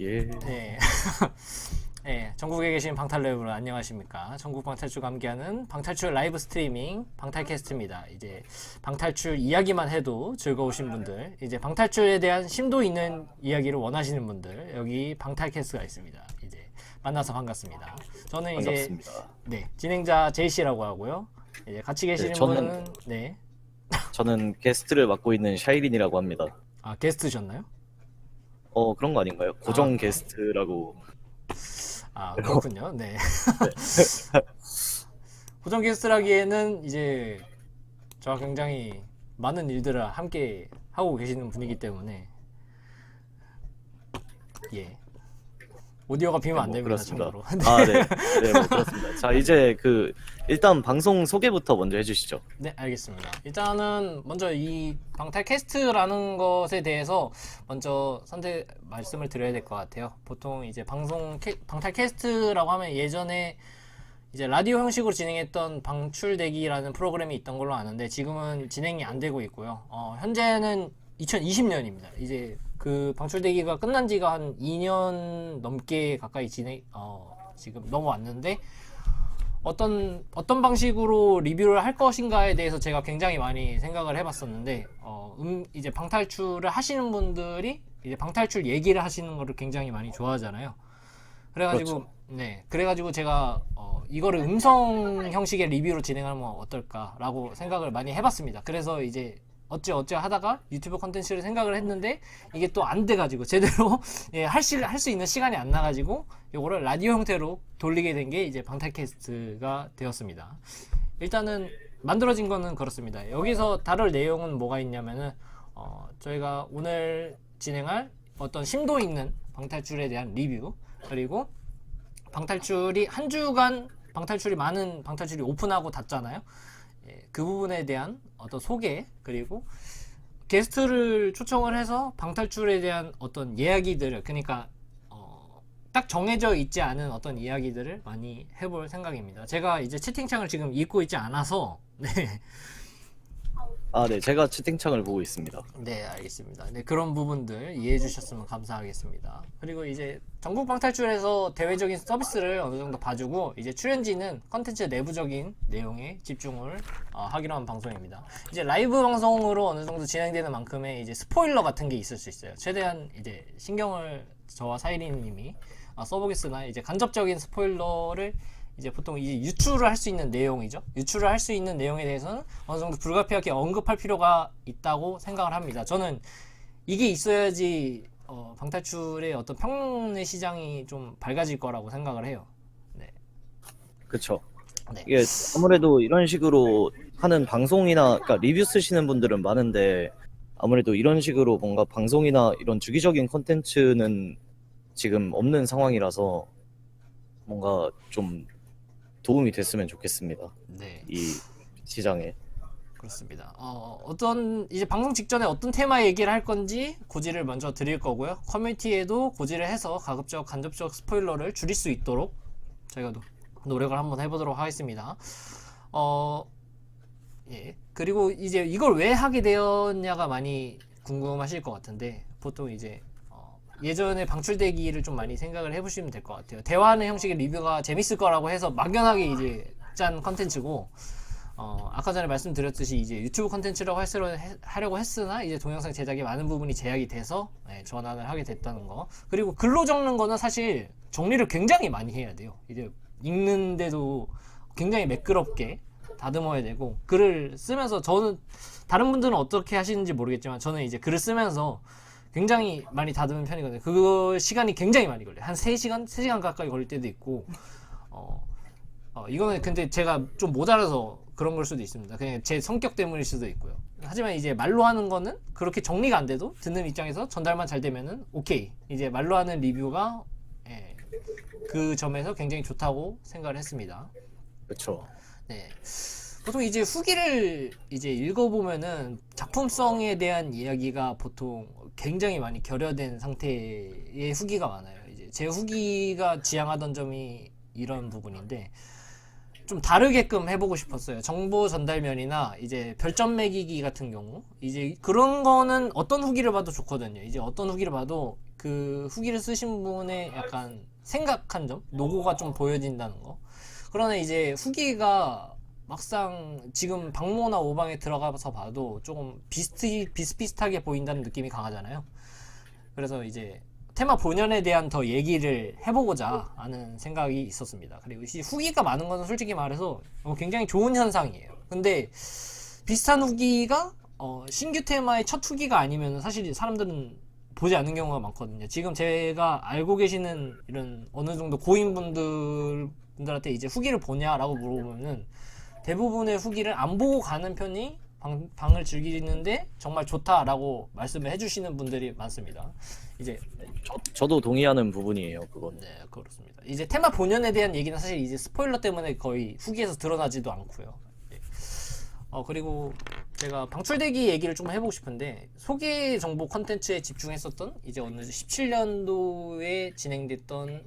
예. 네. 네, 전국에 계신 방탈 여러분 안녕하십니까? 전국 방탈출과 함께하는 방탈출 라이브 스트리밍 방탈캐스트입니다. 이제 방탈출 이야기만 해도 즐거우신 분들, 이제 방탈출에 대한 심도 있는 이야기를 원하시는 분들, 여기 방탈캐스트가 있습니다. 이제 만나서 반갑습니다. 저는 이제 반갑습니다. 네, 진행자 제이씨라고 하고요. 이제 같이 계시는 분은 네. 저는 게스트를 맡고 있는 샤이린이라고 합니다. 아, 게스트셨나요? 그런 거 아닌가요? 고정 게스트라고. 아, 그렇군요. 네. 고정 게스트라기에는 이제 저와 굉장히 많은 일들을 함께 하고 계시는 분이기 때문에 예. 오디오가 비면 안 뭐 됩니다. 그렇습니다. 참고로. 아, 네. 네, 뭐 그렇습니다. 자, 이제 일단 방송 소개부터 먼저 해주시죠. 네, 알겠습니다. 일단은 먼저 이 방탈캐스트라는 것에 대해서 먼저 말씀을 드려야 될 것 같아요. 보통 이제 방탈캐스트라고 하면 예전에 이제 라디오 형식으로 진행했던 방출대기라는 프로그램이 있던 걸로 아는데 지금은 진행이 안 되고 있고요. 현재는 2020년입니다. 이제 그 방출대기가 끝난 지가 한 2년 넘게 가까이 지금 넘어왔는데 어떤 방식으로 리뷰를 할 것인가에 대해서 제가 굉장히 많이 생각을 해봤었는데 이제 방탈출을 하시는 분들이 이제 방탈출 얘기를 하시는 거를 굉장히 많이 좋아하잖아요. 그래가지고 그렇죠. 네, 그래가지고 제가 이거를 음성 형식의 리뷰로 진행하면 어떨까라고 생각을 많이 해봤습니다. 그래서 이제 어째 하다가 유튜브 컨텐츠를 생각을 했는데 이게 또 안 돼가지고 제대로 예, 할 수 있는 시간이 안 나가지고 이거를 라디오 형태로 돌리게 된 게 이제 방탈캐스트가 되었습니다. 일단은 만들어진 거는 그렇습니다. 여기서 다룰 내용은 뭐가 있냐면은 저희가 오늘 진행할 어떤 심도 있는 방탈출에 대한 리뷰, 그리고 방탈출이 한 주간 많은 방탈출이 오픈하고 닫잖아요. 예, 그 부분에 대한 어떤 소개, 그리고 게스트를 초청을 해서 방탈출에 대한 어떤 이야기들을, 그러니까 딱 정해져 있지 않은 어떤 이야기들을 많이 해볼 생각입니다. 제가 이제 채팅창을 지금 읽고 있지 않아서 네. 아, 네. 제가 채팅창을 보고 있습니다. 네, 알겠습니다. 네, 그런 부분들 이해해 주셨으면 감사하겠습니다. 그리고 이제 전국 방탈출에서 대외적인 서비스를 어느 정도 봐주고 이제 출연진은 컨텐츠 내부적인 내용에 집중을 하기로 한 방송입니다. 이제 라이브 방송으로 어느 정도 진행되는 만큼의 이제 스포일러 같은 게 있을 수 있어요. 최대한 이제 신경을 저와 사이리님이 써보겠으나 이제 간접적인 스포일러를 이제 보통 이제 유출을 할 수 있는 내용이죠. 유출을 할 수 있는 내용에 대해서는 어느 정도 불가피하게 언급할 필요가 있다고 생각을 합니다. 저는 이게 있어야지 방탈출의 어떤 평론의 시장이 좀 밝아질 거라고 생각을 해요. 네. 그쵸. 네. 이게 아무래도 이런 식으로 하는 방송이나, 그러니까 리뷰 쓰시는 분들은 많은데, 아무래도 이런 식으로 뭔가 방송이나 이런 주기적인 콘텐츠는 지금 없는 상황이라서 뭔가 좀 도움이 됐으면 좋겠습니다. 네. 이 시장에. 그렇습니다. 어떤 이제 방송 직전에 어떤 테마 얘기를 할 건지 고지를 먼저 드릴 거고요. 커뮤니티에도 고지를 해서 가급적 간접적 스포일러를 줄일 수 있도록 저희가 노력을 한번 해보도록 하겠습니다. 예. 그리고 이제 이걸 왜 하게 되었냐가 많이 궁금하실 것 같은데, 보통 이제 예전에 방출되기를 좀 많이 생각을 해보시면 될 것 같아요. 대화하는 형식의 리뷰가 재밌을 거라고 해서 막연하게 이제 짠 컨텐츠고, 아까 전에 말씀드렸듯이 이제 유튜브 컨텐츠라고 하려고 했으나 이제 동영상 제작에 많은 부분이 제약이 돼서 전환을 하게 됐다는 거. 그리고 글로 적는 거는 사실 정리를 굉장히 많이 해야 돼요. 이제 읽는데도 굉장히 매끄럽게 다듬어야 되고, 글을 쓰면서 저는 다른 분들은 어떻게 하시는지 모르겠지만 저는 이제 글을 쓰면서 굉장히 많이 다듬는 편이거든요. 그 시간이 굉장히 많이 걸려요. 한 3시간 가까이 걸릴 때도 있고, 이거는 근데 제가 좀 모자라서 그런 걸 수도 있습니다. 그냥 제 성격 때문일 수도 있고요. 하지만 이제 말로 하는 거는 그렇게 정리가 안 돼도 듣는 입장에서 전달만 잘 되면은 오케이. 이제 말로 하는 리뷰가 그 점에서 굉장히 좋다고 생각을 했습니다. 그렇죠. 네. 보통 이제 후기를 이제 읽어보면은 작품성에 대한 이야기가 보통 굉장히 많이 결여된 상태의 후기가 많아요. 이제 제 후기가 지향하던 점이 이런 부분인데, 좀 다르게끔 해보고 싶었어요. 정보 전달면이나 이제 별점 매기기 같은 경우, 이제 그런 거는 어떤 후기를 봐도 좋거든요. 이제 어떤 후기를 봐도 그 후기를 쓰신 분의 약간 생각한 점, 노고가 좀 보여진다는 거. 그러나 이제 후기가 막상 지금 박모나 오방에 들어가서 봐도 조금 비슷비슷하게 보인다는 느낌이 강하잖아요. 그래서 이제 테마 본연에 대한 더 얘기를 해보고자 하는 생각이 있었습니다. 그리고 이 후기가 많은 것은 솔직히 말해서 굉장히 좋은 현상이에요. 근데 비슷한 후기가 신규 테마의 첫 후기가 아니면 사실 사람들은 보지 않는 경우가 많거든요. 지금 제가 알고 계시는 이런 어느 정도 고인분들한테 이제 후기를 보냐라고 물어보면은 대부분의 후기를 안 보고 가는 편이 방을 즐기는데 정말 좋다라고 말씀을 해주시는 분들이 많습니다. 이제 저도 동의하는 부분이에요, 그건. 네, 그렇습니다. 이제 테마 본연에 대한 얘기는 사실 이제 스포일러 때문에 거의 후기에서 드러나지도 않고요. 네. 그리고 제가 방출대기 얘기를 좀 해보고 싶은데 소개 정보 컨텐츠에 집중했었던 이제 어느 17년도에 진행됐던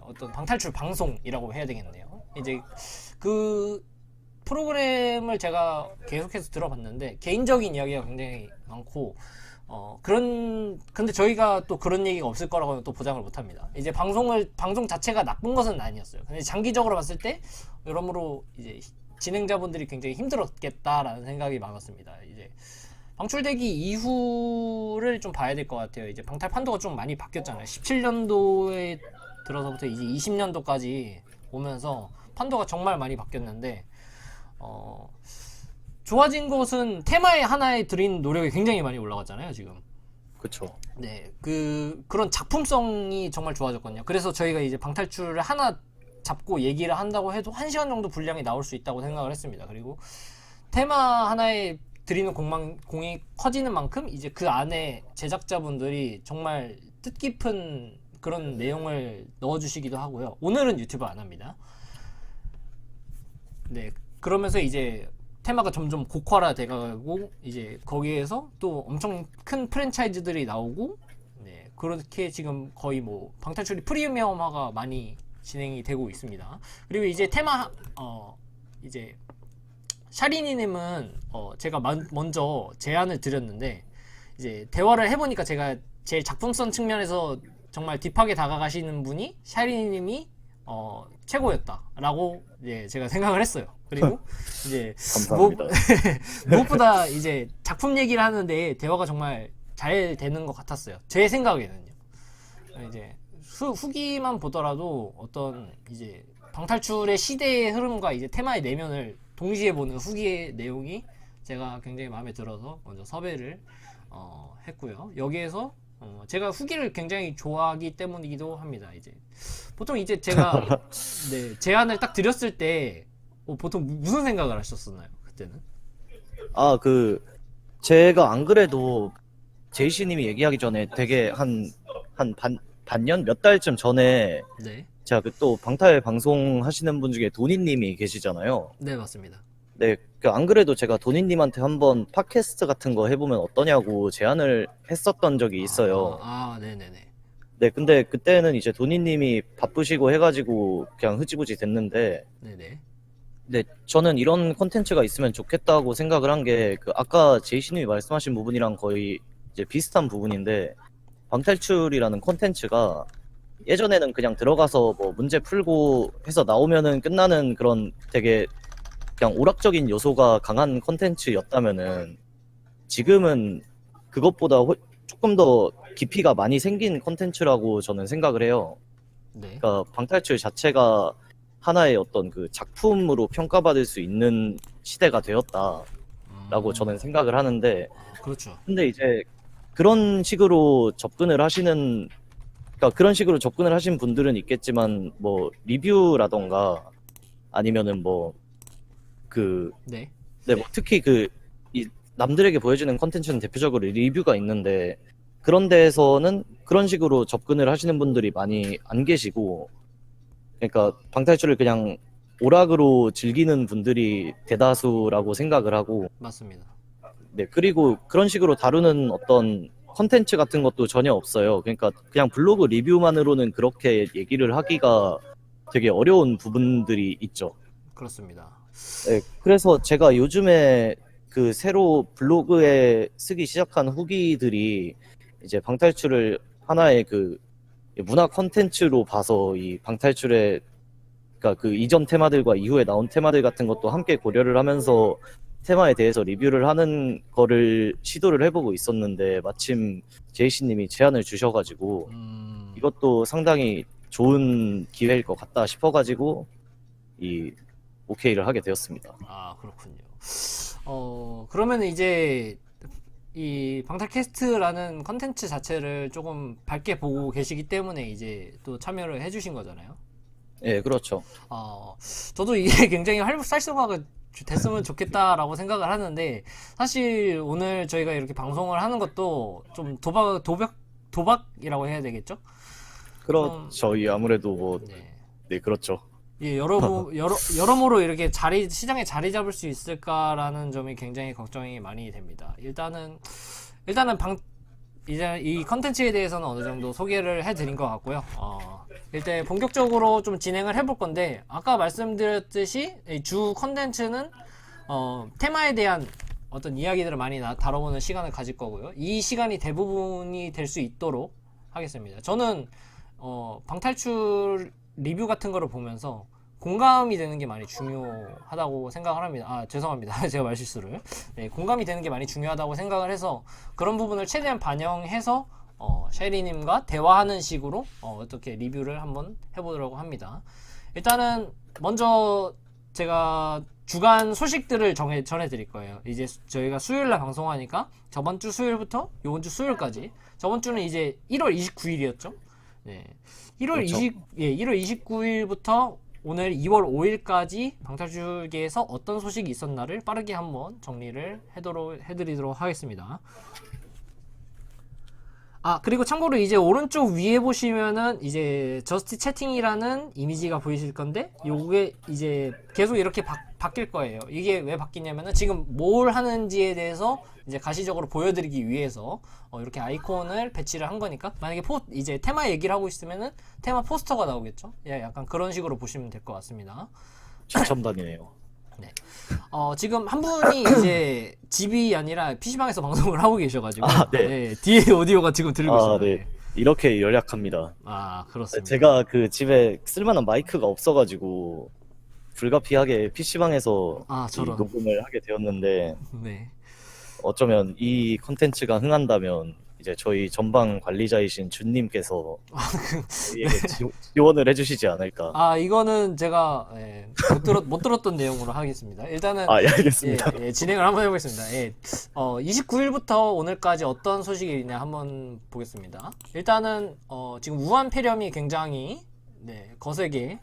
어떤 방탈출 방송이라고 해야 되겠네요. 이제 그 프로그램을 제가 계속해서 들어봤는데 개인적인 이야기가 굉장히 많고 근데 저희가 또 그런 얘기가 없을 거라고는 또 보장을 못합니다. 이제 방송 자체가 나쁜 것은 아니었어요. 근데 장기적으로 봤을 때 여러모로 이제 진행자분들이 굉장히 힘들었겠다라는 생각이 많았습니다. 이제 방출되기 이후를 좀 봐야 될 것 같아요. 이제 방탈 판도가 좀 많이 바뀌었잖아요. 17년도에 들어서부터 이제 20년도까지 오면서 판도가 정말 많이 바뀌었는데 좋아진 것은 테마에 하나에 들인 노력이 굉장히 많이 올라갔잖아요, 지금. 그쵸. 네, 그런 작품성이 정말 좋아졌거든요. 그래서 저희가 이제 방탈출을 하나 잡고 얘기를 한다고 해도 1시간 정도 분량이 나올 수 있다고 생각을 했습니다. 그리고 테마 하나에 들이는 공이 커지는 만큼 이제 그 안에 제작자분들이 정말 뜻깊은 그런 내용을 넣어주시기도 하고요. 오늘은 유튜브 안 합니다. 네, 그러면서 이제 테마가 점점 곡화화 돼가고 이제 거기에서 또 엄청 큰 프랜차이즈들이 나오고 네, 그렇게 지금 거의 뭐 방탈출이 프리미엄화가 많이 진행이 되고 있습니다. 그리고 이제 테마 이제 샤리니님은 제가 먼저 제안을 드렸는데 이제 대화를 해보니까 제가 제 작품성 측면에서 정말 딥하게 다가가시는 분이 샤리니님이 최고였다라고 이제 제가 생각을 했어요. 그리고 이제 감사합니다. 무엇보다 이제 작품 얘기를 하는데 대화가 정말 잘 되는 것 같았어요. 제 생각에는요. 이제 후기만 보더라도 어떤 이제 방탈출의 시대의 흐름과 이제 테마의 내면을 동시에 보는 후기의 내용이 제가 굉장히 마음에 들어서 먼저 섭외를 했고요. 여기에서 제가 후기를 굉장히 좋아하기 때문이기도 합니다. 이제 보통 이제 제가 네, 제안을 딱 드렸을 때 보통 무슨 생각을 하셨었나요? 그때는? 제가 안 그래도 제이씨님이 얘기하기 전에 되게 반년? 몇 달쯤 전에 네, 제가 또 방탈 방송 하시는 분 중에 도니님이 계시잖아요. 네 맞습니다. 네, 안 그래도 제가 도니님한테 한번 팟캐스트 같은 거 해보면 어떠냐고 제안을 했었던 적이 있어요. 네네네. 네, 근데 그때는 이제 도니님이 바쁘시고 해가지고 그냥 흐지부지 됐는데, 네네. 네, 저는 이런 콘텐츠가 있으면 좋겠다고 생각을 한 게, 아까 제이씨님이 말씀하신 부분이랑 거의 이제 비슷한 부분인데, 방탈출이라는 콘텐츠가 예전에는 그냥 들어가서 뭐 문제 풀고 해서 나오면은 끝나는 그런 되게 그냥 오락적인 요소가 강한 콘텐츠였다면은 지금은 그것보다 조금 더 깊이가 많이 생긴 콘텐츠라고 저는 생각을 해요. 네. 그러니까 방탈출 자체가 하나의 어떤 그 작품으로 평가받을 수 있는 시대가 되었다라고 저는 생각을 하는데, 그렇죠. 근데 이제 그런 식으로 접근을 하시는, 그러니까 그런 식으로 접근을 하신 분들은 있겠지만 뭐 리뷰라던가 아니면은 네. 네, 뭐 특히 이 남들에게 보여주는 컨텐츠는 대표적으로 리뷰가 있는데 그런 데에서는 그런 식으로 접근을 하시는 분들이 많이 안 계시고, 그러니까 방탈출을 그냥 오락으로 즐기는 분들이 대다수라고 생각을 하고, 맞습니다. 네, 그리고 그런 식으로 다루는 어떤 컨텐츠 같은 것도 전혀 없어요. 그러니까 그냥 블로그 리뷰만으로는 그렇게 얘기를 하기가 되게 어려운 부분들이 있죠. 그렇습니다. 네, 그래서 제가 요즘에 새로 블로그에 쓰기 시작한 후기들이 이제 방탈출을 하나의 그 문화 콘텐츠로 봐서 이 방탈출의 그러니까 그 이전 테마들과 이후에 나온 테마들 같은 것도 함께 고려를 하면서 테마에 대해서 리뷰를 하는 거를 시도를 해보고 있었는데 마침 제이씨님이 제안을 주셔가지고 이것도 상당히 좋은 기회일 것 같다 싶어가지고 이 오케이를 하게 되었습니다. 아, 그렇군요. 그러면 이제 이 방탈캐스트라는 컨텐츠 자체를 조금 밝게 보고 계시기 때문에 이제 또 참여를 해주신 거잖아요. 예, 그렇죠. 저도 이게 굉장히 활발활성화가 됐으면 좋겠다라고 생각을 하는데, 사실 오늘 저희가 이렇게 방송을 하는 것도 좀 도박이라고 해야 되겠죠? 그렇죠. 이 아무래도 뭐 네. 네, 그렇죠. 예, 여러모로 이렇게 시장에 자리 잡을 수 있을까라는 점이 굉장히 걱정이 많이 됩니다. 일단은 이제 이 컨텐츠에 대해서는 어느 정도 소개를 해드린 것 같고요. 일단 본격적으로 좀 진행을 해볼 건데, 아까 말씀드렸듯이 이 주 컨텐츠는 테마에 대한 어떤 이야기들을 많이 다뤄보는 시간을 가질 거고요. 이 시간이 대부분이 될 수 있도록 하겠습니다. 저는 방탈출 리뷰 같은 거를 보면서 공감이 되는 게 많이 중요하다고 생각을 합니다. 아, 죄송합니다. 제가 말실수를. 네, 공감이 되는 게 많이 중요하다고 생각을 해서 그런 부분을 최대한 반영해서 셰리님과 대화하는 식으로 어떻게 리뷰를 한번 해보도록 합니다. 일단은 먼저 제가 주간 소식들을 전해드릴 거예요. 이제 저희가 수요일날 방송하니까 저번 주 수요일부터 이번 주 수요일까지, 저번 주는 이제 1월 29일이었죠. 네. 1월 그렇죠. 1월 29일부터 오늘 2월 5일까지 방탈출계에서 어떤 소식이 있었나를 빠르게 한번 정리를 해드리도록 하겠습니다. 그리고 참고로 이제 오른쪽 위에 보시면은 이제 저스트 채팅이라는 이미지가 보이실 건데, 요게 이제 계속 이렇게 바뀔 거예요. 이게 왜 바뀌냐면은 지금 뭘 하는지에 대해서 이제 가시적으로 보여드리기 위해서 이렇게 아이콘을 배치를 한 거니까, 만약에 이제 테마 얘기를 하고 있으면은 테마 포스터가 나오겠죠. 예, 약간 그런 식으로 보시면 될 것 같습니다. 최첨단이네요. 네. 지금 한 분이 이제 집이 아니라 PC방에서 방송을 하고 계셔가지고, 네. 네, 뒤에 오디오가 지금 들리고 있습니다. 네. 이렇게 연약합니다. 그렇습니다. 제가 그 집에 쓸만한 마이크가 없어가지고 불가피하게 PC방에서 저런. 녹음을 하게 되었는데, 네. 어쩌면 이 컨텐츠가 흥한다면 이제 저희 전방 관리자이신 준님께서 저희에게 지원을 해주시지 않을까. 이거는 제가 못 들었던 내용으로 하겠습니다. 일단은 예, 알겠습니다. 진행을 한번 해보겠습니다. 29일부터 오늘까지 어떤 소식이 있냐 한번 보겠습니다. 일단은 지금 우한 폐렴이 굉장히 거세게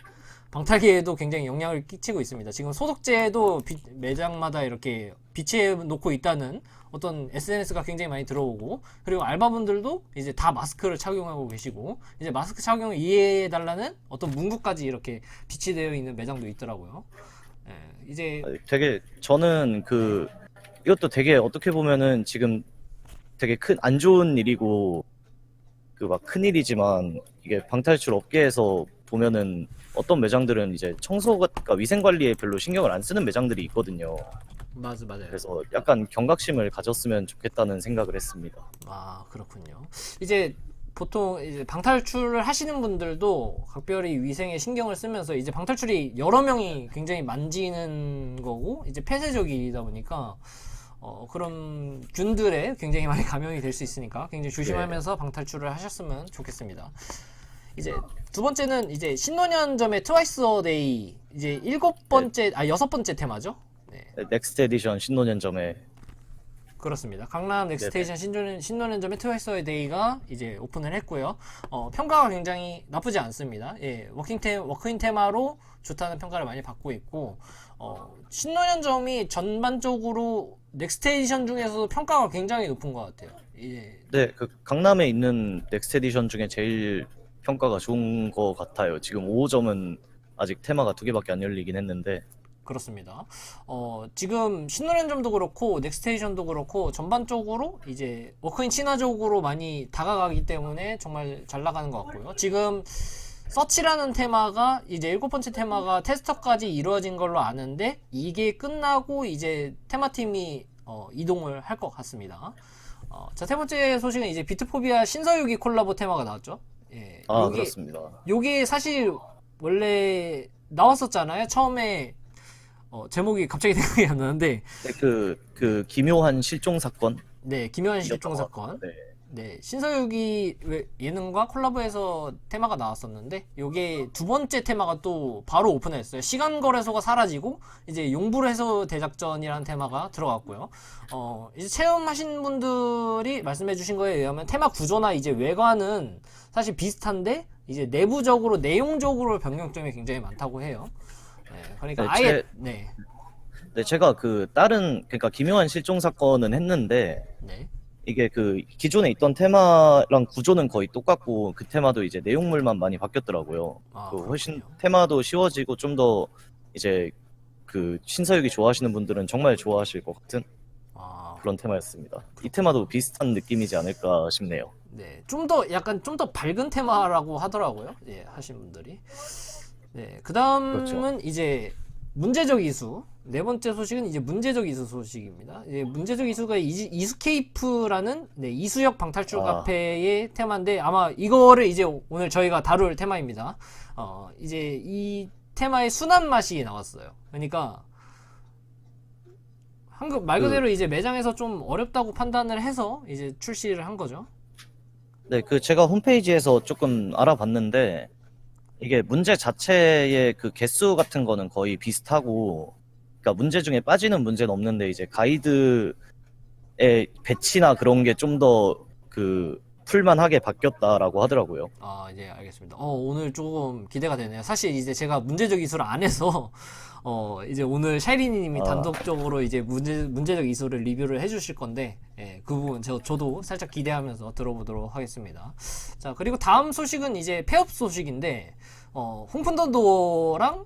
방탈기에도 굉장히 영향을 끼치고 있습니다. 지금 소독제도 매장마다 이렇게 비치해 놓고 있다는 어떤 SNS가 굉장히 많이 들어오고, 그리고 알바분들도 이제 다 마스크를 착용하고 계시고, 이제 마스크 착용을 이해해달라는 어떤 문구까지 이렇게 비치되어 있는 매장도 있더라고요. 이제 되게 저는 이것도 되게 어떻게 보면은 지금 되게 안 좋은 일이고 막 큰 일이지만, 이게 방탈출 업계에서 보면은 어떤 매장들은 이제 청소가 위생 관리에 별로 신경을 안 쓰는 매장들이 있거든요. 맞아요. 그래서 약간 경각심을 가졌으면 좋겠다는 생각을 했습니다. 그렇군요. 이제 보통 이제 방탈출을 하시는 분들도 각별히 위생에 신경을 쓰면서, 이제 방탈출이 여러 명이 굉장히 만지는 거고 이제 폐쇄적이다 보니까 그런 균들에 굉장히 많이 감염이 될 수 있으니까 굉장히 조심하면서 방탈출을 하셨으면 좋겠습니다. 이제 두 번째는 이제 신노년점의 트와이스 어 데이, 이제 여섯 번째 테마죠. 넥스트 에디션 신노년점에 그렇습니다. 강남 넥스테이션 신노년점의 트와이스 어 데이가 이제 오픈을 했고요. 평가가 굉장히 나쁘지 않습니다. 워크인 테마로 좋다는 평가를 많이 받고 있고, 신노년점이 전반적으로 넥스테이션 중에서도 평가가 굉장히 높은 것 같아요. 네, 강남에 있는 넥스트 에디션 중에 제일 평가가 좋은 것 같아요. 지금 5호점은 아직 테마가 2개밖에 안 열리긴 했는데. 그렇습니다. 지금 신노년점도 그렇고 넥스테이션도 그렇고 전반적으로 이제 워크인 친화적으로 많이 다가가기 때문에 정말 잘 나가는 것 같고요. 지금 서치라는 테마가 이제 7번째 테마가 테스터까지 이루어진 걸로 아는데, 이게 끝나고 이제 테마팀이 이동을 할 것 같습니다. 자, 세 번째 소식은 이제 비트포비아 신서유기 콜라보 테마가 나왔죠. 예, 아, 그렇습니다. 요게 사실 원래 나왔었잖아요. 처음에 제목이 갑자기 생각이 안 나는데, 네, 그 기묘한 실종 사건. 네, 김요한 실종 사건. 네. 네, 신서유기 예능과 콜라보해서 테마가 나왔었는데, 요게 두 번째 테마가 또 바로 오픈했어요. 시간 거래소가 사라지고 이제 용불해소 대작전이라는 테마가 들어갔고요. 이제 체험하신 분들이 말씀해주신 거에 의하면 테마 구조나 이제 외관은 사실 비슷한데 이제 내부적으로 내용적으로 변경점이 굉장히 많다고 해요. 네, 그러니까 네, 아예 네, 네, 제가 그 다른 그러니까 기묘한 실종 사건은 했는데 네, 이게 그 기존에 있던 테마랑 구조는 거의 똑같고 그 테마도 이제 내용물만 많이 바뀌었더라고요. 그 훨씬 그렇군요. 테마도 쉬워지고 좀 더 이제 그 신서유기 좋아하시는 분들은 정말 좋아하실 것 같은 아, 그런 테마였습니다. 이 테마도 비슷한 느낌이지 않을까 싶네요. 네, 좀 더 약간 좀 더 밝은 테마라고 하더라고요. 예, 하신 분들이. 네, 그 다음은 그렇죠. 이제 문제적 이수. 네 번째 소식은 이제 문제적 이수 소식입니다. 이제 문제적 이수가 이수케이프라는 네, 이수역 방탈출 아. 카페의 테마인데 아마 이거를 이제 오늘 저희가 다룰 테마입니다. 이제 이 테마의 순한 맛이 나왔어요. 그러니까 말 그대로 이제 매장에서 좀 어렵다고 판단을 해서 이제 출시를 한 거죠. 네, 그 제가 홈페이지에서 조금 알아봤는데 이게 문제 자체의 그 개수 같은 거는 거의 비슷하고, 그러니까 문제 중에 빠지는 문제는 없는데 이제 가이드의 배치나 그런 게 좀 더 그 풀만하게 바뀌었다라고 하더라고요. 아, 이제 알겠습니다. 오늘 조금 기대가 되네요. 사실 이제 제가 문제적 이수를 안 해서, 이제 오늘 샤이리님이 아. 단독적으로 이제 문제적 이수를 리뷰를 해주실 건데, 예, 그 부분 저도 살짝 기대하면서 들어보도록 하겠습니다. 자, 그리고 다음 소식은 이제 폐업 소식인데, 홍픈더도어랑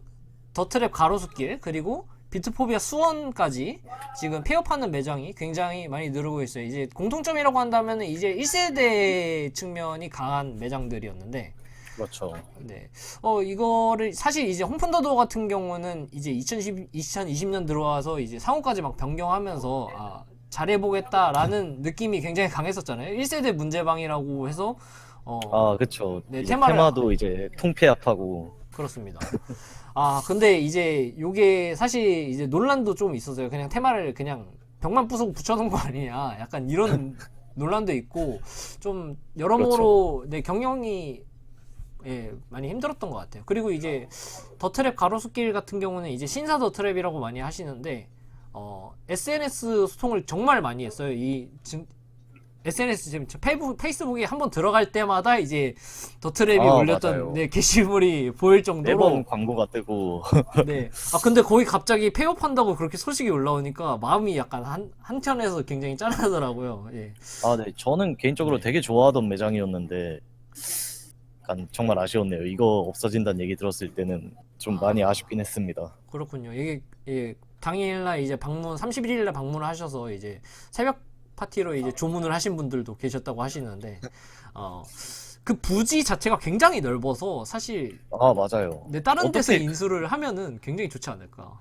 더트랩 가로수길, 그리고 비트포비아 수원까지 지금 폐업하는 매장이 굉장히 많이 늘고 있어요. 이제 공통점이라고 한다면 이제 1세대 측면이 강한 매장들이었는데, 그렇죠. 네. 이거를 사실 이제 홈펀더도 같은 경우는 이제 2020년 들어와서 이제 상호까지 막 변경하면서 잘해보겠다라는 느낌이 굉장히 강했었잖아요. 1세대 문제방이라고 해서 아, 그쵸. 네, 이제 테마를 테마도 이제 통폐합하고. 그렇습니다. 근데 이제 요게 사실 이제 논란도 좀 있었어요. 그냥 테마를 그냥 벽만 부수고 붙여놓은 거 아니냐. 약간 이런 논란도 있고, 좀 여러모로 네, 경영이 예, 많이 힘들었던 것 같아요. 그리고 이제 더트랩 가로수길 같은 경우는 이제 신사 더트랩이라고 많이 하시는데, SNS 소통을 정말 많이 했어요. SNS 지금 페이스북에 한번 들어갈 때마다 이제 더트랩이 올렸던 맞아요. 네, 게시물이 보일 정도로 매번 광고가 뜨고. 네. 근데 거기 갑자기 폐업한다고 그렇게 소식이 올라오니까 마음이 약간 한켠에서 굉장히 짠하더라고요. 예. 네. 저는 개인적으로 네. 되게 좋아하던 매장이었는데 약간 정말 아쉬웠네요. 이거 없어진다는 얘기 들었을 때는 좀 많이 아쉽긴 했습니다. 그렇군요. 이게 당일날 이제 31일날 방문을 하셔서 이제 새벽 파티로 이제 조문을 하신 분들도 계셨다고 하시는데, 그 부지 자체가 굉장히 넓어서 사실 맞아요. 다른 데서 어떻게 인수를 하면은 굉장히 좋지 않을까.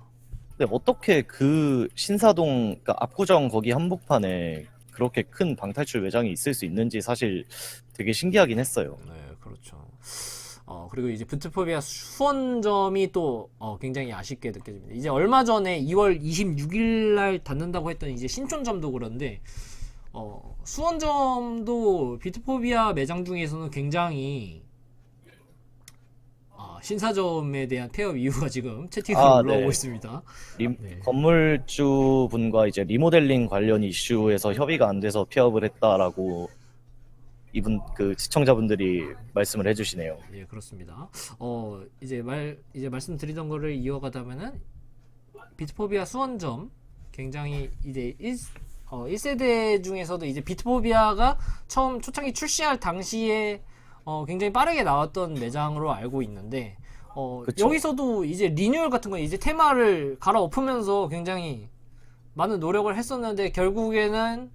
근데 어떻게 그 신사동 그러니까 압구정 거기 한복판에 그렇게 큰 방탈출 매장이 있을 수 있는지 사실 되게 신기하긴 했어요. 네, 그렇죠. 그리고 이제 비트포비아 수원점이 또 굉장히 아쉽게 느껴집니다. 이제 얼마 전에 2월 26일 날 닫는다고 했던 이제 신촌점도 그런데 수원점도 비트포비아 매장 중에서는 굉장히 신사점에 대한 폐업 이유가 지금 채팅으로 올라오고 네. 있습니다. 네. 건물주 분과 이제 리모델링 관련 이슈에서 협의가 안 돼서 폐업을 했다라고 이분 그 시청자분들이 말씀을 해주시네요. 예, 그렇습니다. 이제 말씀드리던 거를 이어가자면은 비트포비아 수원점 굉장히 이제 1세대 중에서도 이제 비트포비아가 처음 초창기 출시할 당시에 굉장히 빠르게 나왔던 매장으로 알고 있는데 그쵸. 여기서도 이제 리뉴얼 같은 거 이제 테마를 갈아엎으면서 굉장히 많은 노력을 했었는데 결국에는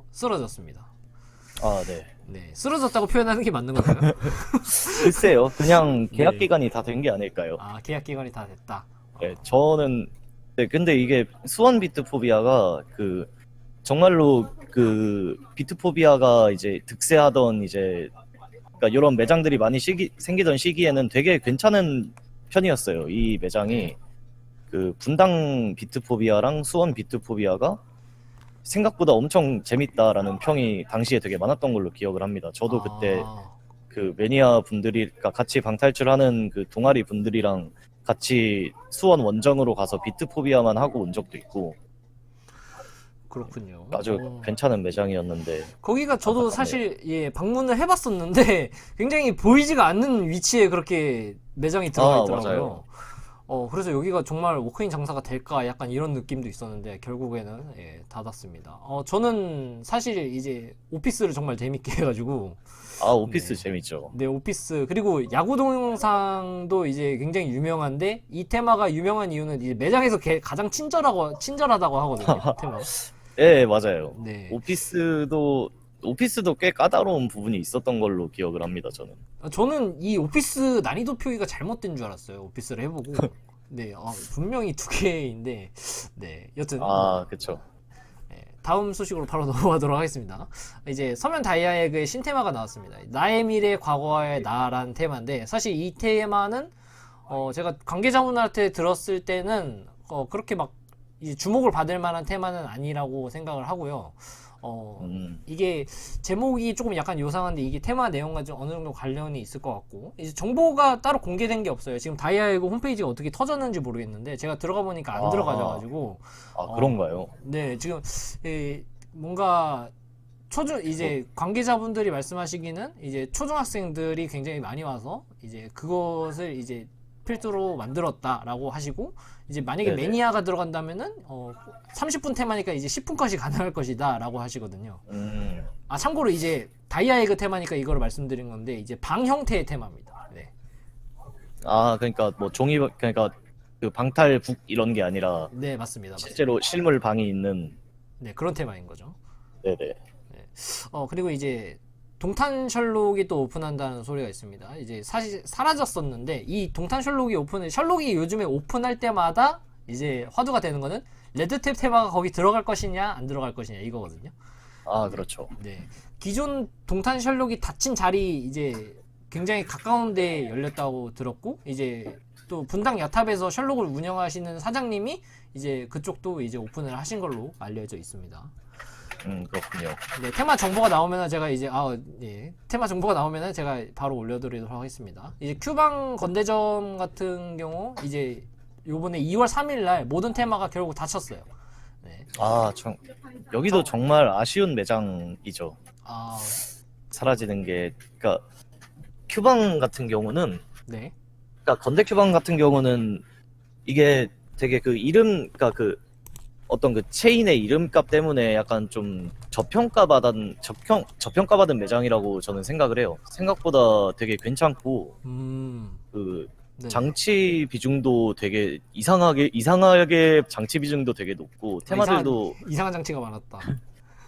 쓰러졌습니다. 네. 네, 쓰러졌다고 표현하는 게 맞는 건가요? 글쎄요. 그냥 계약 네. 기간이 다 된 게 아닐까요? 계약 기간이 다 됐다. 네, 저는 근데 이게 수원 비트포비아가 그 정말로 그 비트포비아가 이제 득세하던 이제 그러니까 이런 매장들이 많이 생기던 시기에는 되게 괜찮은 편이었어요. 이 매장이 그 분당 비트포비아랑 수원 비트포비아가 생각보다 엄청 재밌다라는 평이 당시에 되게 많았던 걸로 기억을 합니다. 저도 그때 아, 그 매니아 분들이 그러니까 같이 방탈출하는 그 동아리 분들이랑 같이 수원 원정으로 가서 비트포비아만 하고 온 적도 있고 그렇군요. 아주 괜찮은 매장이었는데 거기가 저도 안타깝네요. 사실 예 방문을 해봤었는데 굉장히 보이지가 않는 위치에 그렇게 매장이 들어가 있더라고요. 맞아요. 그래서 여기가 정말 워크인 장사가 될까 약간 이런 느낌도 있었는데 결국에는 예, 닫았습니다. 저는 사실 이제 오피스를 정말 재밌게 해가지고 오피스 네. 재밌죠. 네, 오피스. 그리고 야구 동영상도 이제 굉장히 유명한데, 이 테마가 유명한 이유는 이제 매장에서 가장 친절하다고 하거든요, 테마. 예, 맞아요. 네. 오피스도 꽤 까다로운 부분이 있었던 걸로 기억을 합니다, 저는. 저는 이 오피스 난이도 표기가 잘못된 줄 알았어요, 오피스를 해보고. 네, 분명히 두 개인데, 네, 여튼. 그쵸. 네, 다음 소식으로 바로 넘어가도록 하겠습니다. 이제 서면 다이아에그의 신테마가 나왔습니다. 나의 미래 과거의 나란 테마인데 사실 이 테마는 제가 관계자분한테 들었을 때는 그렇게 막 이제 주목을 받을 만한 테마는 아니라고 생각을 하고요. 이게 제목이 조금 약간 요상한데 이게 테마 내용과 좀 어느 정도 관련이 있을 것 같고 이제 정보가 따로 공개된 게 없어요. 지금 다이아에그 홈페이지가 어떻게 터졌는지 모르겠는데 제가 들어가 보니까 안 들어가져가지고 그런가요? 네, 지금 뭔가 이제 관계자분들이 말씀하시기는 이제 초중학생들이 굉장히 많이 와서 이제 그것을 이제 필두로 만들었다라고 하시고 이제 만약에 네네. 매니아가 들어간다면은 30분 테마니까 이제 10분까지 가능할 것이다라고 하시거든요. 참고로 이제 다이아에그 테마니까 이거를 말씀드린 건데 이제 방 형태의 테마입니다. 네. 그러니까 뭐 그러니까 그 방탈북 이런 게 아니라 네, 맞습니다. 실제로 실물 방이 있는. 네, 그런 테마인 거죠. 네네. 그리고 이제 동탄 셜록이 또 오픈한다는 소리가 있습니다. 이제 사실 사라졌었는데 이 동탄 셜록이 요즘에 오픈할 때마다 이제 화두가 되는 거는 레드탭 테마가 거기 들어갈 것이냐 안 들어갈 것이냐 이거거든요. 그렇죠. 네. 기존 동탄 셜록이 닫힌 자리 이제 굉장히 가까운 데에 열렸다고 들었고 이제 또 분당 야탑에서 셜록을 운영하시는 사장님이 이제 그쪽도 이제 오픈을 하신 걸로 알려져 있습니다. 그렇군요. 네, 테마 정보가 나오면은 제가 이제 테마 정보가 나오면은 제가 바로 올려드리도록 하겠습니다. 이제 큐방 건대점 같은 경우 이제 요번에 2월 3일 날 모든 테마가 결국 닫혔어요. 네. 여기도 정말 아쉬운 매장이죠. 사라지는 게 그러니까 큐방 같은 경우는 네. 그러니까 건대 큐방 같은 경우는 이게 되게 그 이름 그러니까 그 어떤 그 체인의 이름값 때문에 약간 좀 저평가받은 매장이라고 저는 생각을 해요. 생각보다 되게 괜찮고 그 네. 장치 비중도 되게 이상하게 장치 비중도 되게 높고 테마들도 이상한 장치가 많았다.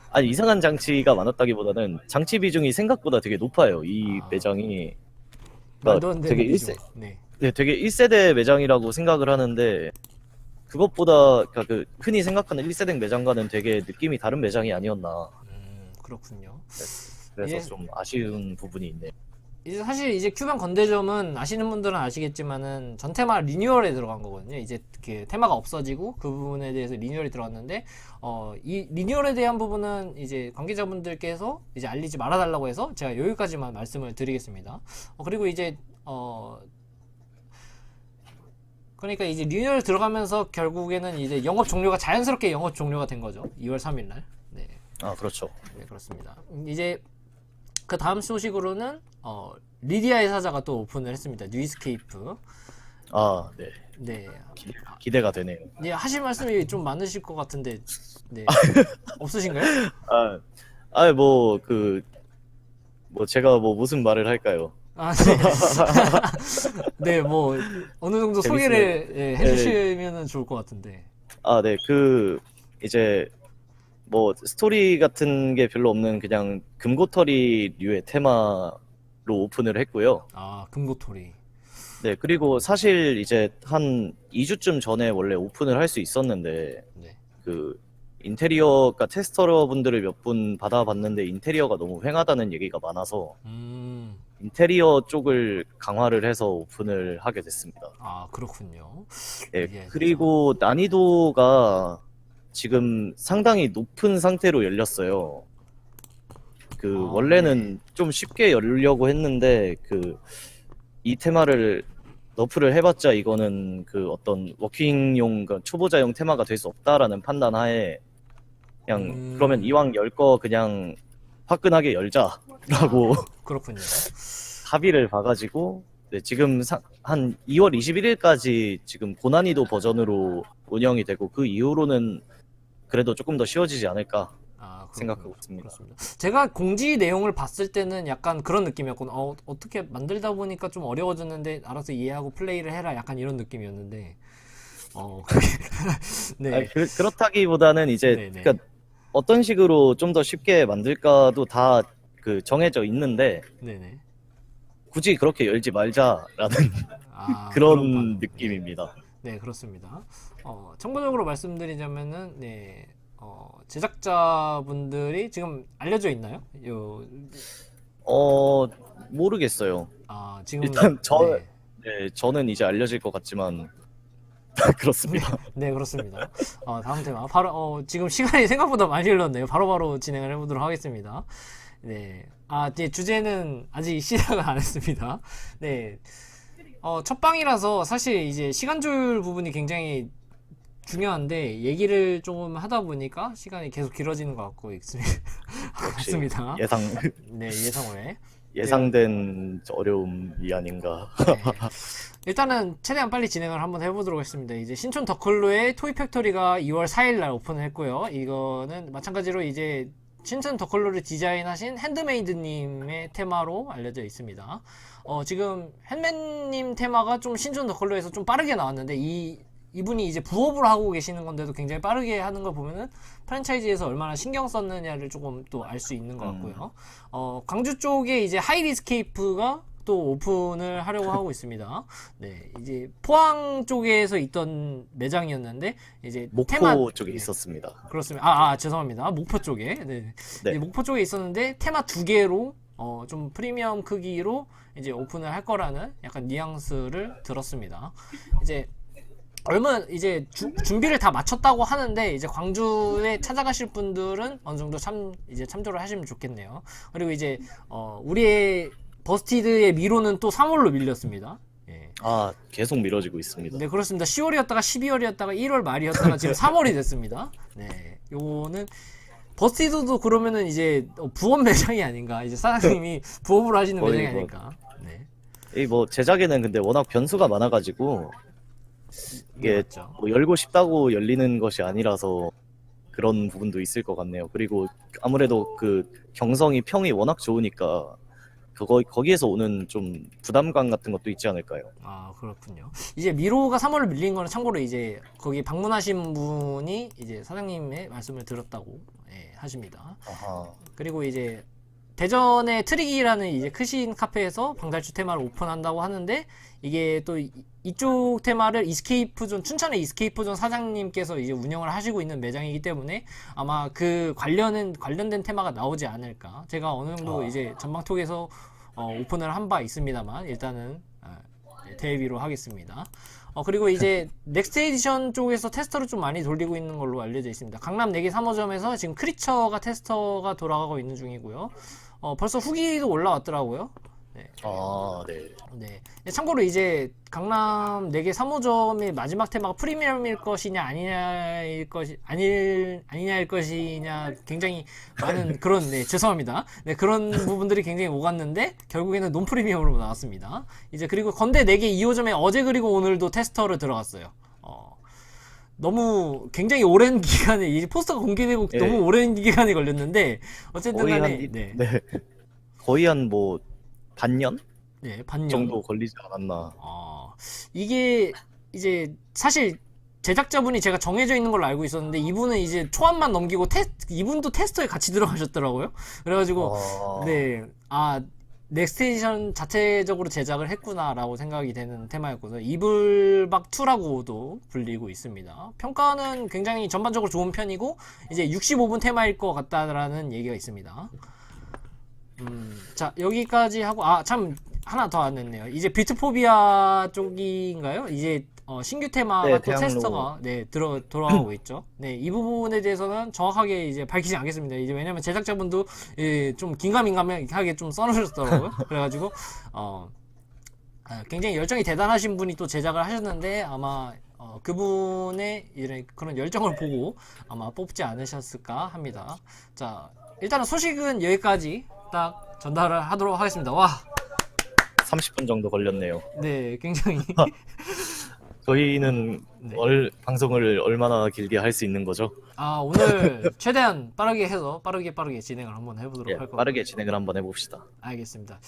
아니 이상한 장치가 많았다기보다는 장치 비중이 생각보다 되게 높아요. 이 매장이 말도 안 되는 되게 비중. 네. 되게 1세대 매장이라고 생각을 하는데 그것보다 그러니까 그 흔히 생각하는 1세대 매장과는 되게 느낌이 다른 매장이 아니었나. 그렇군요. 그래서 좀 아쉬운 부분이 있네요. 이제 사실 이제 큐방 건대점은 아시는 분들은 아시겠지만은 전 테마 리뉴얼에 들어간 거거든요. 이제 그 테마가 없어지고 그 부분에 대해서 리뉴얼이 들어갔는데 이 리뉴얼에 대한 부분은 이제 관계자분들께서 이제 알리지 말아달라고 해서 제가 여기까지만 말씀을 드리겠습니다. 그리고 이제 그러니까 이제 리뉴얼 들어가면서 결국에는 이제 자연스럽게 영업 종료가 된 거죠. 2월 3일 날. 네. 그렇죠. 네, 그렇습니다. 이제 그 다음 소식으로는 리디아의 사자가 또 오픈을 했습니다. 뉴이스케이프. 네. 네. 기대가 되네요. 네, 하실 말씀이 좀 많으실 것 같은데, 네. 없으신가요? 제가 무슨 말을 할까요? 네. 네, 뭐 어느 정도 소개를 해주시면 좋을 것 같은데. 네. 이제 스토리 같은 게 별로 없는 그냥 금고털이류의 테마로 오픈을 했고요. 금고털이. 네, 그리고 사실 이제 한 2주쯤 전에 원래 오픈을 할 수 있었는데 네. 인테리어가 테스터 분들을 몇 분 받아봤는데 인테리어가 너무 횡하다는 얘기가 많아서 인테리어 쪽을 강화를 해서 오픈을 하게 됐습니다. 아, 그렇군요. 네, 이게 그리고 난이도가 지금 상당히 높은 상태로 열렸어요. 원래는 좀 쉽게 열려고 했는데 이 테마를 너프를 해봤자 이거는 어떤 워킹용 초보자용 테마가 될 수 없다라는 판단 하에 그냥 그러면 이왕 열 거 그냥 화끈하게 열자라고 그렇군요. 합의를 봐가지고 네, 지금 한 2월 21일까지 지금 고난이도 버전으로 운영이 되고 그 이후로는 그래도 조금 더 쉬워지지 않을까 생각하고 있습니다. 그렇습니다. 제가 공지 내용을 봤을 때는 약간 그런 느낌이었거든요. 어떻게 만들다 보니까 좀 어려워졌는데 알아서 이해하고 플레이를 해라, 약간 이런 느낌이었는데 네. 아니, 그렇다기보다는 이제 네네. 그러니까 어떤 식으로 좀 더 쉽게 만들까도 다 정해져 있는데 네네. 굳이 그렇게 열지 말자라는 그런 그런 방- 느낌입니다. 네, 그렇습니다. 참고적으로 말씀드리자면은, 네, 제작자분들이 지금 알려져 있나요? 모르겠어요. 지금 일단 네. 네, 저는 이제 알려질 것 같지만 그렇습니다. 네, 그렇습니다. 다음 테마 바로 지금 시간이 생각보다 많이 흘렀네요. 바로바로 진행을 해보도록 하겠습니다. 네, 이제 주제는 아직 시작을 안 했습니다. 네, 첫 방이라서 사실 이제 시간줄 부분이 굉장히 중요한데 얘기를 좀 하다 보니까 시간이 계속 길어지는 것 같고 있습니다. 역시 같습니다. 예상 네, 예상 외. 예상된 어려움이 아닌가. 네. 일단은 최대한 빨리 진행을 한번 해보도록 하겠습니다. 이제 신촌 더클로의 토이 팩토리가 2월 4일 날 오픈을 했고요. 이거는 마찬가지로 이제 신촌 더클로를 디자인하신 핸드메이드님의 테마로 알려져 있습니다. 지금 핸맨님 테마가 좀 신촌 더클로에서 좀 빠르게 나왔는데 이분이 이제 부업을 하고 계시는 건데도 굉장히 빠르게 하는 걸 보면은 프랜차이즈에서 얼마나 신경 썼느냐를 조금 또 알 수 있는 것 같고요. 광주 쪽에 이제 하이리스케이프가 또 오픈을 하려고 하고 있습니다. 네, 이제 포항 쪽에서 있던 매장이었는데 이제 목포 쪽에 네, 있었습니다. 그렇습니다. 죄송합니다. 목포 쪽에 네. 네. 이제 목포 쪽에 있었는데 테마 두 개로 좀 프리미엄 크기로 이제 오픈을 할 거라는 약간 뉘앙스를 들었습니다. 이제 이제 준비를 다 마쳤다고 하는데 이제 광주에 찾아가실 분들은 어느 정도 이제 참조를 하시면 좋겠네요. 그리고 이제 우리의 버스티드의 미로는 또 3월로 밀렸습니다. 예. 계속 미뤄지고 있습니다. 네, 그렇습니다. 10월이었다가 12월이었다가 1월 말이었다가 지금 3월이 됐습니다. 네, 요거는 버스티드도 그러면은 이제 부업 매장이 아닌가, 이제 사장님이 부업으로 하시는 매장이 아닐까. 네. 뭐 제작에는 근데 워낙 변수가 많아가지고 이게 맞죠. 뭐 열고 싶다고 열리는 것이 아니라서 그런 부분도 있을 것 같네요. 그리고 아무래도 경성이 평이 워낙 좋으니까 거기에서 오는 좀 부담감 같은 것도 있지 않을까요? 그렇군요. 이제 미로가 3월을 밀린 거는 참고로 이제 거기 방문하신 분이 이제 사장님의 말씀을 들었다고 하십니다. 그리고 이제 대전의 트릭이라는 이제 크신 카페에서 방탈출 테마를 오픈한다고 하는데 이게 또 이쪽 테마를 이스케이프존, 춘천의 이스케이프존 사장님께서 이제 운영을 하시고 있는 매장이기 때문에 아마 관련된 테마가 나오지 않을까. 제가 어느 정도 이제 전방톡에서 오픈을 한 바 있습니다만 일단은 대비로 하겠습니다. 그리고 이제 넥스트 에디션 쪽에서 테스터를 좀 많이 돌리고 있는 걸로 알려져 있습니다. 강남 4개 3호점에서 지금 크리처가 테스터가 돌아가고 있는 중이고요. 벌써 후기도 올라왔더라고요. 네. 네. 참고로 이제 강남 4개 3호점의 마지막 테마가 프리미엄일 것이냐 아니냐일 것이냐 굉장히 많은 그런 죄송합니다. 네, 그런 부분들이 굉장히 오갔는데 결국에는 논프리미엄으로 나왔습니다. 이제 그리고 건대 4개 2호점에 어제 그리고 오늘도 테스터를 들어갔어요. 너무 굉장히 오랜 기간에 이 포스터가 공개되고 너무 오랜 기간이 걸렸는데 어쨌든 간에 거의 한 뭐 반년? 네, 반년 정도 걸리지 않았나. 이게 이제 사실 제작자분이 제가 정해져 있는 걸로 알고 있었는데 이분은 이제 초안만 넘기고 이분도 테스터에 같이 들어가셨더라고요. 그래가지고 넥스테이션 자체적으로 제작을 했구나라고 생각이 되는 테마였고요. 이블박 2라고도 불리고 있습니다. 평가는 굉장히 전반적으로 좋은 편이고 이제 65분 테마일 것 같다라는 얘기가 있습니다. 자, 여기까지 하고 참 하나 더 안 했네요. 이제 비트포비아 쪽인가요? 이제 신규 테마가 네, 또 대학로. 테스터가 돌아가고 있죠. 네, 이 부분에 대해서는 정확하게 이제 밝히지 않겠습니다. 이제 왜냐면 제작자분도 좀 긴가민가하게 좀 써놓으셨더라고요. 그래가지고 굉장히 열정이 대단하신 분이 또 제작을 하셨는데 아마 그분의 이런 그런 열정을 보고 아마 뽑지 않으셨을까 합니다. 자, 일단은 소식은 여기까지 딱 전달을 하도록 하겠습니다. 와, 30분 정도 걸렸네요. 네, 굉장히 저희는 네. 방송을 얼마나 길게 할 수 있는 거죠? 오늘 최대한 빠르게 해서 빠르게 진행을 한번 해보도록 예, 할 겁니다. 빠르게 진행을 한번 해봅시다. 알겠습니다.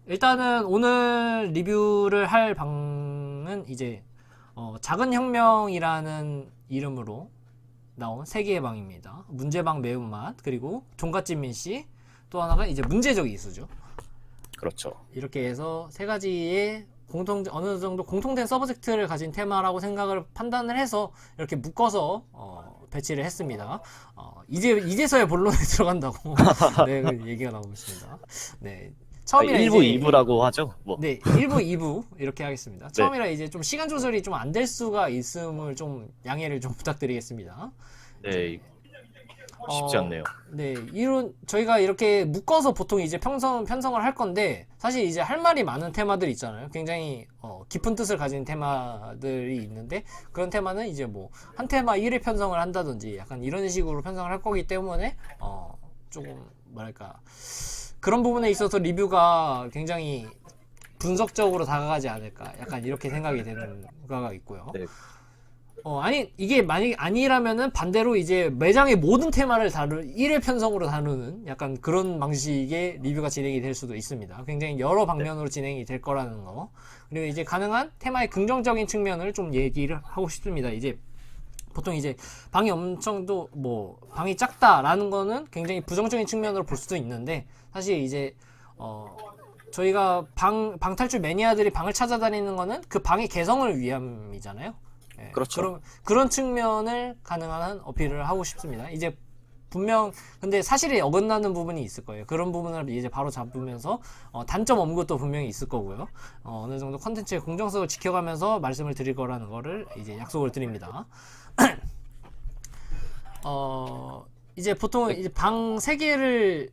일단은 오늘 리뷰를 할 방은 이제 작은 혁명이라는 이름으로 나온 세 개의 방입니다. 문제방 매운맛, 그리고 종갓집 민씨, 또 하나가 이제 문제적 이수죠. 그렇죠. 이렇게 해서 세 가지의 어느 정도 공통된 서브젝트를 가진 테마라고 생각을 판단을 해서 이렇게 묶어서 배치를 했습니다. 이제서야 본론에 들어간다고 네, 그 얘기가 나오고 있습니다. 네. 처음이라 1부, 이제 2부라고 하죠. 뭐. 네, 1부, 2부 이렇게 하겠습니다. 처음이라 이제 좀 시간 조절이 좀 안 될 수가 있음을 좀 양해를 좀 부탁드리겠습니다. 네, 쉽지 않네요. 네, 저희가 이렇게 묶어서 보통 이제 편성을 할 건데, 사실 이제 할 말이 많은 테마들 있잖아요. 굉장히, 깊은 뜻을 가진 테마들이 있는데, 그런 테마는 이제 뭐, 한 테마 1회 편성을 한다든지, 약간 이런 식으로 편성을 할 거기 때문에, 조금, 뭐랄까, 그런 부분에 있어서 리뷰가 굉장히 분석적으로 다가가지 않을까. 약간 이렇게 생각이 되는 거가 있고요. 네. 이게 만약 아니라면은 반대로 이제 매장의 모든 테마를 1회 편성으로 다루는 약간 그런 방식의 리뷰가 진행이 될 수도 있습니다. 굉장히 여러 방면으로 진행이 될 거라는 거. 그리고 이제 가능한 테마의 긍정적인 측면을 좀 얘기를 하고 싶습니다. 이제 보통 이제 방이 방이 작다라는 거는 굉장히 부정적인 측면으로 볼 수도 있는데, 사실 이제 저희가 방탈출 매니아들이 방을 찾아다니는 거는 그 방의 개성을 위함이잖아요. 예, 그렇죠. 그런 측면을 가능한 한 어필을 하고 싶습니다. 이제 근데 사실에 어긋나는 부분이 있을 거예요. 그런 부분을 이제 바로 잡으면서 단점 없는 것도 분명히 있을 거고요. 어느 정도 컨텐츠의 공정성을 지켜가면서 말씀을 드릴 거라는 거를 이제 약속을 드립니다. 이제 보통 이제 방 3개를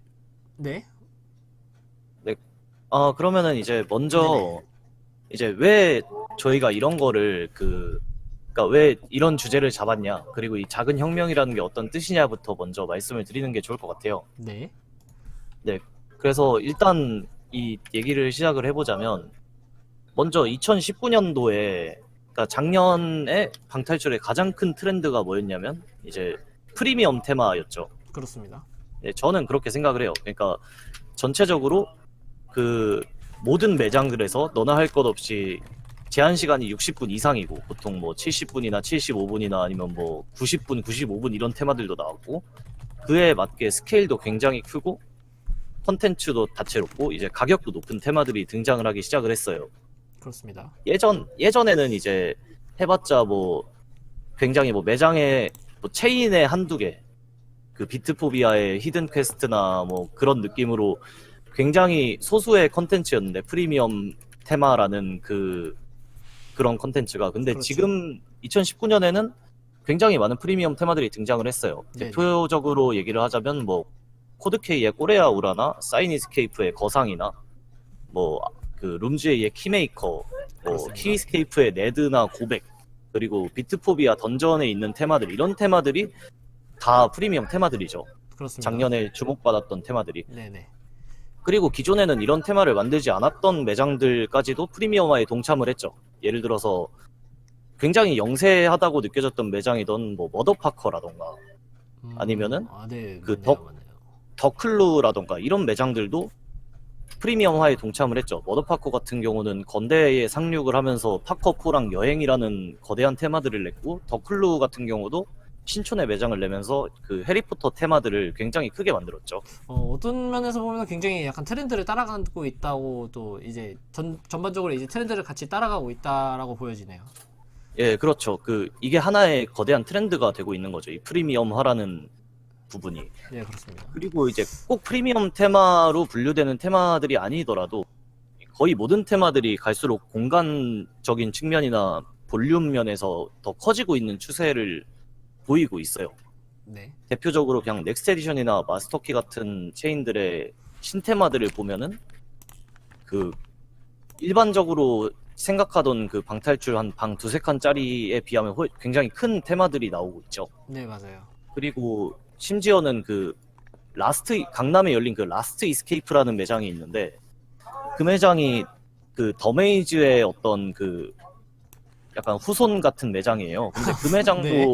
네. 그러면은 이제 먼저 네네. 이제 왜 저희가 이런 거를 그러니까 왜 이런 주제를 잡았냐, 그리고 이 작은 혁명이라는 게 어떤 뜻이냐부터 먼저 말씀을 드리는 게 좋을 것 같아요. 네. 네. 그래서 일단 이 얘기를 시작을 해보자면, 먼저 2019년도에, 그러니까 작년에 방탈출의 가장 큰 트렌드가 뭐였냐면 이제 프리미엄 테마였죠. 그렇습니다. 네, 저는 그렇게 생각을 해요. 그러니까 전체적으로 그 모든 매장들에서 너나 할 것 없이 제한 시간이 60분 이상이고, 보통 뭐 70분이나 75분이나 아니면 뭐 90분, 95분 이런 테마들도 나왔고, 그에 맞게 스케일도 굉장히 크고 컨텐츠도 다채롭고 이제 가격도 높은 테마들이 등장을 하기 시작을 했어요. 그렇습니다. 예전에는 이제 해봤자 뭐 굉장히 뭐 매장에 뭐 체인에 한두 개, 그 비트포비아의 히든 퀘스트나 뭐 그런 느낌으로 굉장히 소수의 컨텐츠였는데, 프리미엄 테마라는 그런 컨텐츠가. 근데 그렇죠. 지금 2019년에는 굉장히 많은 프리미엄 테마들이 등장을 했어요. 네네. 대표적으로 얘기를 하자면 뭐 코드K의 꼬레아 우라나, 사이니스케이프의 거상이나, 뭐 그 룸즈의 키메이커, 뭐 그렇습니다. 키스케이프의 네드나 고백, 그리고 비트포비아 던전에 있는 테마들, 이런 테마들이 다 프리미엄 테마들이죠. 그렇습니다. 작년에 주목받았던 테마들이. 네네. 그리고 기존에는 이런 테마를 만들지 않았던 매장들까지도 프리미엄화에 동참을 했죠. 예를 들어서 굉장히 영세하다고 느껴졌던 매장이던 뭐 머더파커라던가, 아니면은 네, 그 맞네요. 더클루라던가 이런 매장들도 프리미엄화에 동참을 했죠. 머더파커 같은 경우는 건대에 상륙을 하면서 파커4랑 여행이라는 거대한 테마들을 냈고, 더클루 같은 경우도 신촌에 매장을 내면서 그 해리포터 테마들을 굉장히 크게 만들었죠. 어떤 면에서 보면 굉장히 약간 트렌드를 따라가고 있다고 또 이제 전반적으로 이제 트렌드를 같이 따라가고 있다라고 보여지네요. 예, 그렇죠. 이게 하나의 거대한 트렌드가 되고 있는 거죠. 이 프리미엄화라는 부분이. 네, 그렇습니다. 그리고 이제 꼭 프리미엄 테마로 분류되는 테마들이 아니더라도 거의 모든 테마들이 갈수록 공간적인 측면이나 볼륨 면에서 더 커지고 있는 추세를 보이고 있어요. 네. 대표적으로 그냥 넥스트 에디션이나 마스터키 같은 체인들의 신테마들을 보면은 그 일반적으로 생각하던 그 방탈출 한 방 두세 칸짜리에 비하면 굉장히 큰 테마들이 나오고 있죠. 네, 맞아요. 그리고 심지어는 강남에 열린 그 라스트 이스케이프라는 매장이 있는데 그 매장이 그 더메이즈의 어떤 그 약간 후손 같은 매장이에요. 근데 그 매장도 네.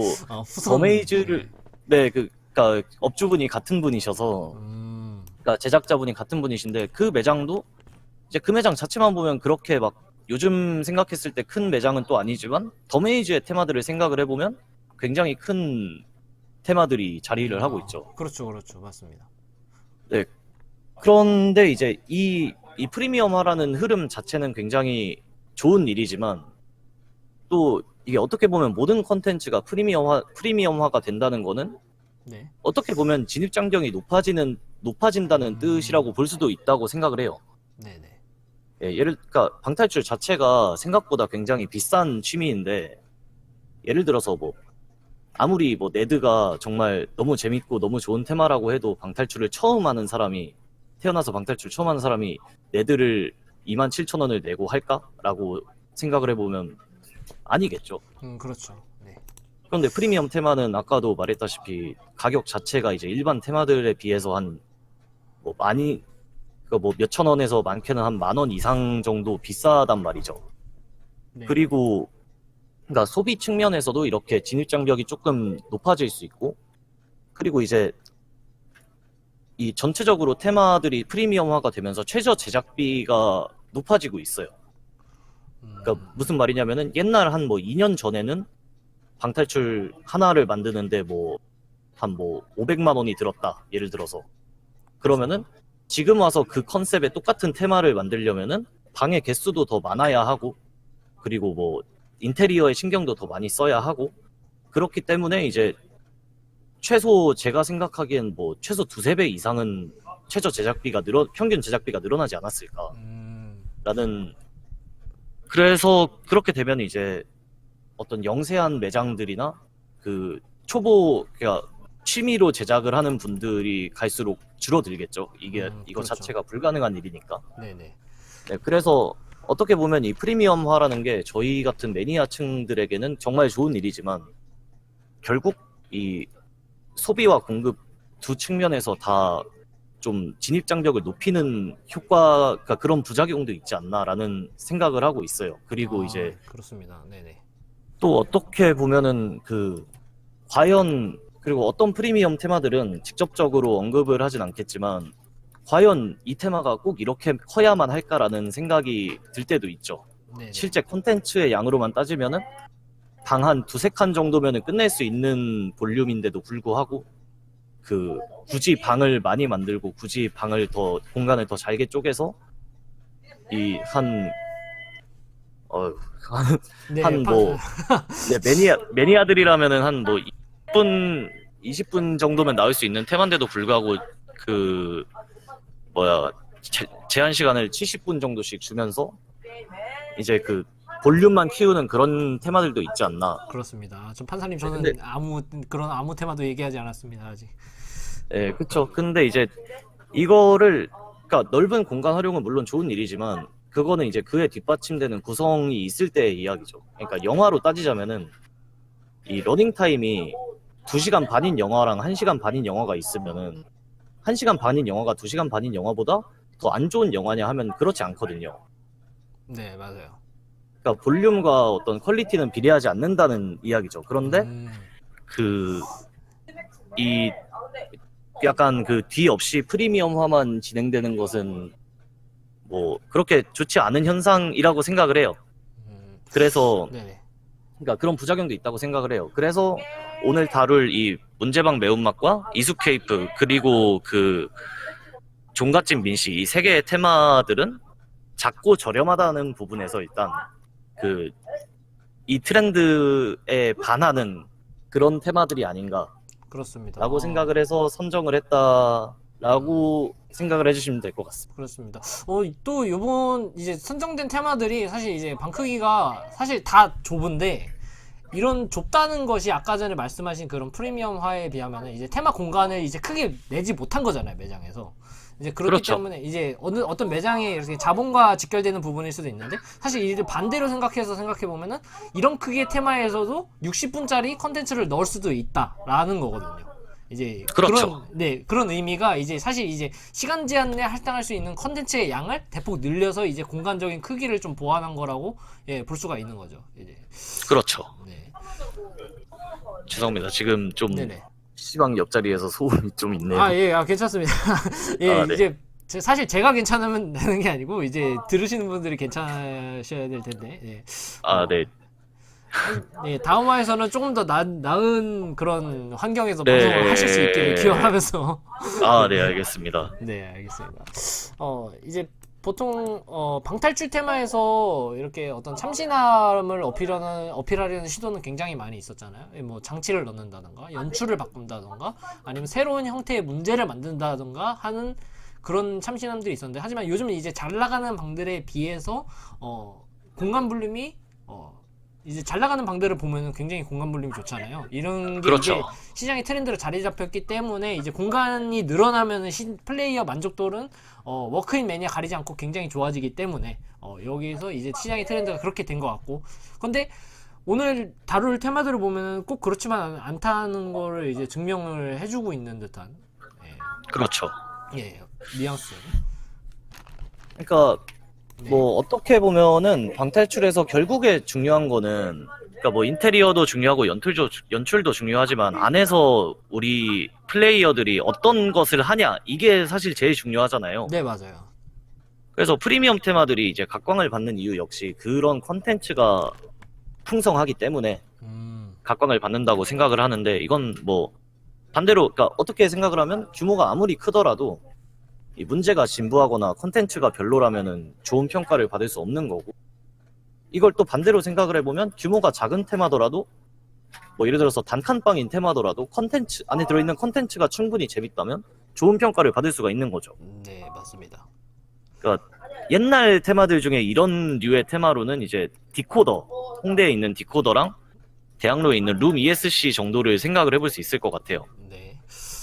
후손. 더메이즈를 그러니까 업주분이 같은 분이셔서 그러니까 제작자분이 같은 분이신데 그 매장도 이제 그 매장 자체만 보면 그렇게 막 요즘 생각했을 때 큰 매장은 또 아니지만 더메이즈의 테마들을 생각을 해보면 굉장히 큰 테마들이 자리를 하고 있죠. 그렇죠, 그렇죠, 맞습니다. 네. 그런데 이제 이 프리미엄화라는 흐름 자체는 굉장히 좋은 일이지만 또 이게 어떻게 보면 모든 컨텐츠가 프리미엄화가 된다는 거는 네. 어떻게 보면 진입장벽이 높아진다는 뜻이라고 볼 수도 있다고 생각을 해요. 네네. 예, 그러니까 방탈출 자체가 생각보다 굉장히 비싼 취미인데 예를 들어서 뭐 아무리 뭐 네드가 정말 너무 재밌고 너무 좋은 테마라고 해도 태어나서 방탈출 처음 하는 사람이 네드를 27,000원을 내고 할까라고 생각을 해보면 아니겠죠. 그렇죠. 네. 그런데 프리미엄 테마는 아까도 말했다시피 가격 자체가 이제 일반 테마들에 비해서 뭐 몇천 원에서 많게는 한 10,000원 이상 정도 비싸단 말이죠. 네. 그리고 그러니까 소비 측면에서도 이렇게 진입장벽이 조금 높아질 수 있고, 그리고 이제 이 전체적으로 테마들이 프리미엄화가 되면서 최저 제작비가 높아지고 있어요. 그러니까 무슨 말이냐면은 옛날 한 뭐 2년 전에는 방탈출 하나를 만드는데 한 500만 원이 들었다. 예를 들어서. 그러면은 지금 와서 그 컨셉의 똑같은 테마를 만들려면은 방의 개수도 더 많아야 하고, 그리고 뭐 인테리어에 신경도 더 많이 써야 하고, 그렇기 때문에 이제 최소 제가 생각하기엔 뭐 최소 두세 배 이상은 평균 제작비가 늘어나지 않았을까 라는. 그래서 그렇게 되면 이제 어떤 영세한 매장들이나 그러니까 취미로 제작을 하는 분들이 갈수록 줄어들겠죠. 이거 그렇죠. 자체가 불가능한 일이니까. 네네. 네, 그래서 어떻게 보면 이 프리미엄화라는 게 저희 같은 매니아층들에게는 정말 좋은 일이지만 결국 이 소비와 공급 두 측면에서 다 좀 진입장벽을 높이는 효과가 그런 부작용도 있지 않나라는 생각을 하고 있어요. 그리고 이제 그렇습니다. 네네. 또 어떻게 보면은 그리고 어떤 프리미엄 테마들은 직접적으로 언급을 하진 않겠지만 과연 이 테마가 꼭 이렇게 커야만 할까라는 생각이 들 때도 있죠. 네네. 실제 콘텐츠의 양으로만 따지면은 방 한 두세 칸 정도면은 끝낼 수 있는 볼륨인데도 불구하고 굳이 방을 많이 만들고 굳이 공간을 더 잘게 쪼개서 네, 매니아들이라면은 한 20분 정도면 나올 수 있는 테마인데도 불구하고 제한 시간을 70분 정도씩 주면서 이제 볼륨만 키우는 그런 테마들도 있지 않나. 그렇습니다. 판사님, 저는 근데- 아무 테마도 얘기하지 않았습니다, 아직. 예, 그쵸. 근데 이제 그러니까 넓은 공간 활용은 물론 좋은 일이지만 그거는 이제 그에 뒷받침되는 구성이 있을 때의 이야기죠. 그러니까 영화로 따지자면은 이 러닝 타임이 2시간 반인 영화랑 1시간 반인 영화가 있으면은 1시간 반인 영화가 2시간 반인 영화보다 더 안 좋은 영화냐 하면 그렇지 않거든요. 네, 맞아요. 그러니까 볼륨과 어떤 퀄리티는 비례하지 않는다는 이야기죠. 그런데 이 약간 뒤 없이 프리미엄화만 진행되는 것은 뭐 그렇게 좋지 않은 현상이라고 생각을 해요. 그래서 네네. 그러니까 그런 부작용도 있다고 생각을 해요. 그래서 오늘 다룰 이 문제방 매운맛과 이수케이프 그리고 그 종갓집 민씨 이 세 개의 테마들은 작고 저렴하다는 부분에서 일단 그 이 트렌드에 반하는 그런 테마들이 아닌가라고 그렇습니다. 생각을 해서 선정을 했다라고 생각을 해주시면 될 것 같습니다. 그렇습니다. 또 요번 이제 선정된 테마들이 사실 이제 방 크기가 사실 다 좁은데 이런 좁다는 것이 아까 전에 말씀하신 그런 프리미엄화에 비하면 이제 테마 공간을 이제 크게 내지 못한 거잖아요, 매장에서. 이제 그렇기 그렇죠. 때문에 이제 어떤 매장에 이렇게 자본과 직결되는 부분일 수도 있는데 사실 이를 반대로 생각해 보면은 이런 크기의 테마에서도 60분짜리 컨텐츠를 넣을 수도 있다라는 거거든요. 이제 그렇죠. 그런 의미가 이제 사실 이제 시간 제한 내에 할당할 수 있는 컨텐츠의 양을 대폭 늘려서 이제 공간적인 크기를 좀 보완한 거라고 볼 수가 있는 거죠. 이제 그렇죠. 네. 죄송합니다. 지금 좀 네네. PC방 옆자리에서 소음이 좀 있네요. 괜찮습니다. 예, 아, 네. 이제 사실 제가 괜찮으면 되는 게 아니고 이제 들으시는 분들이 괜찮으셔야 될 텐데. 예. 네. 네, 다음 화에서는 조금 더 나은 그런 환경에서 네. 방송을 하실 수 있기를 기원하면서. 네, 알겠습니다. 네, 알겠습니다. 이제 보통 방탈출 테마에서 이렇게 어떤 참신함을 어필하려는 시도는 굉장히 많이 있었잖아요. 뭐 장치를 넣는다던가 연출을 바꾼다던가 아니면 새로운 형태의 문제를 만든다던가 하는 그런 참신함들이 있었는데 하지만 요즘은 이제 잘 나가는 방들에 비해서 공간 분림이 이제 잘 나가는 방들을 보면은 굉장히 공간 분림이 좋잖아요. 이런 게 그렇죠. 이제 시장의 트렌드로 자리 잡혔기 때문에 이제 공간이 늘어나면은 플레이어 만족도는 워크인 매니아 가리지 않고 굉장히 좋아지기 때문에 여기서 이제 시장의 트렌드가 그렇게 된 것 같고, 근데 오늘 다룰 테마들을 보면은 꼭 그렇지만 않다는 거를 이제 증명을 해주고 있는 듯한 그렇죠. 뉘앙스. 그러니까 네. 뭐 어떻게 보면은 방탈출에서 결국에 중요한 거는 그러니까 뭐 인테리어도 중요하고 연출도 중요하지만 안에서 우리 플레이어들이 어떤 것을 하냐 이게 사실 제일 중요하잖아요. 네, 맞아요. 그래서 프리미엄 테마들이 이제 각광을 받는 이유 역시 그런 컨텐츠가 풍성하기 때문에 각광을 받는다고 생각을 하는데, 이건 뭐 반대로 그러니까 어떻게 생각을 하면 규모가 아무리 크더라도 이 문제가 진부하거나 컨텐츠가 별로라면은 좋은 평가를 받을 수 없는 거고, 이걸 또 반대로 생각을 해보면 규모가 작은 테마더라도 뭐 예를 들어서 단칸방인 테마더라도 컨텐츠 안에 들어있는 컨텐츠가 충분히 재밌다면 좋은 평가를 받을 수가 있는 거죠. 네, 맞습니다. 그러니까 옛날 테마들 중에 이런 류의 테마로는 이제 디코더, 홍대에 있는 디코더랑 대학로에 있는 룸 ESC 정도를 생각을 해볼 수 있을 것 같아요. 네.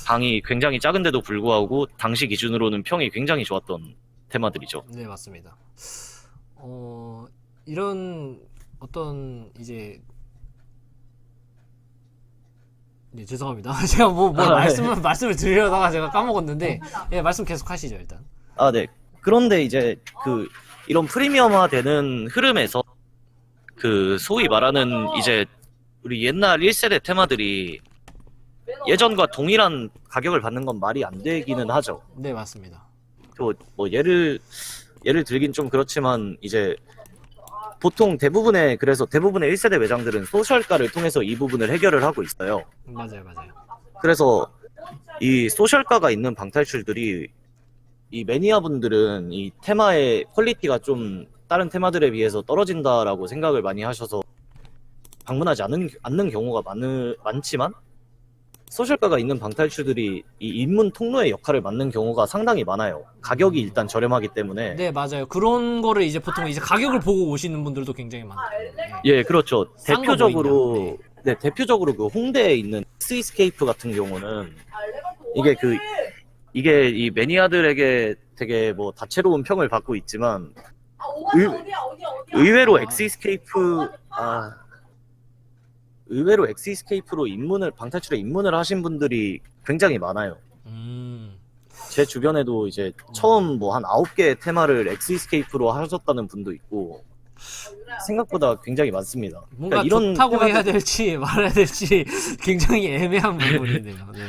방이 굉장히 작은데도 불구하고 당시 기준으로는 평이 굉장히 좋았던 테마들이죠. 네, 맞습니다. 이런 어떤 이제 네, 죄송합니다. 제가 말씀을 드리려다가 제가 까먹었는데 말씀 계속 하시죠, 일단. 네. 그런데 이제 그 이런 프리미엄화 되는 흐름에서 그 소위 말하는 이제 우리 옛날 1세대 테마들이 예전과 동일한 가격을 받는 건 말이 안 되기는 하죠. 네, 맞습니다. 또 뭐 예를 들긴 좀 그렇지만 이제 보통 그래서 대부분의 1세대 매장들은 소셜가를 통해서 이 부분을 해결을 하고 있어요. 맞아요. 그래서 이 소셜가가 있는 방탈출들이 이 매니아분들은 이 테마의 퀄리티가 좀 다른 테마들에 비해서 떨어진다라고 생각을 많이 하셔서 방문하지 않는 경우가 많지만, 소셜가가 있는 방탈출들이 이 입문 통로의 역할을 맡는 경우가 상당히 많아요. 가격이 일단 저렴하기 때문에. 네, 맞아요. 그런 거를 이제 보통 이제 가격을 보고 오시는 분들도 굉장히 많고. 예, 그렇죠. 싼거 대표적으로 보이냐. 대표적으로 그 홍대에 있는 스이스케이프 같은 경우는 이게 이 매니아들에게 되게 뭐 다채로운 평을 받고 있지만 의외로 엑스이스케이프로 방탈출에 입문을 하신 분들이 굉장히 많아요. 제 주변에도 이제 처음 뭐 한 9개의 테마를 엑스이스케이프로 하셨다는 분도 있고 생각보다 굉장히 많습니다. 뭔가 그러니까 이런 좋다고 해야 될지 말아야 될지 굉장히 애매한 부분이네요. 네.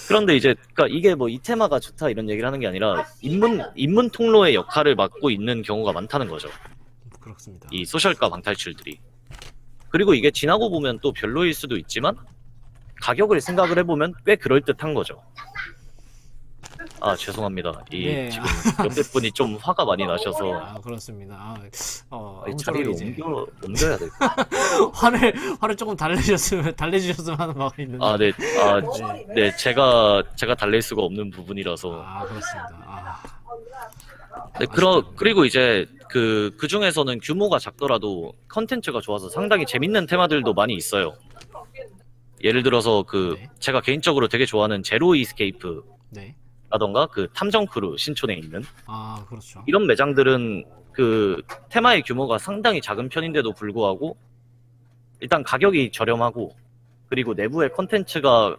그런데 이제 그러니까 이게 뭐 이 테마가 좋다 이런 얘기를 하는 게 아니라 입문 통로의 역할을 맡고 있는 경우가 많다는 거죠. 그렇습니다. 이 소셜가 방탈출들이. 그리고 이게 지나고 보면 또 별로일 수도 있지만 가격을 생각을 해보면 꽤 그럴듯한 거죠. 아, 죄송합니다. 네. 지금 옆에 분이 좀 화가 많이 나셔서 아, 그렇습니다. 이 아무쪼록 자리를 이제 옮겨야 될 것 같아요. 화를 조금 달래주셨으면 하는 마음이 있는데. 아, 네. 네. 제가 달랠 수가 없는 부분이라서. 아, 그렇습니다. 네, 아쉽다. 그리고 이제 그 중에서는 규모가 작더라도 컨텐츠가 좋아서 상당히 재밌는 테마들도 많이 있어요. 예를 들어서 네. 제가 개인적으로 되게 좋아하는 제로 이스케이프 네. 라던가 탐정 크루 신촌에 있는 아, 그렇죠. 이런 매장들은 그 테마의 규모가 상당히 작은 편인데도 불구하고 일단 가격이 저렴하고 그리고 내부의 컨텐츠가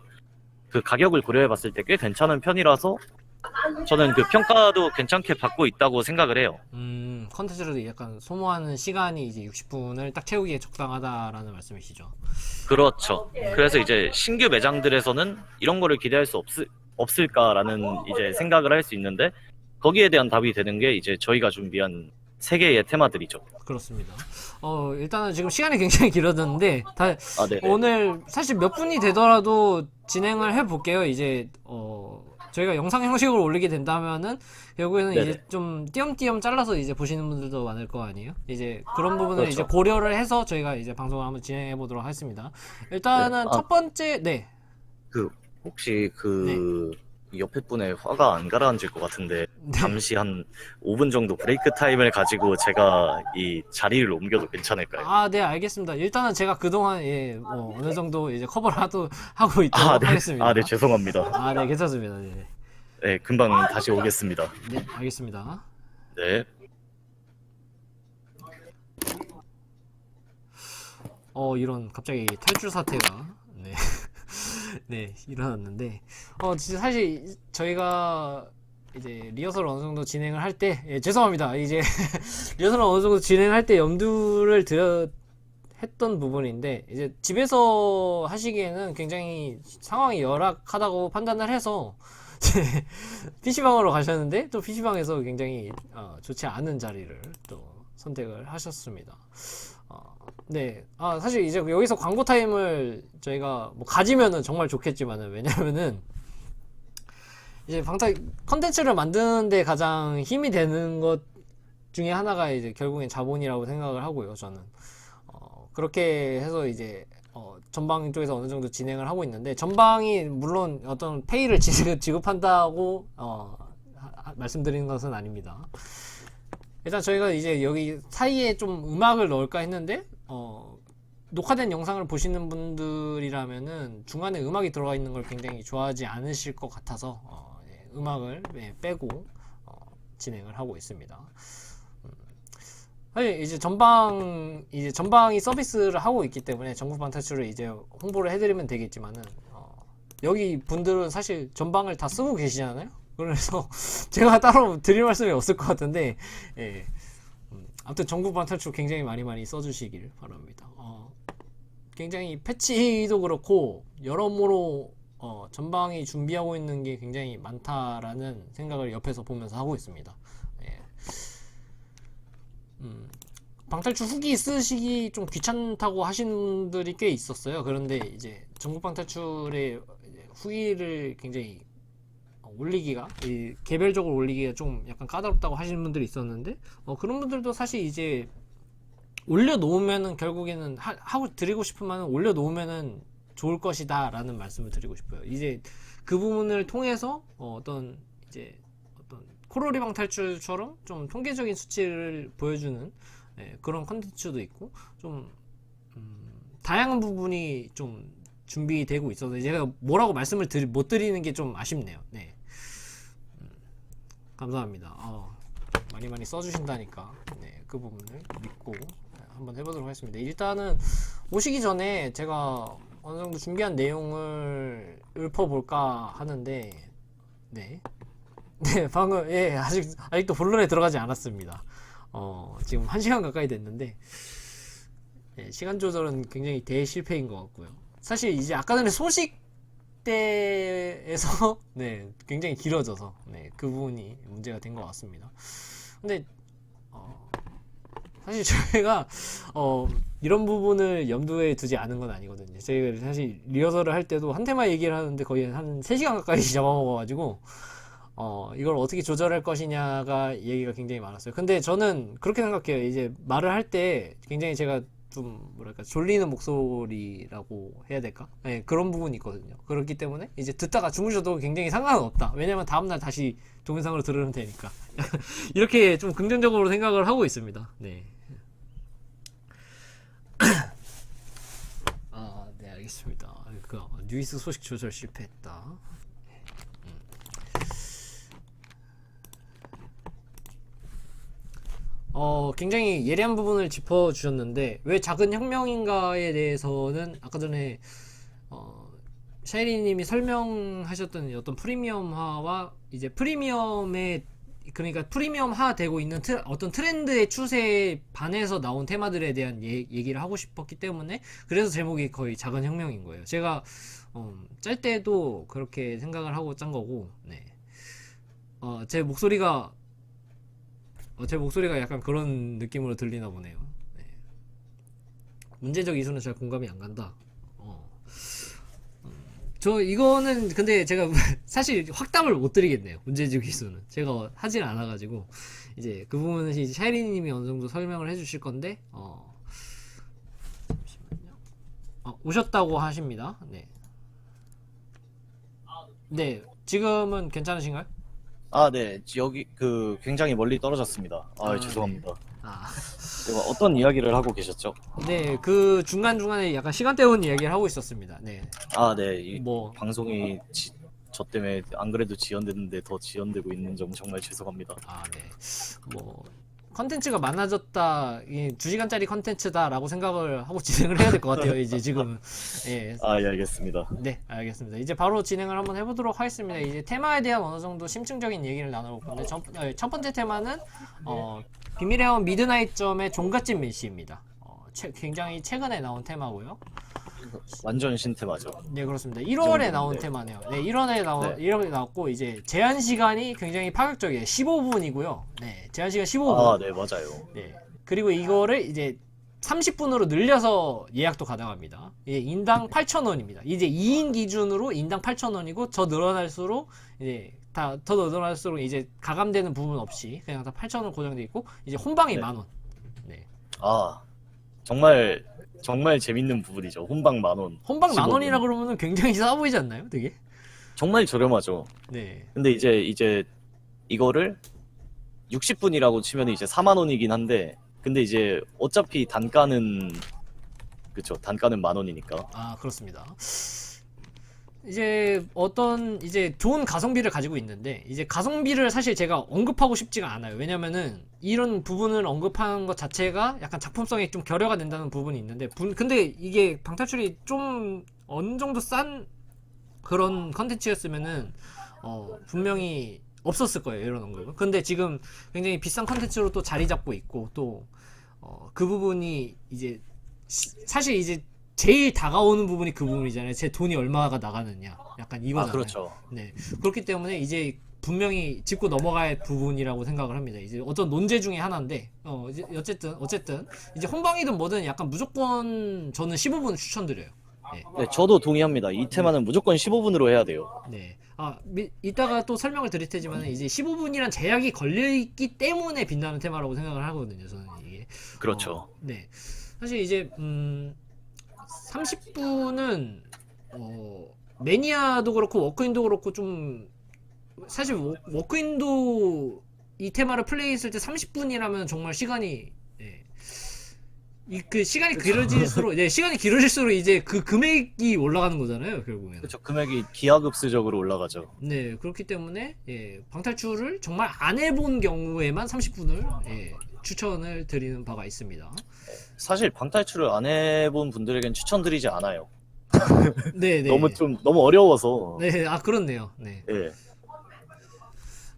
그 가격을 고려해봤을 때 꽤 괜찮은 편이라서 저는 그 평가도 괜찮게 받고 있다고 생각을 해요. 컨텐츠를 약간 소모하는 시간이 이제 60분을 딱 채우기에 적당하다라는 말씀이시죠. 그렇죠. 그래서 이제 신규 매장들에서는 이런 거를 기대할 수 없을까라는 이제 생각을 할 수 있는데 거기에 대한 답이 되는 게 이제 저희가 준비한 세 개의 테마들이죠. 그렇습니다. 일단은 지금 시간이 굉장히 길어졌는데 네. 오늘 사실 몇 분이 되더라도 진행을 해볼게요. 이제 저희가 영상 형식으로 올리게 된다면은 결국에는 네네. 이제 좀 띄엄띄엄 잘라서 이제 보시는 분들도 많을 거 아니에요. 이제 그런 부분을 그렇죠. 이제 고려를 해서 저희가 이제 방송을 한번 진행해 보도록 하겠습니다. 일단은 네. 첫 번째 혹시 옆에 분의 화가 안 가라앉을 것 같은데 잠시 한 5분 정도 브레이크 타임을 가지고 제가 이 자리를 옮겨도 괜찮을까요? 네, 알겠습니다. 일단은 제가 그동안 어느 정도 이제 커버를 하고 있도록 하겠습니다. 네, 죄송합니다. 네, 괜찮습니다. 네. 네, 금방 다시 오겠습니다. 네, 알겠습니다. 네. 이런 갑자기 탈출 사태가 네, 일어났는데 진짜 사실 저희가 이제 리허설을 어느 정도 진행을 할 때 죄송합니다. 이제 리허설을 어느 정도 진행할 때 염두를 했던 부분인데 이제 집에서 하시기에는 굉장히 상황이 열악하다고 판단을 해서 PC방으로 가셨는데 또 PC방에서 굉장히 좋지 않은 자리를 또 선택을 하셨습니다. 네. 사실 이제 여기서 광고 타임을 저희가 뭐 가지면은 정말 좋겠지만은 왜냐면은 이제 컨텐츠를 만드는데 가장 힘이 되는 것 중에 하나가 이제 결국엔 자본이라고 생각을 하고요. 저는 그렇게 해서 이제 전방 쪽에서 어느 정도 진행을 하고 있는데 전방이 물론 어떤 페이를 지급한다고 말씀드리는 것은 아닙니다. 일단 저희가 이제 여기 사이에 좀 음악을 넣을까 했는데 녹화된 영상을 보시는 분들이라면은 중간에 음악이 들어가 있는 걸 굉장히 좋아하지 않으실 것 같아서 음악을 빼고 진행을 하고 있습니다. 사실 이제 전방이 서비스를 하고 있기 때문에 전국방 탈출을 이제 홍보를 해드리면 되겠지만은 여기 분들은 사실 전방을 다 쓰고 계시잖아요. 그래서 제가 따로 드릴 말씀이 없을 것 같은데 아무튼 전국방 탈출 굉장히 많이 써주시길 바랍니다. 굉장히 패치도 그렇고 여러모로 전방이 준비하고 있는 게 굉장히 많다라는 생각을 옆에서 보면서 하고 있습니다. 방탈출 후기 쓰시기 좀 귀찮다고 하시는 분들이 꽤 있었어요. 그런데 이제 전국방 탈출의 후기를 굉장히 올리기가 개별적으로 올리기가 좀 약간 까다롭다고 하시는 분들이 있었는데 그런 분들도 사실 이제 올려놓으면은 결국에는 하고 드리고 싶으면 올려놓으면은 좋을 것이다 라는 말씀을 드리고 싶어요. 이제 그 부분을 통해서 어떤 코로리방 탈출처럼 좀 통계적인 수치를 보여주는 그런 컨텐츠도 있고 좀 다양한 부분이 좀 준비되고 있어서 제가 뭐라고 말씀을 못 드리는 게 좀 아쉽네요. 네. 감사합니다. 많이 써주신다니까 그 부분을 믿고 한번 해보도록 하겠습니다. 일단은 오시기 전에 제가 어느 정도 준비한 내용을 읊어볼까 하는데 네, 방금 아직도 본론에 들어가지 않았습니다. 지금 1시간 가까이 됐는데 시간 조절은 굉장히 대실패인 것 같고요. 사실 이제 아까 전에 소식 때에서 굉장히 길어져서 그 부분이 문제가 된 것 같습니다. 근데 사실 저희가 이런 부분을 염두에 두지 않은 건 아니거든요. 저희가 사실 리허설을 할 때도 한 테마 얘기를 하는데 거의 한 3시간 가까이 잡아먹어가지고 이걸 어떻게 조절할 것이냐가 얘기가 굉장히 많았어요. 근데 저는 그렇게 생각해요. 이제 말을 할 때 굉장히 제가 좀 뭐랄까 졸리는 목소리라고 해야 될까? 네, 그런 부분이 있거든요. 그렇기 때문에 이제 듣다가 주무셔도 굉장히 상관은 없다. 왜냐면 다음날 다시 동영상으로 들으면 되니까. 이렇게 좀 긍정적으로 생각을 하고 있습니다. 네. 네, 알겠습니다. 뉴이스 소식 조절 실패했다. 굉장히 예리한 부분을 짚어주셨는데 왜 작은 혁명인가에 대해서는 아까 전에 샤이리님이 설명하셨던 어떤 프리미엄화와 이제 프리미엄의 그러니까 프리미엄화 되고 있는 어떤 트렌드의 추세에 반해서 나온 테마들에 대한 얘기를 하고 싶었기 때문에 그래서 제목이 거의 작은 혁명인 거예요. 제가 짤 때도 그렇게 생각을 하고 짠 거고, 네. 제 목소리가 약간 그런 느낌으로 들리나 보네요. 네. 문제적 이수는 잘 공감이 안 간다. 저 이거는 근데 제가 사실 확답을 못 드리겠네요. 문제적 이수는 제가 하질 않아가지고 이제 그 부분은 이제 샤이리님이 어느 정도 설명을 해주실 건데 잠시만요. 오셨다고 하십니다. 네. 네, 지금은 괜찮으신가요? 네. 여기 굉장히 멀리 떨어졌습니다. 죄송합니다. 네. 제가 어떤 이야기를 하고 계셨죠? 네, 그 중간중간에 약간 시간 때운 이야기를 하고 있었습니다. 네. 네. 이 뭐 방송이 저 때문에 안 그래도 지연됐는데 더 지연되고 있는 점 정말 죄송합니다. 네. 뭐 컨텐츠가 많아졌다, 2시간짜리 컨텐츠다라고 생각을 하고 진행을 해야 될 것 같아요. 이제 지금. 예. 예, 알겠습니다. 네, 알겠습니다. 이제 바로 진행을 한번 해보도록 하겠습니다. 이제 테마에 대한 어느 정도 심층적인 얘기를 나눠볼 건데 첫 번째 테마는 비밀의 원 미드나잇점의 종갓집 메시입니다. 굉장히 최근에 나온 테마고요. 완전 신테마죠. 네, 그렇습니다. 1월에 네. 나온 테마네요. 네, 1월에 나왔고 이제 제한 시간이 굉장히 파격적이에요. 15분이고요. 네, 제한 시간 15분. 네, 맞아요. 네. 그리고 이거를 이제 30분으로 늘려서 예약도 가능합니다. 예, 인당 8,000원입니다. 이제 2인 기준으로 인당 8,000원이고 더 늘어날수록 이제 더 늘어날수록 이제 가감되는 부분 없이 그냥 다 8,000원 고정돼 있고 이제 혼방이 네. 10,000원. 네. 정말 재밌는 부분이죠. 혼방 10,000원. 혼방 15분. 10,000원이라 그러면은 굉장히 싸 보이지 않나요? 되게? 정말 저렴하죠. 네. 근데 이제 이거를 60분이라고 치면 이제 40,000원이긴 한데, 근데 이제 어차피 단가는 10,000원이니까. 그렇습니다. 이제 좋은 가성비를 가지고 있는데 이제 가성비를 사실 제가 언급하고 싶지가 않아요. 왜냐면은 이런 부분을 언급하는 것 자체가 약간 작품성에 좀 결여가 된다는 부분이 있는데 근데 이게 방탈출이 좀 어느 정도 싼 그런 컨텐츠였으면은 분명히 없었을 거예요, 이런 언급은. 근데 지금 굉장히 비싼 컨텐츠로 또 자리 잡고 있고 또 그 부분이 이제 사실 이제 제일 다가오는 부분이 그 부분이잖아요. 제 돈이 얼마가 나가느냐. 약간 이거잖아요. 그렇죠. 네. 그렇기 때문에 이제 분명히 짚고 넘어갈 부분이라고 생각을 합니다. 이제 어떤 논제 중에 하나인데, 어쨌든 이제 혼방이든 뭐든 약간 무조건 저는 15분 추천드려요. 네. 네, 저도 동의합니다. 이 테마는 무조건 15분으로 해야 돼요. 네. 이따가 또 설명을 드릴 테지만 이제 15분이란 제약이 걸려있기 때문에 빛나는 테마라고 생각을 하거든요. 저는 이게. 그렇죠. 네. 사실 이제 30분은 매니아도 그렇고 워크인도 그렇고 좀 사실 워크인도 이 테마를 플레이했을 때 30분이라면 정말 시간이 시간이 길어질수록 시간이 길어질수록 이제 그 금액이 올라가는 거잖아요, 결국에는. 그렇죠. 금액이 기하급수적으로 올라가죠. 네, 그렇기 때문에 방탈출을 정말 안 해본 경우에만 30분을 추천을 드리는 바가 있습니다. 사실 방탈출을 안 해본 분들에겐 추천드리지 않아요. 네. 너무 어려워서. 네, 그렇네요. 네. 예.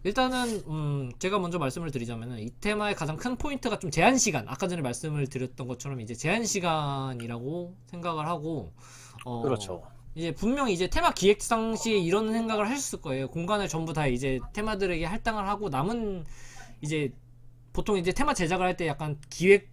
일단은 제가 먼저 말씀을 드리자면은 이 테마의 가장 큰 포인트가 좀 제한 시간. 아까 전에 말씀을 드렸던 것처럼 이제 제한 시간이라고 생각을 하고 그렇죠. 이제 분명히 이제 테마 기획상 시에 이런 생각을 하셨을 거예요. 공간을 전부 다 이제 테마들에게 할당을 하고 남은 이제 보통 이제 테마 제작을 할 때 약간 기획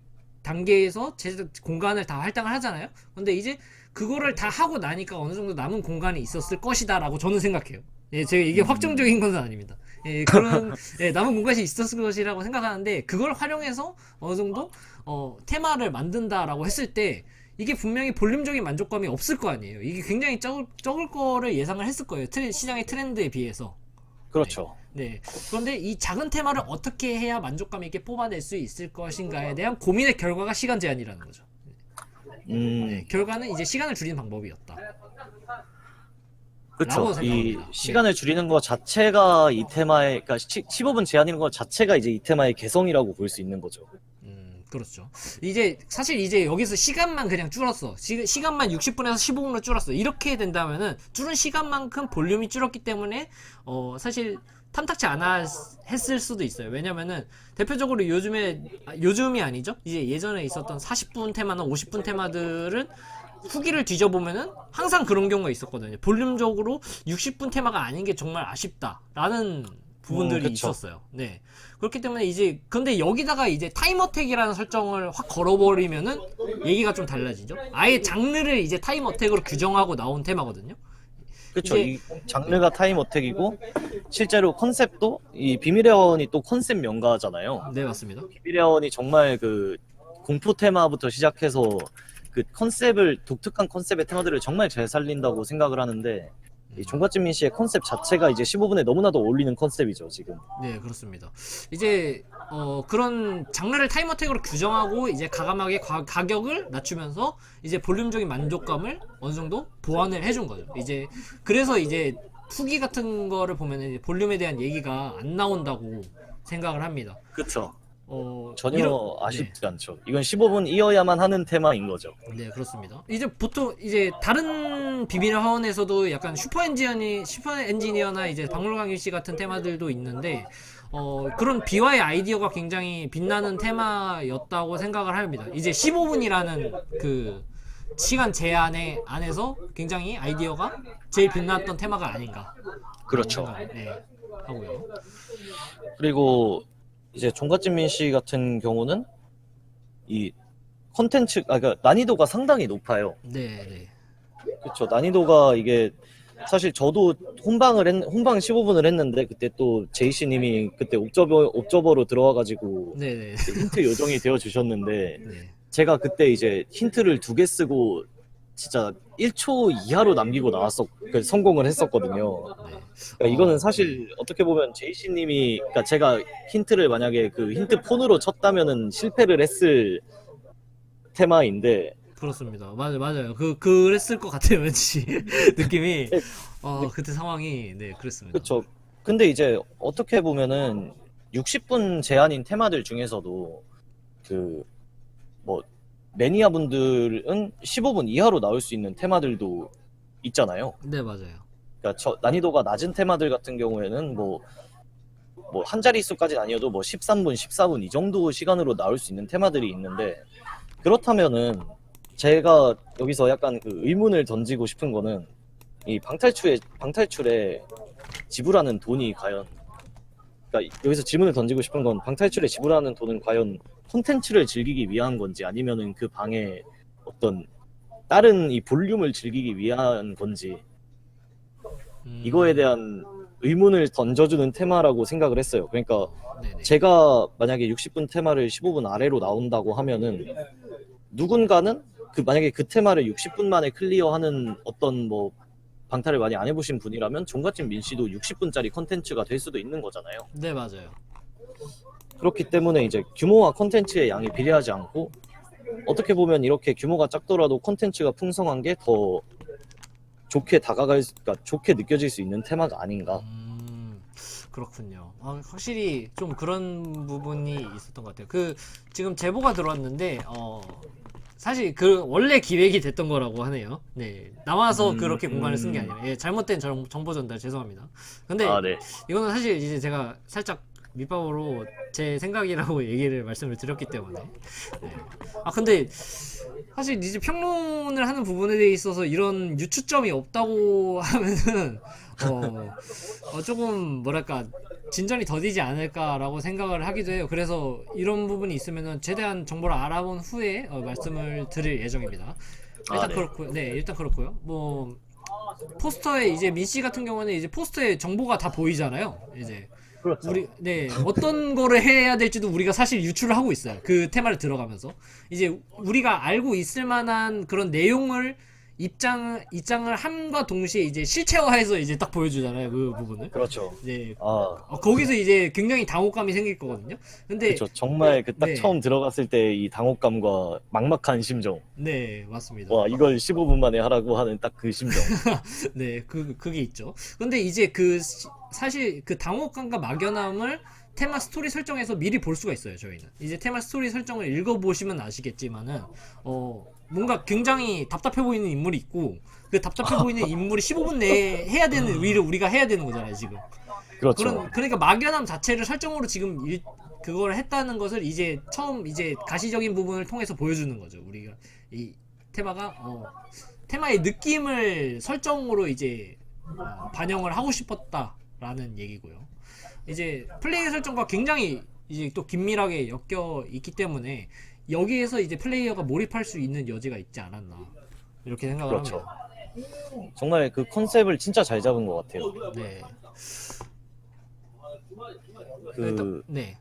단계에서 제 공간을 다 할당을 하잖아요. 근데 이제 그거를 다 하고 나니까 어느 정도 남은 공간이 있었을 것이다라고 저는 생각해요. 예, 제가 이게 확정적인 것은 아닙니다. 예, 그런 예, 남은 공간이 있었을 것이라고 생각하는데 그걸 활용해서 어느 정도 테마를 만든다라고 했을 때 이게 분명히 볼륨적인 만족감이 없을 거 아니에요. 이게 굉장히 적을 거를 예상을 했을 거예요. 시장의 트렌드에 비해서. 그렇죠. 네. 그런데 이 작은 테마를 어떻게 해야 만족감 있게 뽑아낼 수 있을 것인가에 대한 고민의 결과가 시간 제한이라는 거죠. 네. 결과는 이제 시간을 줄이는 방법이었다. 그렇죠. 라고 이 생각합니다. 시간을 줄이는 것 자체가 이 테마의, 그러니까 15분 제한인 것 자체가 이제 이 테마의 개성이라고 볼 수 있는 거죠. 그렇죠. 이제 사실 이제 여기서 시간만 그냥 줄었어. 시간만 60분에서 15분으로 줄었어. 이렇게 된다면은 줄은 시간만큼 볼륨이 줄었기 때문에 사실 탐탁치 않아 했을 수도 있어요. 왜냐면은 대표적으로 요즘이 아니죠. 이제 예전에 있었던 40분 테마나 50분 테마들은 후기를 뒤져보면은 항상 그런 경우가 있었거든요. 볼륨적으로 60분 테마가 아닌 게 정말 아쉽다라는 부분들이 그쵸. 있었어요. 네. 그렇기 때문에 이제 근데 여기다가 이제 타임어택이라는 설정을 확 걸어버리면은 얘기가 좀 달라지죠. 아예 장르를 이제 타임어택으로 규정하고 나온 테마거든요. 그렇죠. 이제- 이 장르가 타임 어택이고 실제로 컨셉도 이 비밀의 화원이 또 컨셉 명가잖아요. 네, 맞습니다. 비밀의 화원이 정말 그 공포 테마부터 시작해서 그 컨셉을 독특한 컨셉의 테마들을 정말 잘 살린다고 생각을 하는데 이 종갓진민 씨의 컨셉 자체가 이제 15분에 너무나도 어울리는 컨셉이죠, 지금. 네, 그렇습니다. 이제 그런 장르를 타임어택으로 규정하고 이제 가감하게 가격을 낮추면서 이제 볼륨적인 만족감을 어느 정도 보완을 해준 거죠. 이제 그래서 이제 후기 같은 거를 보면 이제 볼륨에 대한 얘기가 안 나온다고 생각을 합니다. 그렇죠. 전혀 이런- 아쉽지 않죠. 이건 15분 이어야만 하는 테마인 거죠. 네, 그렇습니다. 이제 보통 이제 다른 비밀의 화원에서도 약간 슈퍼 엔지니어나 이제 박물관 씨 같은 테마들도 있는데 그런 비화의 아이디어가 굉장히 빛나는 테마였다고 생각을 합니다. 이제 15분이라는 그 시간 제한의 안에서 굉장히 아이디어가 제일 빛났던 테마가 아닌가. 그렇죠. 네, 하고요. 그리고 이제 종갓진민 씨 같은 경우는 이 컨텐츠, 그러니까 난이도가 상당히 높아요. 네, 네. 그렇죠. 난이도가 이게 사실 저도 혼방 15분을 했는데 그때 또 제이씨 님이 그때 옵저버로 들어와가지고 네, 네. 힌트 요정이 되어 주셨는데 네. 제가 그때 이제 힌트를 2개 쓰고 진짜 1초 이하로 남기고 성공을 했었거든요. 네. 그러니까 이거는 사실 어떻게 보면 제이씨 님이, 그러니까 제가 힌트를 만약에 그 힌트 폰으로 쳤다면은 실패를 했을 테마인데 그렇습니다. 맞아요. 그랬을 것 같아요, 왠지. 느낌이. 그때 상황이, 네, 그랬습니다. 그렇죠. 근데 이제 어떻게 보면은 60분 제한인 테마들 중에서도 그 뭐 매니아 분들은 15분 이하로 나올 수 있는 테마들도 있잖아요. 네, 맞아요. 그러니까 난이도가 낮은 테마들 같은 경우에는 뭐 한 자릿수까지는 아니어도 뭐 13분, 14분 이 정도 시간으로 나올 수 있는 테마들이 있는데 그렇다면은 제가 여기서 약간 그 의문을 던지고 싶은 거는 이 방탈출에 지불하는 돈이 과연, 그러니까 여기서 질문을 던지고 싶은 건 방탈출에 지불하는 돈은 과연 콘텐츠를 즐기기 위한 건지 아니면은 그 방에 어떤 다른 이 볼륨을 즐기기 위한 건지 이거에 대한 의문을 던져주는 테마라고 생각을 했어요. 그러니까 네네. 제가 만약에 60분 테마를 15분 아래로 나온다고 하면은 누군가는 만약에 그 테마를 60분 만에 클리어하는 어떤 뭐 방탈을 많이 안 해보신 분이라면 종갓집 민씨도 60분짜리 컨텐츠가 될 수도 있는 거잖아요. 네, 맞아요. 그렇기 때문에 이제 규모와 컨텐츠의 양이 비례하지 않고 어떻게 보면 이렇게 규모가 작더라도 컨텐츠가 풍성한 게 더 좋게 그러니까 좋게 느껴질 수 있는 테마가 아닌가. 그렇군요. 확실히 좀 그런 부분이 있었던 것 같아요. 지금 제보가 들어왔는데, 사실 원래 기획이 됐던 거라고 하네요. 네. 나와서 그렇게 공간을 쓴 게 아니라, 예, 잘못된 정보 전달 죄송합니다. 근데, 네. 이거는 사실 이제 제가 살짝 밑밥으로 제 생각이라고 말씀을 드렸기 때문에. 네. 근데, 사실 이제 평론을 하는 부분에 대해 있어서 이런 유추점이 없다고 하면은 조금 뭐랄까 진전이 더디지 않을까라고 생각을 하기도 해요. 그래서 이런 부분이 있으면은 최대한 정보를 알아본 후에 말씀을 드릴 예정입니다. 일단 네. 그렇고요. 네, 일단 그렇고요. 뭐 포스터에 이제 민씨 같은 경우는 이제 포스터에 정보가 다 보이잖아요. 이제 그렇죠. 네, 어떤 거를 해야 될지도 우리가 사실 유출을 하고 있어요. 그 테마를 들어가면서. 이제 우리가 알고 있을 만한 그런 내용을 입장을 함과 동시에 이제 실체화해서 이제 딱 보여주잖아요. 그 부분을. 그렇죠. 네. 아, 거기서 이제 굉장히 당혹감이 생길 거거든요. 근데, 그렇죠. 정말 그 딱 네. 처음 들어갔을 때 이 당혹감과 막막한 심정. 네, 맞습니다. 와, 이걸 15분 만에 하라고 하는 딱 그 심정. 네, 그게 있죠. 근데 이제 사실 그 당혹감과 막연함을 테마 스토리 설정에서 미리 볼 수가 있어요, 저희는. 이제 테마 스토리 설정을 읽어보시면 아시겠지만은, 뭔가 굉장히 답답해 보이는 인물이 있고, 그 답답해 보이는 인물이 15분 내에 해야 되는 일을 우리가 해야 되는 거잖아요, 지금. 그렇죠. 그러니까 막연함 자체를 설정으로 지금 그걸 했다는 것을 이제 처음 이제 가시적인 부분을 통해서 보여주는 거죠. 우리가 이 테마가 테마의 느낌을 설정으로 이제 반영을 하고 싶었다라는 얘기고요. 이제 플레이 설정과 굉장히 이제 또 긴밀하게 엮여 있기 때문에 여기에서 이제 플레이어가 몰입할 수 있는 여지가 있지 않았나 이렇게 생각을 그렇죠. 합니다. 정말 그 컨셉을 진짜 잘 잡은 것 같아요. 네. 그, 네.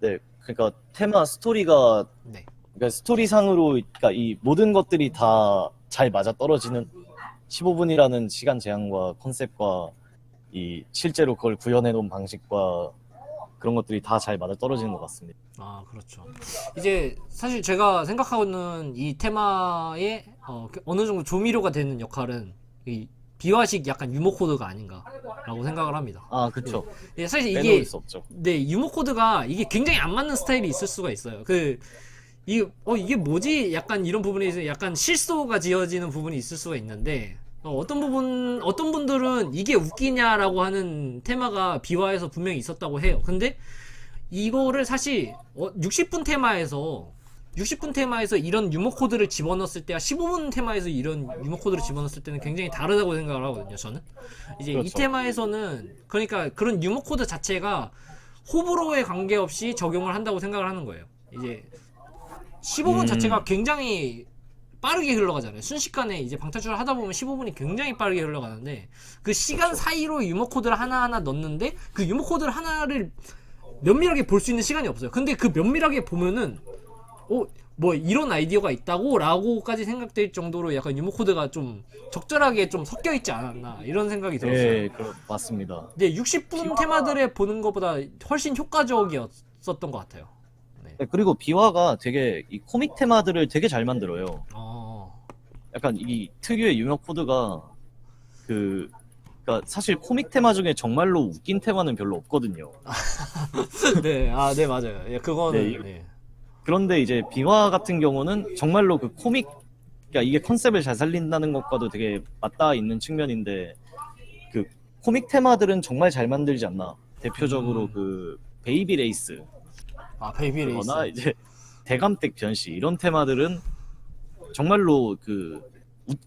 네, 그러니까 테마 스토리가, 네. 그러니까 스토리상으로, 그러니까 이 모든 것들이 다 잘 맞아 떨어지는 15분이라는 시간 제한과 컨셉과 이 실제로 그걸 구현해 놓은 방식과 그런 것들이 다 잘 맞아 떨어지는 것 같습니다. 아, 그렇죠. 이제 사실 제가 생각하고는 이 테마에 어느 정도 조미료가 되는 역할은 이 비화식 약간 유머 코드가 아닌가라고 생각을 합니다. 아, 그쵸. 예, 사실 이게 빼놓을 수 없죠. 네, 유머 코드가 이게 굉장히 안 맞는 스타일이 있을 수가 있어요. 이게 뭐지? 약간 이런 부분에서 약간 실소가 지어지는 부분이 있을 수가 있는데 어떤 분들은 이게 웃기냐라고 하는 테마가 비화에서 분명히 있었다고 해요. 근데 이거를 사실 60분 테마에서 이런 유머 코드를 집어넣었을 때와 15분 테마에서 이런 유머 코드를 집어넣었을 때는 굉장히 다르다고 생각을 하거든요. 저는 이제 이 그렇죠. 테마에서는 그러니까 그런 유머 코드 자체가 호불호에 관계없이 적용을 한다고 생각을 하는 거예요. 이제 15분 자체가 굉장히 빠르게 흘러가잖아요. 순식간에 이제 방탈출을 하다 보면 15분이 굉장히 빠르게 흘러가는데 그 시간 그렇죠. 사이로 유머 코드를 하나하나 넣는데 그 유머 코드를 하나를 면밀하게 볼 수 있는 시간이 없어요. 근데 그 면밀하게 보면은 뭐 이런 아이디어가 있다고 라고까지 생각될 정도로 약간 유머 코드가 좀 적절하게 좀 섞여 있지 않았나 이런 생각이 들었어요. 네, 맞습니다. 근데 60분 테마들에 보는 것보다 훨씬 효과적이었었던 것 같아요. 네. 네, 그리고 비화가 되게 이 코믹 테마들을 되게 잘 만들어요. 약간 이 특유의 유머 코드가 그러니까 사실 코믹 테마 중에 정말로 웃긴 테마는 별로 없거든요. 네, 네, 맞아요. 예, 그거는, 네, 그런데 이제 비화 같은 경우는 정말로 그 코믹, 그러니까 이게 컨셉을 잘 살린다는 것과도 되게 맞닿아 있는 측면인데 그 코믹 테마들은 정말 잘 만들지 않나. 대표적으로 그 베이비 레이스 베이비 레이스. 그거나 이제 대감댁 변씨 이런 테마들은 정말로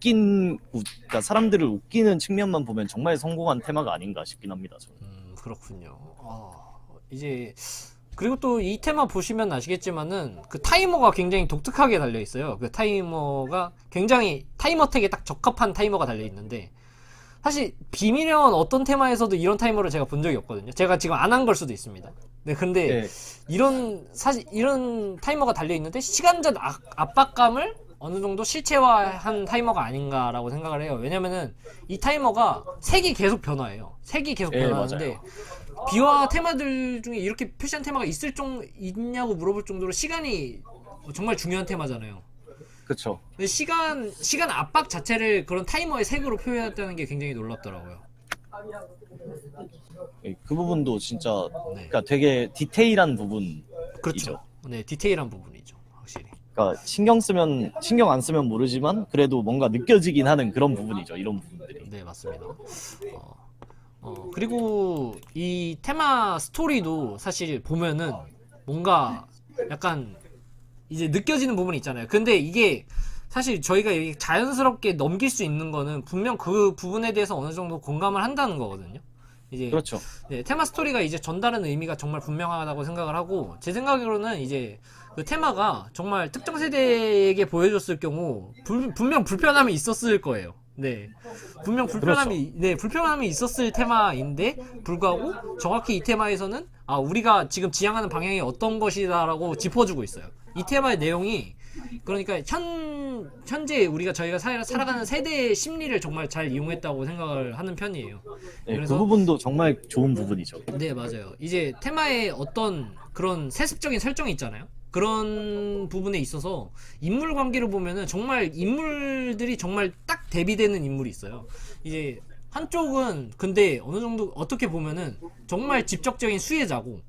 그러니까 사람들을 웃기는 측면만 보면 정말 성공한 테마가 아닌가 싶긴 합니다. 저는. 그렇군요. 이제, 그리고 또 이 테마 보시면 아시겠지만은 그 타이머가 굉장히 독특하게 달려 있어요. 그 타이머가 굉장히 타이머택에 딱 적합한 타이머가 달려 있는데 사실 비밀연 어떤 테마에서도 이런 타이머를 제가 본 적이 없거든요. 제가 지금 안 한 걸 수도 있습니다. 네, 근데 네. 사실 이런 타이머가 달려 있는데 시간적 압박감을 어느 정도 실체화한 타이머가 아닌가라고 생각을 해요. 왜냐면은 이 타이머가 색이 계속 변화해요. 색이 계속 변하는데 맞아요. 비화 테마들 중에 이렇게 표시한 테마가 있냐고 물어볼 정도로 시간이 정말 중요한 테마잖아요. 그쵸. 근데 시간 압박 자체를 그런 타이머의 색으로 표현했다는 게 굉장히 놀랍더라고요. 그 부분도 진짜 네. 그러니까 되게 디테일한 부분이죠. 그렇죠. 네, 디테일한 부분이죠, 확실히. 그러니까 신경 안 쓰면 모르지만 그래도 뭔가 느껴지긴 하는 그런 부분이죠. 이런 부분들이. 네, 맞습니다. 그리고 이 테마 스토리도 사실 보면은 뭔가 약간 이제 느껴지는 부분이 있잖아요. 근데 이게 사실 저희가 이렇게 자연스럽게 넘길 수 있는 거는 분명 그 부분에 대해서 어느 정도 공감을 한다는 거거든요. 이제 그렇죠. 네, 테마 스토리가 이제 전달하는 의미가 정말 분명하다고 생각을 하고, 제 생각으로는 이제 그 테마가 정말 특정 세대에게 보여줬을 경우 분명 불편함이 있었을 거예요. 네, 분명 불편함이 있었을 테마인데 불구하고 정확히 이 테마에서는 우리가 지금 지향하는 방향이 어떤 것이다라고 짚어주고 있어요. 이 테마의 내용이 그러니까 현재 저희가 살아가는 세대의 심리를 정말 잘 이용했다고 생각을 하는 편이에요. 네, 그래서 그 부분도 정말 좋은 부분이죠. 네, 맞아요. 이제 테마에 어떤 그런 세습적인 설정이 있잖아요. 그런 부분에 있어서 인물 관계를 보면은 정말 인물들이 정말 딱 대비되는 인물이 있어요. 이제 한쪽은 근데 어느 정도 어떻게 보면은 정말 직접적인 수혜자고,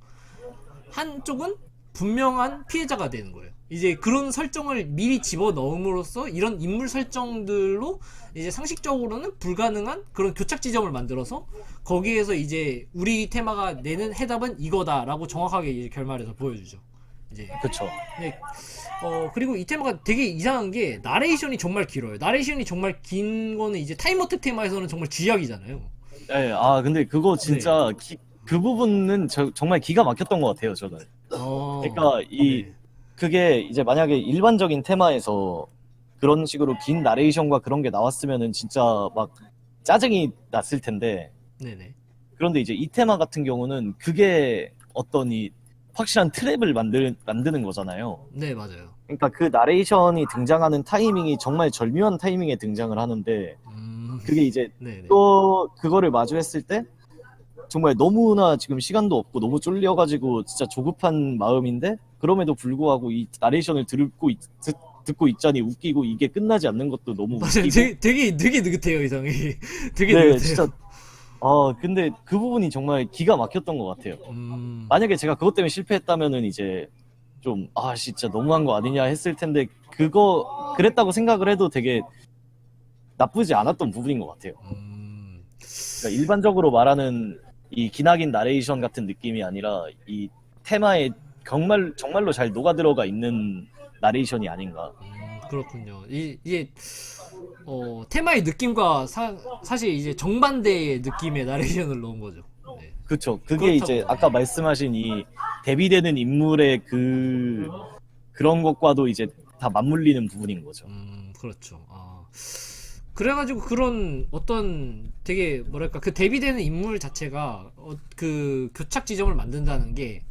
한쪽은 분명한 피해자가 되는 거예요. 이제 그런 설정을 미리 집어넣음으로써 이런 인물 설정들로 이제 상식적으로는 불가능한 그런 교착 지점을 만들어서 거기에서 이제 우리 테마가 내는 해답은 이거다라고 정확하게 이제 결말에서 보여주죠. 이제 그렇죠. 네. 그리고 이 테마가 되게 이상한 게 나레이션이 정말 길어요. 나레이션이 정말 긴 거는 이제 타임어택 테마에서는 정말 쥐약이잖아요. 네, 근데 그거 진짜 그 부분은 정말 기가 막혔던 것 같아요, 저는. 그러니까 네. 그게 이제 만약에 일반적인 테마에서 그런 식으로 긴 나레이션과 그런 게 나왔으면은 진짜 막 짜증이 났을 텐데, 네네. 그런데 이제 이 테마 같은 경우는 그게 어떤 이 확실한 트랩을 만드는 거잖아요. 네, 맞아요. 그러니까 그 나레이션이 등장하는 타이밍이 정말 절묘한 타이밍에 등장을 하는데, 그게 이제 네네. 또 그거를 마주했을 때 정말 너무나 지금 시간도 없고 너무 쫄려가지고 진짜 조급한 마음인데, 그럼에도 불구하고 이 나레이션을 듣고 있자니 웃기고, 이게 끝나지 않는 것도 너무 맞아요. 웃기고. 되게 느긋해요, 이상이. 되게 네, 느긋해요. 진짜. 근데 그 부분이 정말 기가 막혔던 것 같아요. 만약에 제가 그것 때문에 실패했다면은 이제 좀 진짜 너무한 거 아니냐 했을 텐데, 그랬다고 생각을 해도 되게 나쁘지 않았던 부분인 것 같아요. 그러니까 일반적으로 말하는 이 기나긴 나레이션 같은 느낌이 아니라 이 테마에 정말로 잘 녹아들어가 있는 나레이션이 아닌가. 그렇군요. 이게 테마의 느낌과 사실 이제 정반대의 느낌의 나레이션을 넣은 거죠. 네. 그렇죠. 그게 이제 그렇다고. 아까 말씀하신 이 대비되는 인물의 그런 것과도 이제 다 맞물리는 부분인 거죠. 그렇죠. 그래가지고 그런 어떤 되게 뭐랄까 그 대비되는 인물 자체가 그 교착 지점을 만든다는 게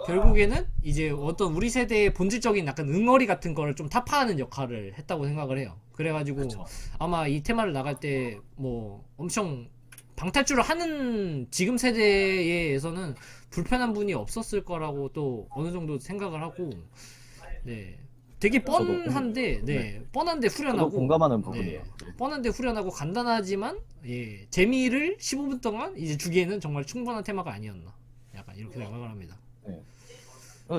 결국에는 이제 어떤 우리 세대의 본질적인 약간 응어리 같은 거를 좀 타파하는 역할을 했다고 생각을 해요. 그래가지고 그쵸. 아마 이 테마를 나갈 때 뭐 엄청 방탈출을 하는 지금 세대에서는 불편한 분이 없었을 거라고 또 어느 정도 생각을 하고, 네. 되게 뻔한데, 뻔한데 저도 후련하고, 공감하는 부분이에요. 뻔한데 후련하고 간단하지만, 재미를 15분 동안 이제 주기에는 정말 충분한 테마가 아니었나. 약간 이렇게 생각을 합니다.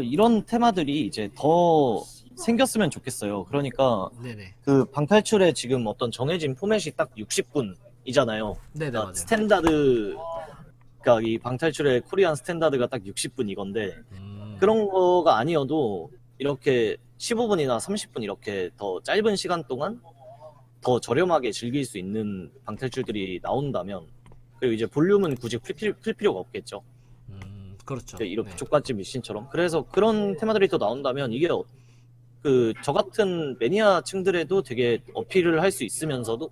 이런 테마들이 이제 더 생겼으면 좋겠어요. 그러니까 네네. 그 방탈출의 지금 어떤 정해진 포맷이 딱 60분이잖아요. 네네, 그러니까 맞아요. 그러니까 이 방탈출의 코리안 스탠다드가 딱 60분 이건데, 그런 거가 아니어도 이렇게 15분이나 30분 이렇게 더 짧은 시간 동안 더 저렴하게 즐길 수 있는 방탈출들이 나온다면, 그리고 이제 볼륨은 굳이 풀 필요가 없겠죠. 그렇죠. 이렇게 네. 족같이 미신처럼. 그래서 그런 테마들이 또 나온다면 이게 저 같은 매니아층들에도 되게 어필을 할 수 있으면서도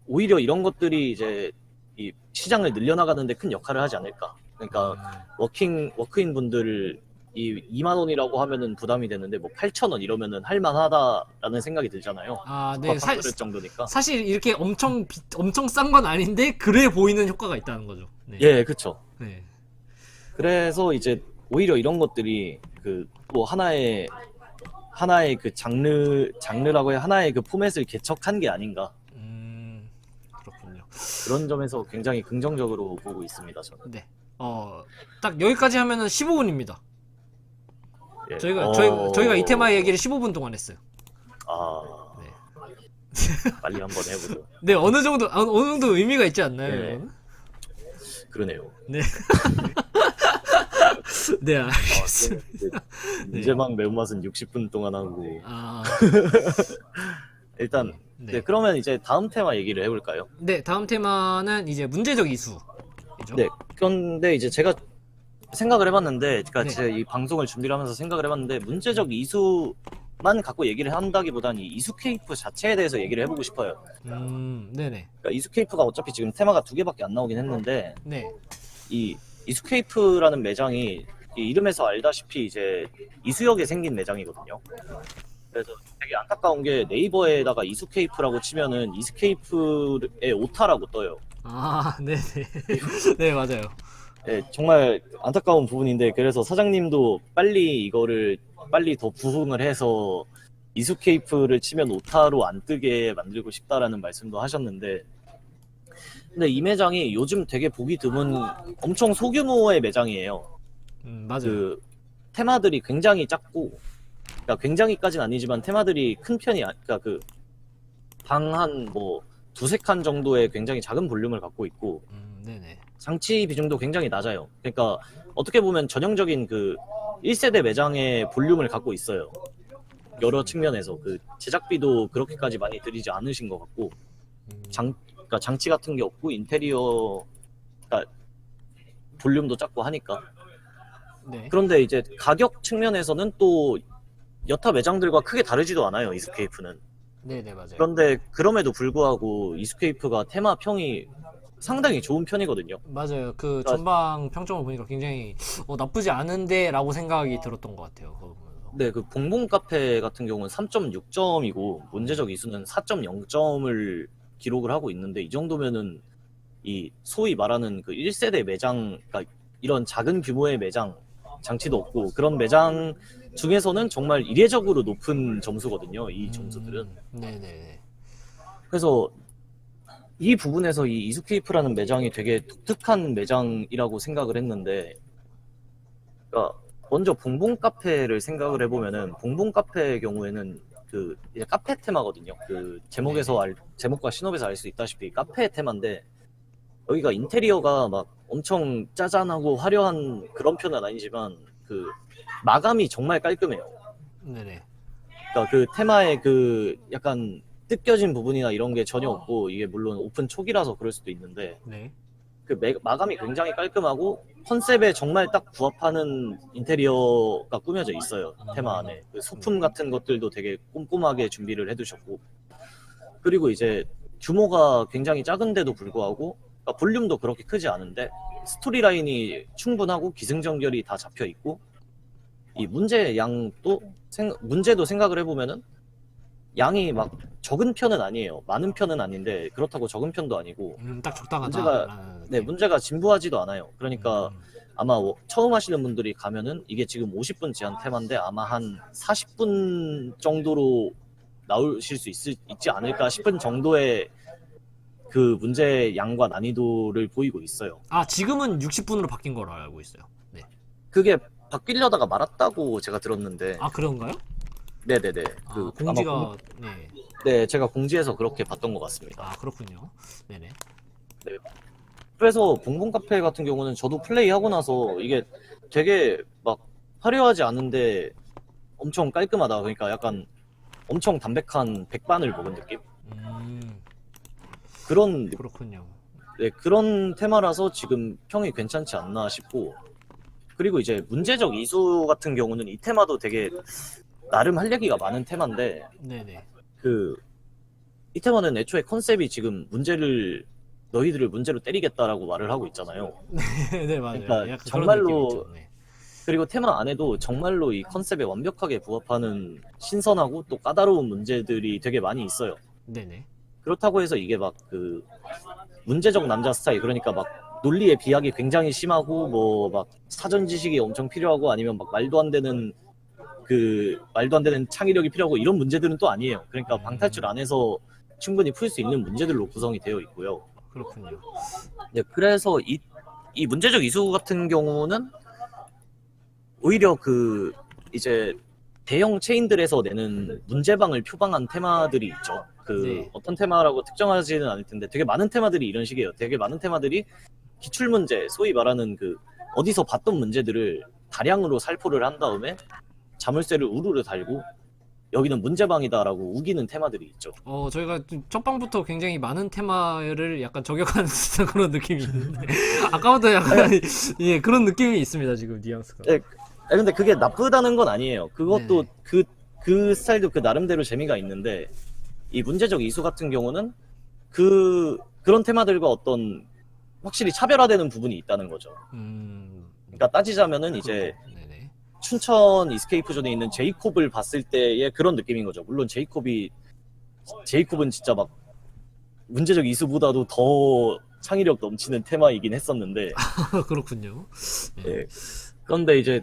오히려 이런 것들이 이제 이 시장을 늘려나가는데 큰 역할을 하지 않을까. 그러니까 워크인 분들 이 2만 원이라고 하면은 부담이 되는데 뭐 8천 원 이러면은 할만하다라는 생각이 들잖아요. 네. 그럴 정도니까. 사실 이렇게 엄청 싼 건 아닌데 그래 보이는 효과가 있다는 거죠. 네. 예, 그렇죠. 네. 그래서 이제 오히려 이런 것들이 또 하나의 그 장르라고 해, 하나의 그 포맷을 개척한 게 아닌가. 그렇군요. 그런 점에서 굉장히 긍정적으로 보고 있습니다, 저는. 네. 딱 여기까지 하면은 15분입니다. 예. 저희가 이 테마 얘기를 15분 동안 했어요. 네. 빨리 한번 해보죠. 네, 어느 정도 의미가 있지 않나요? 네. 여러분? 그러네요. 네. 네, 아, 알겠습니다. 문제방 매운맛은 60분 동안 하고 아, 일단 네. 네, 그러면 이제 다음 테마 얘기를 해볼까요? 네, 다음 테마는 이제 문제적 이수이죠. 네, 그런데 이제 제가 생각을 해봤는데, 그러니까 네. 제가 이 방송을 준비를 하면서 생각을 해봤는데, 문제적 이수만 갖고 얘기를 한다기보다는 이 이수케이프 자체에 대해서 얘기를 해보고 싶어요. 네네. 그러니까 이수케이프가 어차피 지금 테마가 2개밖에 안 나오긴 했는데, 네. 이 이수케이프라는 매장이 이 이름에서 알다시피 이제 이수역에 생긴 매장이거든요. 그래서 되게 안타까운 게 네이버에다가 이수케이프라고 치면은 이수케이프의 오타라고 떠요. 아, 네네. 네, 맞아요. 네, 정말 안타까운 부분인데, 그래서 사장님도 빨리 더 부흥을 해서 이수케이프를 치면 오타로 안 뜨게 만들고 싶다라는 말씀도 하셨는데, 근데 이 매장이 요즘 되게 보기 드문 엄청 소규모의 매장이에요. 맞아요. 그 테마들이 굉장히 작고, 그러니까 굉장히까지는 아니지만 테마들이 큰 편이 그러니까 그 방 한 뭐 두세 칸 정도의 굉장히 작은 볼륨을 갖고 있고, 네네. 장치 비중도 굉장히 낮아요. 그러니까 어떻게 보면 전형적인 그 1세대 매장의 볼륨을 갖고 있어요. 여러 측면에서 그 제작비도 그렇게까지 많이 들이지 않으신 것 같고, 그러니까 장치 같은 게 없고 인테리어, 그러니까 볼륨도 작고 하니까. 네. 그런데 이제 가격 측면에서는 또 여타 매장들과 크게 다르지도 않아요, 이스케이프는. 네네, 맞아요. 그런데 그럼에도 불구하고 이스케이프가 테마 평이 상당히 좋은 편이거든요. 맞아요. 그 그러니까 전방 평점을 보니까 굉장히 나쁘지 않은데라고 생각이 들었던 것 같아요. 그거 보면서. 네, 그 봉봉 카페 같은 경우는 3.6점이고 문제적 이수는 4.0점을 기록을 하고 있는데, 이 정도면은 이 소위 말하는 그 1세대 매장, 그러니까 이런 작은 규모의 매장, 장치도 없고 그런 매장 중에서는 정말 이례적으로 높은 점수거든요, 이 점수들은. 네네네. 그래서 이 부분에서 이 이수케이프라는 매장이 되게 독특한 매장이라고 생각을 했는데, 그러니까 먼저 봉봉 카페를 생각을 해보면은, 봉봉 카페의 경우에는 그 이제 카페 테마거든요. 그 제목과 신업에서 알 수 있다시피 카페 테마인데, 여기가 인테리어가 막 엄청 짜잔하고 화려한 그런 편은 아니지만 그 마감이 정말 깔끔해요. 네네. 그러니까 그 테마의 그 약간 뜯겨진 부분이나 이런 게 전혀 없고, 이게 물론 오픈 초기라서 그럴 수도 있는데, 네. 그 마감이 굉장히 깔끔하고 컨셉에 정말 딱 부합하는 인테리어가 꾸며져 있어요, 테마 안에. 그 소품 같은 것들도 되게 꼼꼼하게 준비를 해두셨고, 그리고 이제 규모가 굉장히 작은데도 불구하고, 그러니까 볼륨도 그렇게 크지 않은데 스토리 라인이 충분하고 기승전결이 다 잡혀 있고, 이 문제도 생각을 해보면은 양이 막 적은 편은 아니에요. 많은 편은 아닌데 그렇다고 적은 편도 아니고, 딱 적당하다. 문제가 진부하지도 않아요. 그러니까 아마 처음 하시는 분들이 가면은 이게 지금 50분 제한 테마인데 아마 한 40분 정도로 나오실 수 있지 않을까 싶은 정도의 그 문제 양과 난이도를 보이고 있어요. 지금은 60분으로 바뀐 걸로 알고 있어요. 네. 그게 바뀌려다가 말았다고 제가 들었는데. 그런가요? 네네네. 공지가 네, 제가 공지에서 그렇게 봤던 것 같습니다. 그렇군요. 네네. 네. 그래서 봉봉 카페 같은 경우는 저도 플레이하고 나서 이게 되게 막 화려하지 않은데 엄청 깔끔하다. 그러니까 약간 엄청 담백한 백반을 먹은 느낌? 그렇군요. 그런 테마라서 지금 평이 괜찮지 않나 싶고, 그리고 이제 문제적 이수 같은 경우는 이 테마도 되게 나름 할 얘기가 많은 테마인데, 네네. 이 테마는 애초에 컨셉이 지금 너희들을 문제로 때리겠다라고 말을 하고 있잖아요. 네, 맞아요. 그러니까 약간 정말로 그런 느낌이 있죠. 네. 그리고 테마 안에도 정말로 이 컨셉에 완벽하게 부합하는 신선하고 또 까다로운 문제들이 되게 많이 있어요. 네네. 그렇다고 해서 이게 막 그 문제적 남자 스타일, 그러니까 막 논리의 비약이 굉장히 심하고 뭐 막 사전 지식이 엄청 필요하고 아니면 막 말도 안 되는 창의력이 필요하고 이런 문제들은 또 아니에요. 그러니까 방탈출 안에서 충분히 풀 수 있는 문제들로 구성이 되어 있고요. 그렇군요. 네, 그래서 이 문제적 이수 같은 경우는 오히려 그 이제 대형 체인들에서 내는 문제방을 표방한 테마들이 있죠. 네. 어떤 테마라고 특정하지는 않을 텐데 되게 많은 테마들이 이런 식이에요. 되게 많은 테마들이 기출 문제, 소위 말하는 그 어디서 봤던 문제들을 다량으로 살포를 한 다음에 자물쇠를 우르르 달고 여기는 문제방이다라고 우기는 테마들이 있죠. 저희가 첫 방부터 굉장히 많은 테마를 약간 저격하는 듯한 그런 느낌이 있는데 아까부터 약간 예 그런 느낌이 있습니다 지금 뉘앙스가. 네, 근데 그게 나쁘다는 건 아니에요. 그것도 네. 그 스타일도 그 나름대로 재미가 있는데 이 문제적 이수 같은 경우는 그런 테마들과 어떤 확실히 차별화되는 부분이 있다는 거죠. 그러니까 따지자면은 이제 네네. 춘천 이스케이프존에 있는 제이콥을 봤을 때의 그런 느낌인 거죠. 물론 제이콥은 진짜 막 문제적 이수보다도 더 창의력 넘치는 테마이긴 했었는데 그렇군요. 예. 그런데 이제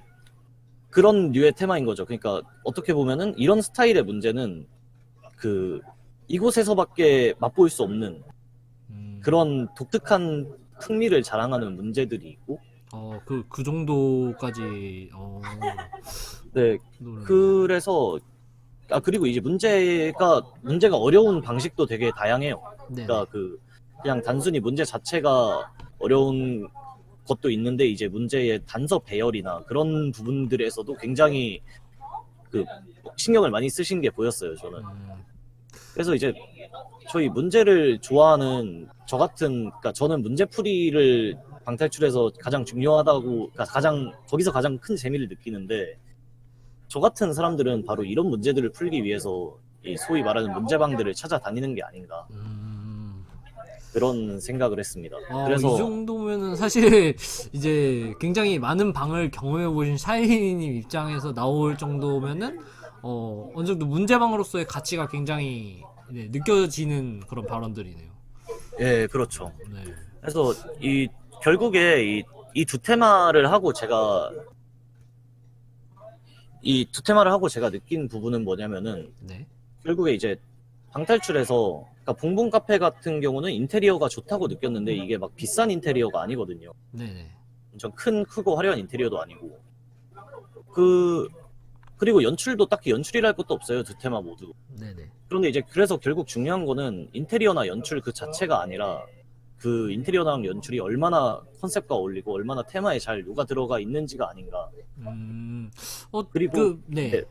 그런 류의 테마인 거죠. 그러니까 어떻게 보면은 이런 스타일의 문제는 그 이곳에서밖에 맛볼 수 없는 그런 독특한 풍미를 자랑하는 문제들이 있고 그 정도까지 네. 노래. 그래서 그리고 이제 문제가 어려운 방식도 되게 다양해요. 네네. 그러니까 그냥 단순히 문제 자체가 어려운 것도 있는데 이제 문제의 단서 배열이나 그런 부분들에서도 굉장히 그 신경을 많이 쓰신 게 보였어요, 저는. 그래서 이제 저희 문제를 좋아하는 그러니까 저는 문제풀이를 방탈출에서 가장 중요하다고, 그러니까 거기서 가장 큰 재미를 느끼는데 저 같은 사람들은 바로 이런 문제들을 풀기 위해서 이 소위 말하는 문제방들을 찾아다니는 게 아닌가 그런 생각을 했습니다. 그래서 이 정도면은 사실 이제 굉장히 많은 방을 경험해 보신 샤이님 입장에서 나올 정도면은 어느 정도 문제방으로서의 가치가 굉장히 느껴지는 그런 발언들이네요. 예, 그렇죠. 네. 그래서 결국에 이 두 테마를 하고 제가 느낀 부분은 뭐냐면은 네. 결국에 이제 방탈출에서 그러니까 봉봉 카페 같은 경우는 인테리어가 좋다고 느꼈는데 이게 막 비싼 인테리어가 아니거든요. 네네. 엄청 크고 화려한 인테리어도 아니고 그리고 연출도 딱히 연출이랄 것도 없어요, 두 테마 모두. 네네. 그런데 이제 그래서 결국 중요한 거는 인테리어나 연출 그 자체가 아니라 그 인테리어랑 연출이 얼마나 컨셉과 어울리고 얼마나 테마에 잘 녹아 들어가 있는지가 아닌가. 그리고 네.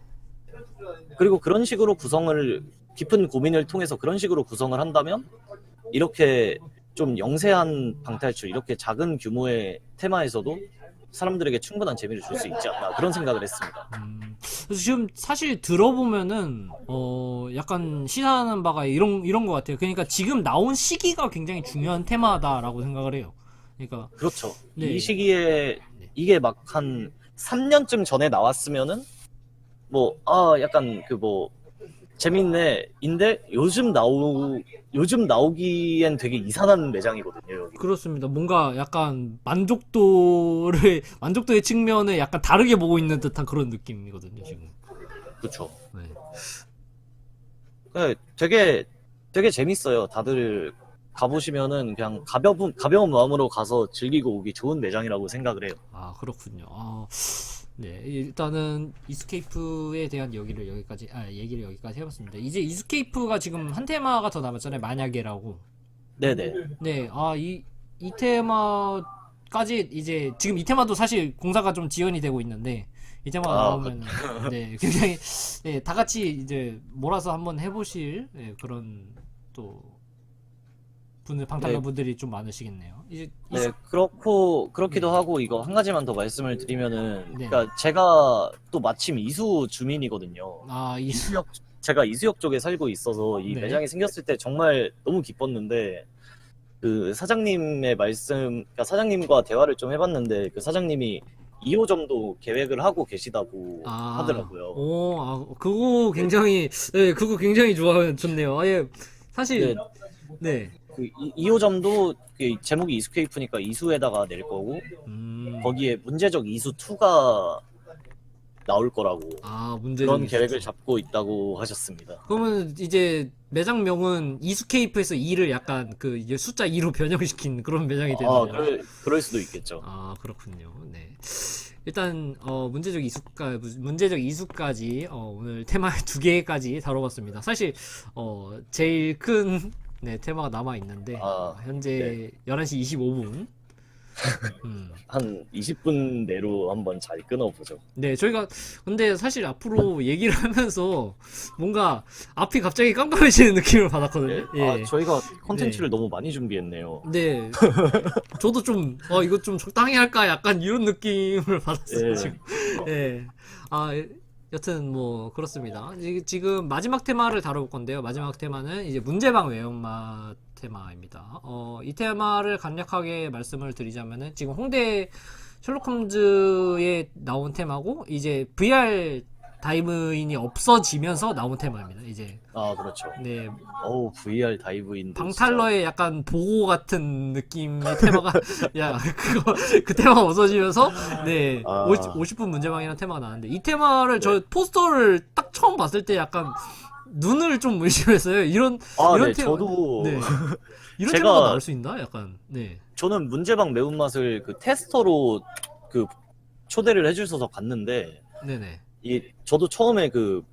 그리고 그런 식으로 깊은 고민을 통해서 그런 식으로 구성을 한다면 이렇게 좀 영세한 방탈출, 이렇게 작은 규모의 테마에서도 사람들에게 충분한 재미를 줄 수 있지 않나 그런 생각을 했습니다. 그래서 지금 사실 들어보면은 약간 시사하는 바가 이런 것 같아요. 그러니까 지금 나온 시기가 굉장히 중요한 테마다라고 생각을 해요. 그러니까 그렇죠. 네. 이 시기에 이게 막 한 3년쯤 전에 나왔으면은 약간 재밌네. 인데 요즘 나오기엔 되게 이상한 매장이거든요, 여기. 그렇습니다. 뭔가 약간 만족도의 측면을 약간 다르게 보고 있는 듯한 그런 느낌이거든요, 지금. 그렇죠. 네. 네, 되게 재밌어요. 다들 가보시면은 그냥 가벼운 마음으로 가서 즐기고 오기 좋은 매장이라고 생각을 해요. 그렇군요. 네, 일단은 이스케이프에 대한 얘기를 여기까지 해봤습니다. 이제 이스케이프가 지금 한 테마가 더 남았잖아요. 만약에라고. 네네. 네, 이 테마까지 이제 지금 이 테마도 사실 공사가 좀 지연이 되고 있는데 이 테마가 나오면 네, 굉장히 다 같이 이제 몰아서 한번 해보실 그런 또 방탈러 분들이 좀 많으시겠네요. 이제 네, 그렇기도 하고 이거 한 가지만 더 말씀을 드리면은 네. 그러니까 제가 또 마침 이수 주민이거든요. 제가 이수역 쪽에 살고 있어서 이 네. 매장이 생겼을 때 정말 너무 기뻤는데 그 그러니까 사장님과 대화를 좀 해봤는데 그 사장님이 2호점도 계획을 하고 계시다고 하더라고요. 그거 굉장히 좋네요. 사실 네. 그 2호점도 제목이 이스케이프니까 이수에다가 낼 거고 거기에 문제적 이수 2가 나올 거라고 그런 계획을 잡고 있다고 하셨습니다. 그러면 이제 매장명은 이수케이프에서 2를 약간 이제 숫자 2로 변형시킨 그런 매장이 되는 거예요. 그럴 수도 있겠죠. 그렇군요. 네. 일단 문제적 이수까지 오늘 테마 2개까지 다뤄봤습니다. 사실 제일 큰 테마가 남아 있는데 현재 11시 25분 한 20분 내로 한번 잘 끊어보죠. 네, 저희가 근데 사실 앞으로 얘기를 하면서 뭔가 앞이 갑자기 깜깜해지는 느낌을 받았거든요. 예. 예. 아, 저희가 컨텐츠를 너무 많이 준비했네요. 네. 저도 좀, 이거 좀 적당히 할까? 약간 이런 느낌을 받았어요, 예. 지금. 예. 아, 여튼 뭐, 그렇습니다. 지금 마지막 테마를 다뤄볼 건데요. 마지막 테마는 이제 문제방 외연마 테마입니다. 이 테마를 간략하게 말씀을 드리자면은 지금 홍대 셜록 홈즈에 나온 테마고, 이제 VR 다이브인이 없어지면서 나온 테마입니다, 이제. 아, 그렇죠. 네, 어우, VR 다이브인. 방탈러의 약간 보고 같은 느낌의 테마가 야 그 테마가 없어지면서 네 아. 50분 문제방이라는 테마가 나왔는데 이 테마를 저 포스터를 딱 처음 봤을 때 약간 눈을 좀 의심했어요. 이런 네, 테마 저도 네. 이런 제가- 테마가 나올 수 있나? 약간 네. 저는 문제방 매운맛을 그 테스터로 그 초대를 해주셔서 갔는데, 네네. 저도 처음에 그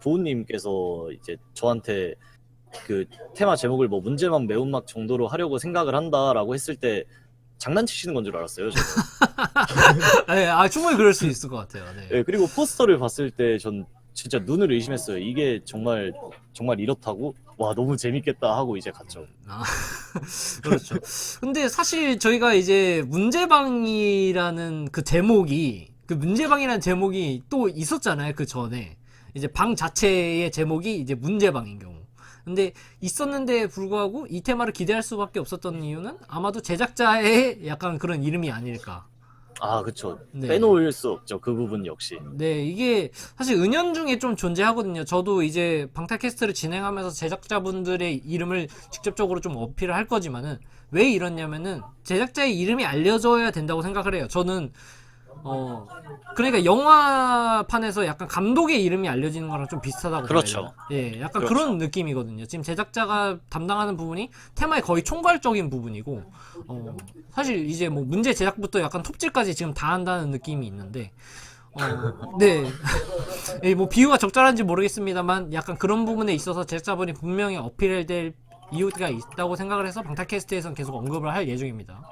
부모님께서 이제 저한테 그 테마 제목을 뭐 문제방 매운맛 정도로 하려고 생각을 한다라고 했을 때 장난치시는 건 줄 알았어요. 저는. 네, 충분히 그럴 수 있을 것 같아요. 네. 예, 그리고 포스터를 봤을 때 전 진짜 눈을 의심했어요. 이게 정말 이렇다고? 와, 너무 재밌겠다 하고 이제 갔죠. 아, 그렇죠. 근데 사실 저희가 이제 문제방이라는 그 제목이, 그 문제방이라는 제목이 또 있었잖아요. 그 전에. 이제 방 자체의 제목이 이제 문제방인 경우. 근데 있었는데 불구하고 이 테마를 기대할 수밖에 없었던 이유는 아마도 제작자의 약간 그런 이름이 아닐까. 아, 그쵸. 네. 빼놓을 수 없죠. 그 부분 역시. 네, 이게 사실 은연중에 좀 존재하거든요. 저도 이제 방탈캐스트를 진행하면서 제작자분들의 이름을 직접적으로 좀 어필을 할 거지만은 왜 이러냐면은 제작자의 이름이 알려져야 된다고 생각을 해요. 저는 그러니까 영화판에서 약간 감독의 이름이 알려지는 거랑 좀 비슷하다고 그렇죠. 봐야 되나? 예, 약간 그렇죠. 그런 느낌이거든요. 지금 제작자가 담당하는 부분이 테마의 거의 총괄적인 부분이고, 사실 이제 뭐 문제 제작부터 약간 톱질까지 지금 다 한다는 느낌이 있는데, 네. 예, 뭐 비유가 적절한지 모르겠습니다만 약간 그런 부분에 있어서 제작자분이 분명히 어필해야 될 이유가 있다고 생각을 해서 방탈캐스트에서는 계속 언급을 할 예정입니다.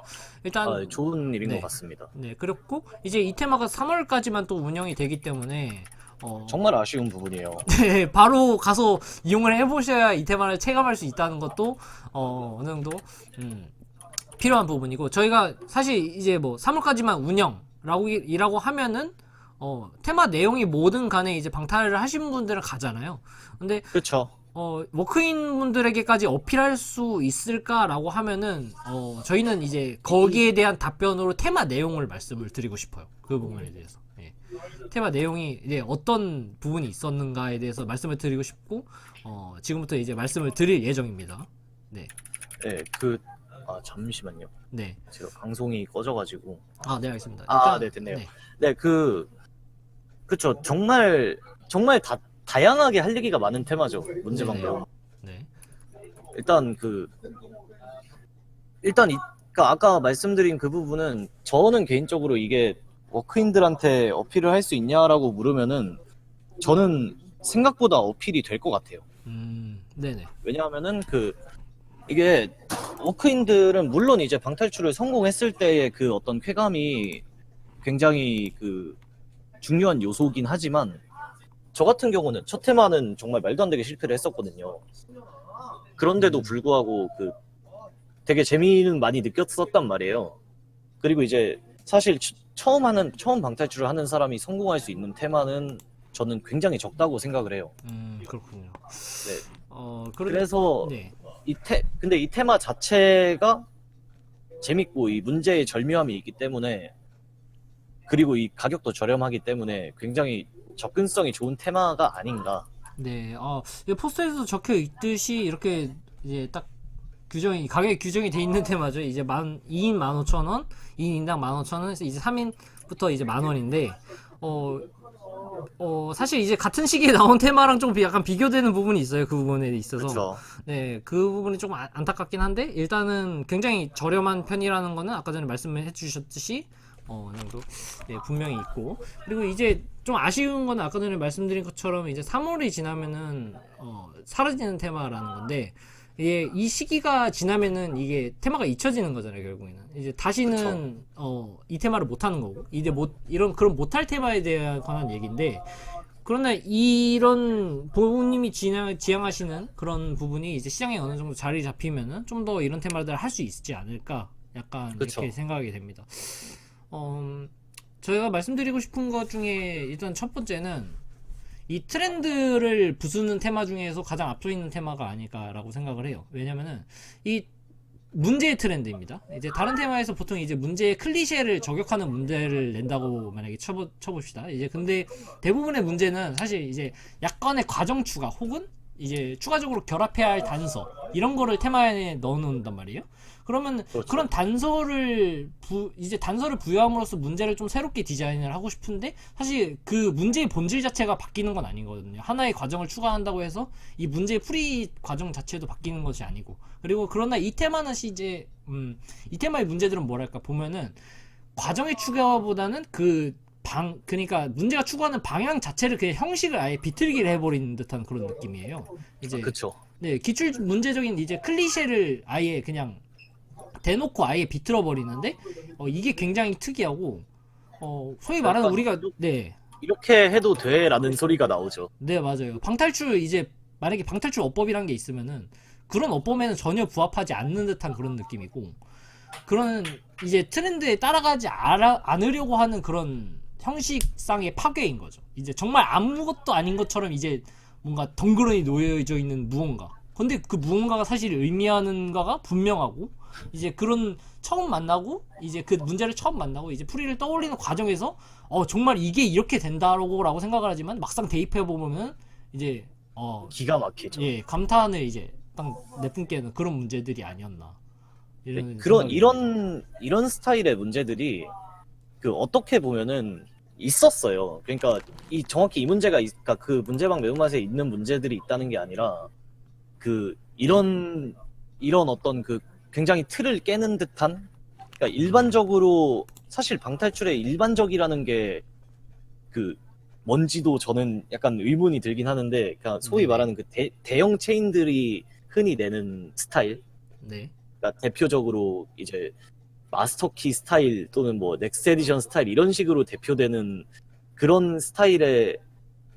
일단 아, 좋은 일인 네. 것 같습니다. 네, 그렇고 이제 이 테마가 3월까지만 또 운영이 되기 때문에 정말 아쉬운 부분이에요. 네, 바로 가서 이용을 해보셔야 이 테마를 체감할 수 있다는 것도 어느 정도 필요한 부분이고, 저희가 사실 이제 뭐 3월까지만 운영이라고 하면은 테마 내용이 뭐든 간에 이제 방탈을 하신 분들은 가잖아요. 근데 그렇죠. 워크인 분들에게까지 어필할 수 있을까라고 하면은, 저희는 이제 거기에 대한 답변으로 테마 내용을 말씀을 드리고 싶어요. 그 부분에 대해서. 예. 테마 내용이 이제 어떤 부분이 있었는가에 대해서 말씀을 드리고 싶고, 지금부터 이제 말씀을 드릴 예정입니다. 네. 네, 잠시만요. 네. 제가 방송이 꺼져가지고. 네, 알겠습니다. 네, 됐네요. 네. 네, 그쵸. 정말 다양하게 할 얘기가 많은 테마죠. 문제방 네네. 매운. 네. 그러니까 아까 말씀드린 그 부분은 저는 개인적으로 이게 워크인들한테 어필을 할 수 있냐라고 물으면은 저는 생각보다 어필이 될 것 같아요. 네네. 왜냐하면은 이게 워크인들은 물론 이제 방탈출을 성공했을 때의 그 어떤 쾌감이 굉장히 중요한 요소긴 하지만, 저 같은 경우는 첫 테마는 정말 말도 안 되게 실패를 했었거든요. 그런데도 불구하고 되게 재미는 많이 느꼈었단 말이에요. 그리고 이제 사실 처음 방탈출을 하는 사람이 성공할 수 있는 테마는 저는 굉장히 적다고 생각을 해요. 그렇군요. 네. 그래서 네. 근데 이 테마 자체가 재밌고 이 문제의 절묘함이 있기 때문에, 그리고 이 가격도 저렴하기 때문에 굉장히 접근성이 좋은 테마가 아닌가. 네, 이 포스터에도 적혀 있듯이 이렇게 이제 딱 가격 규정이 돼 있는 테마죠. 이제 2인 15,000원, 2인당 15,000원, 이제 3인부터 이제 10,000원인데, 사실 이제 같은 시기에 나온 테마랑 좀 약간 비교되는 부분이 있어요. 그 부분에 있어서. 그렇죠. 네, 그 부분이 좀 안타깝긴 한데, 일단은 굉장히 저렴한 편이라는 거는 아까 전에 말씀해 주셨듯이, 어느 정도, 네, 분명히 있고. 그리고 이제 좀 아쉬운 건 아까 전에 말씀드린 것처럼 이제 3월이 지나면은, 사라지는 테마라는 건데, 이게 이 시기가 지나면은 이게 테마가 잊혀지는 거잖아요, 결국에는. 이제 다시는 이 테마를 못 하는 거고. 이제 못 이런 그런 못할 테마에 대한 관한 얘기인데, 그러나 이런 부모님이 지향하시는 그런 부분이 이제 시장에 어느 정도 자리 잡히면은 좀 더 이런 테마들을 할 수 있지 않을까, 약간 그쵸. 이렇게 생각이 됩니다. 저희가 말씀드리고 싶은 것 중에 일단 첫 번째는 이 트렌드를 부수는 테마 중에서 가장 앞서 있는 테마가 아닐까라고 생각을 해요. 왜냐면은 이 문제의 트렌드입니다. 이제 다른 테마에서 보통 이제 문제의 클리셰를 저격하는 문제를 낸다고 만약에 쳐봅시다. 이제 근데 대부분의 문제는 사실 이제 약간의 과정 추가 혹은 이제 추가적으로 결합해야 할 단서 이런 거를 테마에 넣어놓는단 말이에요. 그러면 그렇죠. 그런 단서를 이제 단서를 부여함으로써 문제를 좀 새롭게 디자인을 하고 싶은데 사실 그 문제의 본질 자체가 바뀌는 건 아니거든요. 하나의 과정을 추가한다고 해서 이 문제의 풀이 과정 자체도 바뀌는 것이 아니고, 그리고 그러나 이 테마는 이제 이 테마의 문제들은 뭐랄까 보면은 과정의 추가보다는 그러니까 문제가 추구하는 방향 자체를 그냥 형식을 아예 비틀기를 해버리는 듯한 그런 느낌이에요. 이제 그쵸. 네, 기출 문제적인 이제 클리셰를 아예 그냥 대놓고 아예 비틀어 버리는데 이게 굉장히 특이하고 소위 말하는 약간 우리가 네, 이렇게 해도 돼라는 소리가 나오죠. 네 맞아요. 방탈출 이제 만약에 방탈출 어법이란 게 있으면은 그런 어법에는 전혀 부합하지 않는 듯한 그런 느낌이고, 그런 이제 트렌드에 따라가지 않으려고 하는 그런 형식상의 파괴인 거죠. 이제 정말 아무것도 아닌 것처럼 이제 뭔가 덩그러니 놓여져 있는 무언가. 근데 그 무언가가 사실 의미하는가가 분명하고, 이제 그런 처음 만나고 이제 그 문제를 처음 만나고 이제 풀이를 떠올리는 과정에서 정말 이게 이렇게 된다라고 생각을 하지만 막상 대입해 보면은 이제 기가 막히죠. 예, 감탄을 이제 딱 내뿜게 그런 문제들이 아니었나. 이런 그런 생각이 듭니다. 이런 스타일의 문제들이 그 어떻게 보면은 있었어요. 그러니까 이 정확히 이 문제가 그러니까 그 문제방 매운맛에 있는 문제들이 있다는 게 아니라 그 이런 어떤 그 굉장히 틀을 깨는 듯한, 그러니까 일반적으로 사실 방탈출의 일반적이라는 게 그 뭔지도 저는 약간 의문이 들긴 하는데, 그러니까 소위 네네. 말하는 그 대형 체인들이 흔히 내는 스타일, 네. 그러니까 대표적으로 이제 마스터키 스타일 또는 뭐 넥스 에디션 스타일 이런 식으로 대표되는 그런 스타일의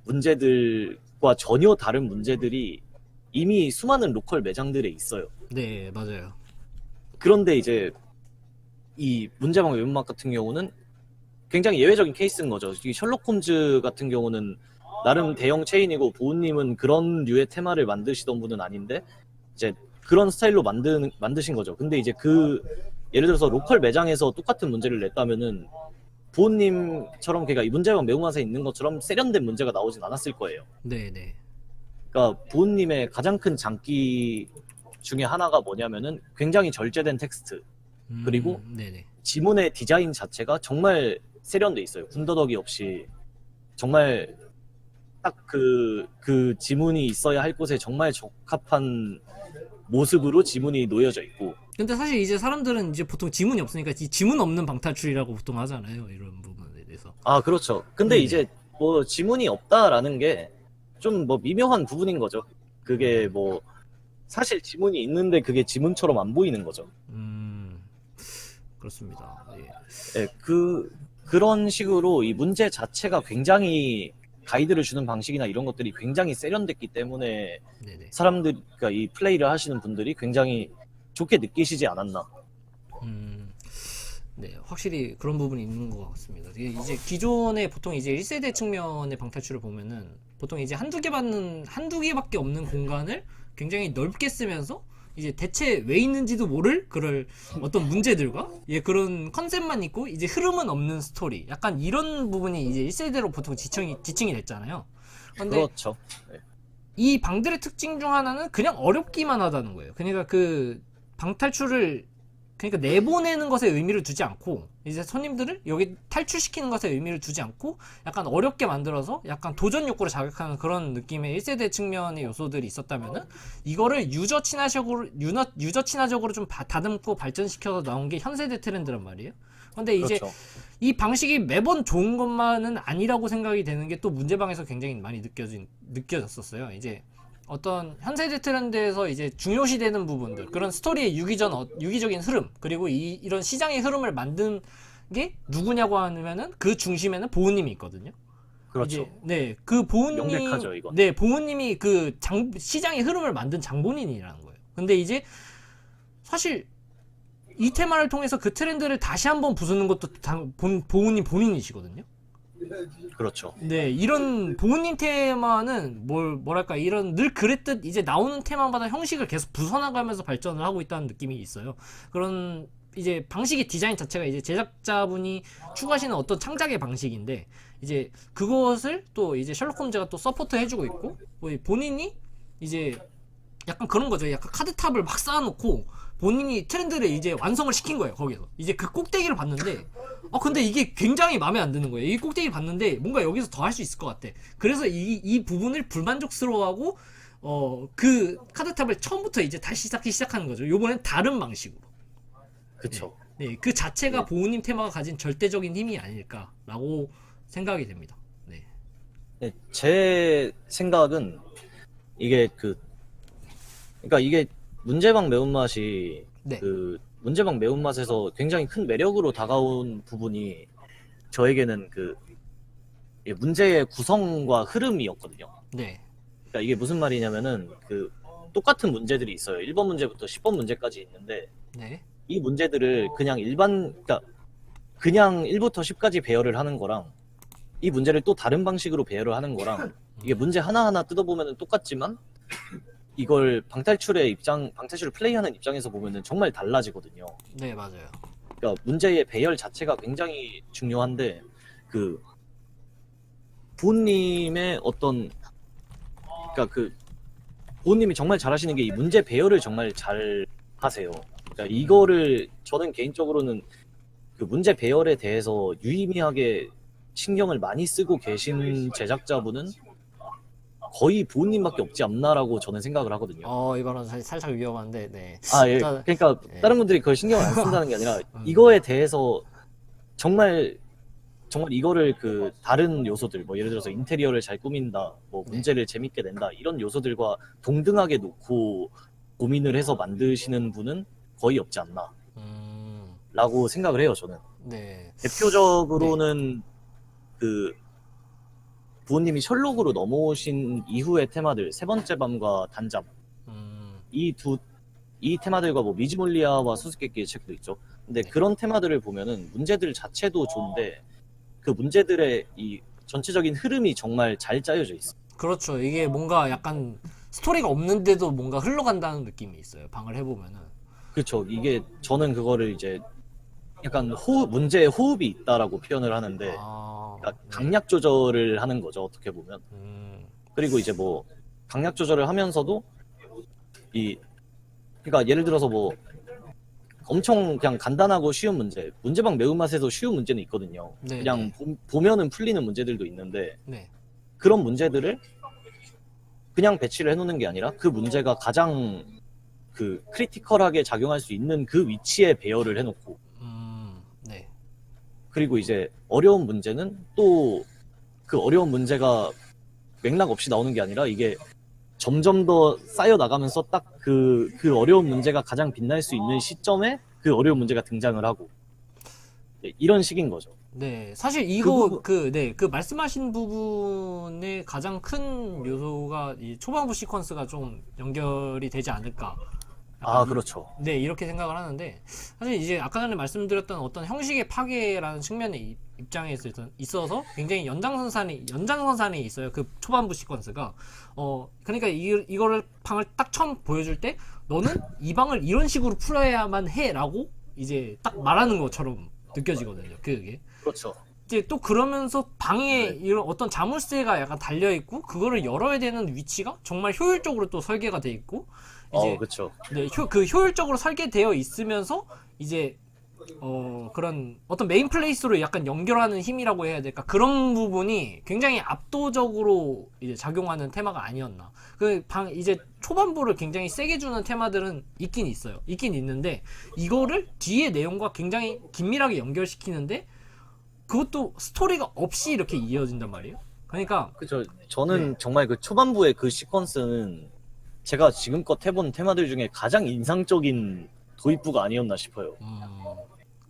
문제들과 전혀 다른 문제들이 이미 수많은 로컬 매장들에 있어요. 네, 맞아요. 그런데 이제 이 문제방 외문막 같은 경우는 굉장히 예외적인 케이스인 거죠. 이 셜록 홈즈 같은 경우는 나름 대형 체인이고 보은님은 그런 류의 테마를 만드시던 분은 아닌데 이제 그런 스타일로 만드신 거죠. 근데 이제 예를 들어서 로컬 매장에서 똑같은 문제를 냈다면은 보은님처럼 걔가 이 문제방 매운맛에 있는 것처럼 세련된 문제가 나오진 않았을 거예요. 네, 네. 그러니까 보은님의 가장 큰 장기 중에 하나가 뭐냐면은 굉장히 절제된 텍스트, 그리고 네네. 지문의 디자인 자체가 정말 세련돼 있어요. 군더더기 없이 정말 딱 그 지문이 있어야 할 곳에 정말 적합한 모습으로 지문이 놓여져 있고. 근데 사실 이제 사람들은 이제 보통 지문이 없으니까 이 지문 없는 방탈출이라고 보통 하잖아요. 이런 부분에 대해서. 아, 그렇죠. 근데 네네. 이제 뭐 지문이 없다라는 게 좀 뭐 미묘한 부분인 거죠. 그게 뭐 사실 지문이 있는데 그게 지문처럼 안 보이는 거죠. 그렇습니다. 예. 예, 그런 식으로 이 문제 자체가 굉장히 가이드를 주는 방식이나 이런 것들이 굉장히 세련됐기 때문에 네네. 그러니까 이 플레이를 하시는 분들이 굉장히 좋게 느끼시지 않았나. 네, 확실히 그런 부분이 있는 것 같습니다. 이게 이제 기존에 보통 이제 1세대 측면의 방탈출을 보면은 보통 이제 한두 개밖에 없는 공간을 굉장히 넓게 쓰면서 이제 대체 왜 있는지도 모를 그럴 어떤 문제들과 예, 그런 컨셉만 있고 이제 흐름은 없는 스토리. 약간 이런 부분이 이제 1세대로 보통 지칭이 됐잖아요. 근데 그렇죠. 네. 이 방들의 특징 중 하나는 그냥 어렵기만 하다는 거예요. 그러니까 그 방탈출을 그러니까 내보내는 것에 의미를 두지 않고 이제 손님들을 여기 탈출시키는 것에 의미를 두지 않고 약간 어렵게 만들어서 약간 도전 욕구를 자극하는 그런 느낌의 1세대 측면의 요소들이 있었다면은 이거를 유저 친화적으로 좀 다듬고 발전시켜서 나온 게 현세대 트렌드란 말이에요. 근데 이제 그렇죠. 이 방식이 매번 좋은 것만은 아니라고 생각이 되는 게 또 문제방에서 굉장히 많이 느껴졌었어요. 이제 어떤 현세대 트렌드에서 이제 중요시되는 부분들, 그런 스토리의 유기적인 흐름, 그리고 이런 시장의 흐름을 만든 게 누구냐고 하면은 그 중심에는 보우님이 있거든요. 그렇죠. 이제, 네, 그 보우님, 명백하죠, 이건. 네, 보우님이 그 시장의 흐름을 만든 장본인이라는 거예요. 근데 이제 사실 이 테마를 통해서 그 트렌드를 다시 한번 부수는 것도 보우님 본인이시거든요. 그렇죠. 네, 이런 보우님 테마는 뭐랄까, 이런 늘 그랬듯 이제 나오는 테마마다 형식을 계속 부숴나가면서 발전을 하고 있다는 느낌이 있어요. 그런 이제 방식의 디자인 자체가 이제 제작자분이 추구하시는 어떤 창작의 방식인데, 이제 그것을 또 이제 셜록 홈즈가 또 서포트 해주고 있고, 뭐 본인이 이제 약간 그런 거죠. 약간 카드탑을 막 쌓아놓고 본인이 트렌드를 이제 완성을 시킨 거예요. 거기서 이제 그 꼭대기를 봤는데, 근데 이게 굉장히 마음에 안 드는 거예요. 이 꼭대기 봤는데 뭔가 여기서 더 할 수 있을 것 같아. 그래서 이 부분을 불만족스러워하고 그 카드탑을 처음부터 이제 다시 시작하는 거죠. 요번엔 다른 방식으로. 그쵸. 네, 그 자체가 보우님 테마가 가진 절대적인 힘이 아닐까라고 생각이 됩니다. 네. 네, 제 생각은 이게 그러니까 이게 문제방 매운맛이 네. 그 문제방 매운맛에서 굉장히 큰 매력으로 다가온 부분이 저에게는 이 문제의 구성과 흐름이었거든요. 네. 그러니까 이게 무슨 말이냐면은 똑같은 문제들이 있어요. 1번 문제부터 10번 문제까지 있는데 네. 이 문제들을 그러니까 그냥 1부터 10까지 배열을 하는 거랑 이 문제를 또 다른 방식으로 배열을 하는 거랑 이게 문제 하나하나 뜯어보면은 똑같지만 이걸 방탈출을 플레이하는 입장에서 보면은 정말 달라지거든요. 네, 맞아요. 그러니까 문제의 배열 자체가 굉장히 중요한데 부모님의 그러니까 부모님이 정말 잘하시는 게 이 문제 배열을 정말 잘 하세요. 그러니까 이거를 저는 개인적으로는 그 문제 배열에 대해서 유의미하게 신경을 많이 쓰고 계신 제작자분은 거의 부모님밖에 없지 않나라고 저는 생각을 하거든요. 이거는 살짝 위험한데, 네. 예. 일단, 그러니까 예. 다른 분들이 그걸 신경을 안 쓴다는 게 아니라 이거에 대해서 정말 이거를 다른 요소들, 뭐 예를 들어서 인테리어를 잘 꾸민다, 뭐 문제를 재밌게 낸다, 이런 요소들과 동등하게 놓고 고민을 해서 만드시는 분은 거의 없지 않나 라고 생각을 해요, 저는. 네. 대표적으로는 부모님이 셜록으로 넘어오신 이후의 테마들, 세 번째 밤과 단잠, 이 테마들과 뭐 미즈몰리아와 수수께끼의 책도 있죠. 근데 그런 테마들을 보면은 문제들 자체도 좋은데 그 문제들의 이 전체적인 흐름이 정말 잘 짜여져 있어요. 그렇죠. 이게 뭔가 약간 스토리가 없는데도 뭔가 흘러간다는 느낌이 있어요. 방을 해보면은. 그렇죠. 이게 저는 그거를 이제 약간 문제의 호흡이 있다라고 표현을 하는데 그러니까 강약 조절을 하는 거죠, 어떻게 보면. 그리고 이제 뭐 강약 조절을 하면서도 그러니까 예를 들어서 뭐 엄청 그냥 간단하고 쉬운 문제방 매운맛에서 쉬운 문제는 있거든요. 네, 그냥 보면은 풀리는 문제들도 있는데 네. 그런 문제들을 그냥 배치를 해놓는 게 아니라 그 문제가 가장 크리티컬하게 작용할 수 있는 그 위치에 배열을 해놓고 네. 그리고 이제 어려운 문제는 또 그 어려운 문제가 맥락 없이 나오는 게 아니라 이게 점점 더 쌓여 나가면서 딱 그 어려운 문제가 가장 빛날 수 있는 시점에 그 어려운 문제가 등장을 하고 이런 식인 거죠. 네, 사실 이거 그 말씀하신 부분의 가장 큰 요소가 이 초반부 시퀀스가 좀 연결이 되지 않을까. 그렇죠. 네, 이렇게 생각을 하는데 사실 이제 아까 전에 말씀드렸던 어떤 형식의 파괴라는 측면의 입장에 있어서 굉장히 연장선상에 있어요. 그 초반부 시퀀스가 그러니까 이거를 방을 딱 처음 보여줄 때 너는 이 방을 이런 식으로 풀어야만 해라고 이제 딱 말하는 것처럼 느껴지거든요. 그게. 그렇죠. 이제 또 그러면서 방에 이런 어떤 자물쇠가 약간 달려 있고 그거를 열어야 되는 위치가 정말 효율적으로 또 설계가 돼 있고 이제 그렇죠. 네, 그 효율적으로 설계되어 있으면서 이제 그런 어떤 메인 플레이스로 약간 연결하는 힘이라고 해야 될까, 그런 부분이 굉장히 압도적으로 이제 작용하는 테마가 아니었나. 이제 초반부를 굉장히 세게 주는 테마들은 있긴 있는데 이거를 뒤에 내용과 굉장히 긴밀하게 연결시키는데 그것도 스토리가 없이 이렇게 이어진단 말이에요. 그러니까 그렇죠. 저는 정말 그 초반부의 그 시퀀스는 제가 지금껏 해본 테마들 중에 가장 인상적인 도입부가 아니었나 싶어요.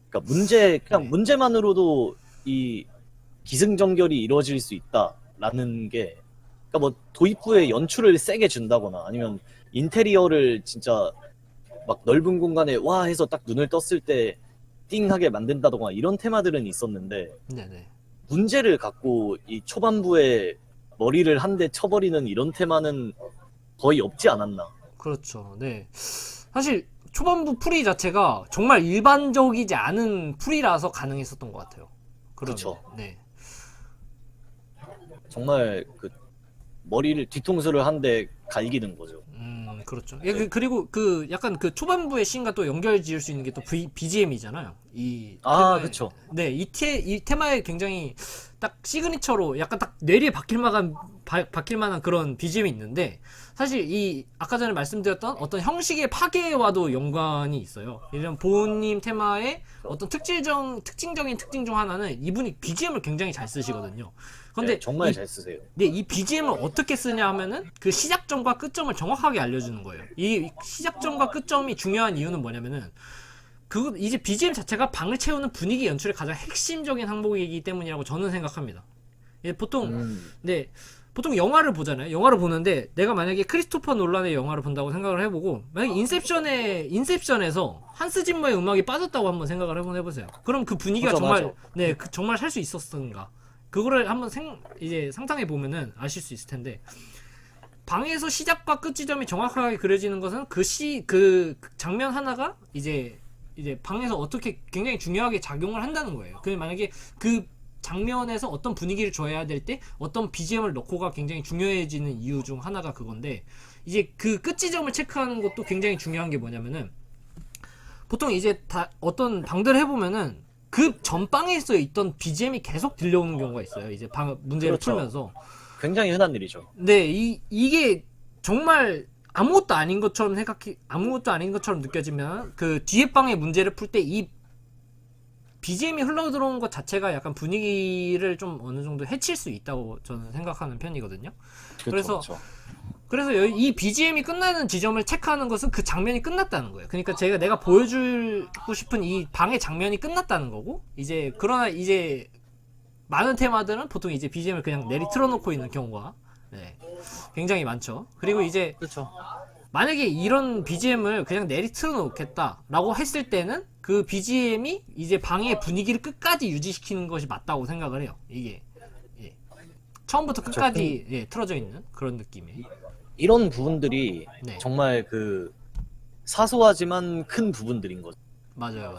그러니까 그냥 네. 문제만으로도 이 기승전결이 이루어질 수 있다라는 게, 그러니까 뭐 도입부의 연출을 세게 준다거나 아니면 인테리어를 진짜 막 넓은 공간에 와 해서 딱 눈을 떴을 때 띵하게 만든다거나 이런 테마들은 있었는데, 네네. 문제를 갖고 이 초반부에 머리를 한 대 쳐버리는 이런 테마는 거의 없지 않았나. 그렇죠. 네. 사실 초반부 풀이 자체가 정말 일반적이지 않은 풀이라서 가능했었던 것 같아요. 그쵸. 네. 정말 그 머리를 뒤통수를 한 대 갈기는 거죠. 그렇죠. 예, 그리고 그 약간 그 초반부의 씬과 또 연결 지을 수 있는 게 또 BGM이잖아요. 이 테마의, 그쵸. 네, 이 테마에 굉장히 딱 시그니처로 약간 딱 뇌리에 박힐 만한 그런 BGM이 있는데, 사실 이 아까 전에 말씀드렸던 어떤 형식의 파괴와도 연관이 있어요. 이런 보온님 테마의 어떤 특징적인 특징 중 하나는 이분이 BGM을 굉장히 잘 쓰시거든요. 근데 네, 정말 잘 쓰세요. 이 BGM을 어떻게 쓰냐 하면은 그 시작점과 끝점을 정확하게 알려주는 거예요. 이 시작점과 끝점이 중요한 이유는 뭐냐면은 이제 BGM 자체가 방을 채우는 분위기 연출의 가장 핵심적인 항목이기 때문이라고 저는 생각합니다. 보통 영화를 보잖아요. 영화를 보는데 내가 만약에 크리스토퍼 놀란의 영화를 본다고 생각을 해보고, 만약에 인셉션에서 한스 짐머의 음악이 빠졌다고 한번 생각을 해보세요. 그럼 그 분위기가 맞아, 정말, 맞아. 네, 정말 살 수 있었던가. 그거를 한번 이제 상상해 보면은 아실 수 있을 텐데, 방에서 시작과 끝 지점이 정확하게 그려지는 것은 그 장면 하나가 이제 방에서 어떻게 굉장히 중요하게 작용을 한다는 거예요. 만약에 그 장면에서 어떤 분위기를 줘야 될 때 어떤 BGM을 넣고가 굉장히 중요해지는 이유 중 하나가 그건데, 이제 그 끝 지점을 체크하는 것도 굉장히 중요한 게 뭐냐면은, 보통 이제 어떤 방들을 해보면은 그 전방에서 있던 BGM이 계속 들려오는 경우가 있어요. 이제 문제를 그렇죠. 풀면서. 굉장히 흔한 일이죠. 네, 이게 정말 아무것도 아닌 것처럼 느껴지면, 그 뒤에 방의 문제를 풀 때 이 BGM이 흘러들어오는 것 자체가 약간 분위기를 좀 어느 정도 해칠 수 있다고 저는 생각하는 편이거든요. 그쵸. 그래서 이 BGM이 끝나는 지점을 체크하는 것은 그 장면이 끝났다는 거예요. 그러니까 내가 보여주고 싶은 이 방의 장면이 끝났다는 거고, 그러나 많은 테마들은 보통 이제 BGM을 그냥 내리 틀어놓고 있는 경우가, 네, 굉장히 많죠. 그리고 그렇죠. 만약에 이런 BGM을 그냥 내리 틀어놓겠다라고 했을 때는 그 BGM이 이제 방의 분위기를 끝까지 유지시키는 것이 맞다고 생각을 해요. 이게, 예. 처음부터 끝까지, 예, 틀어져 있는 그런 느낌이. 이런 부분들이 네. 정말 사소하지만 큰 부분들인 거죠. 맞아요.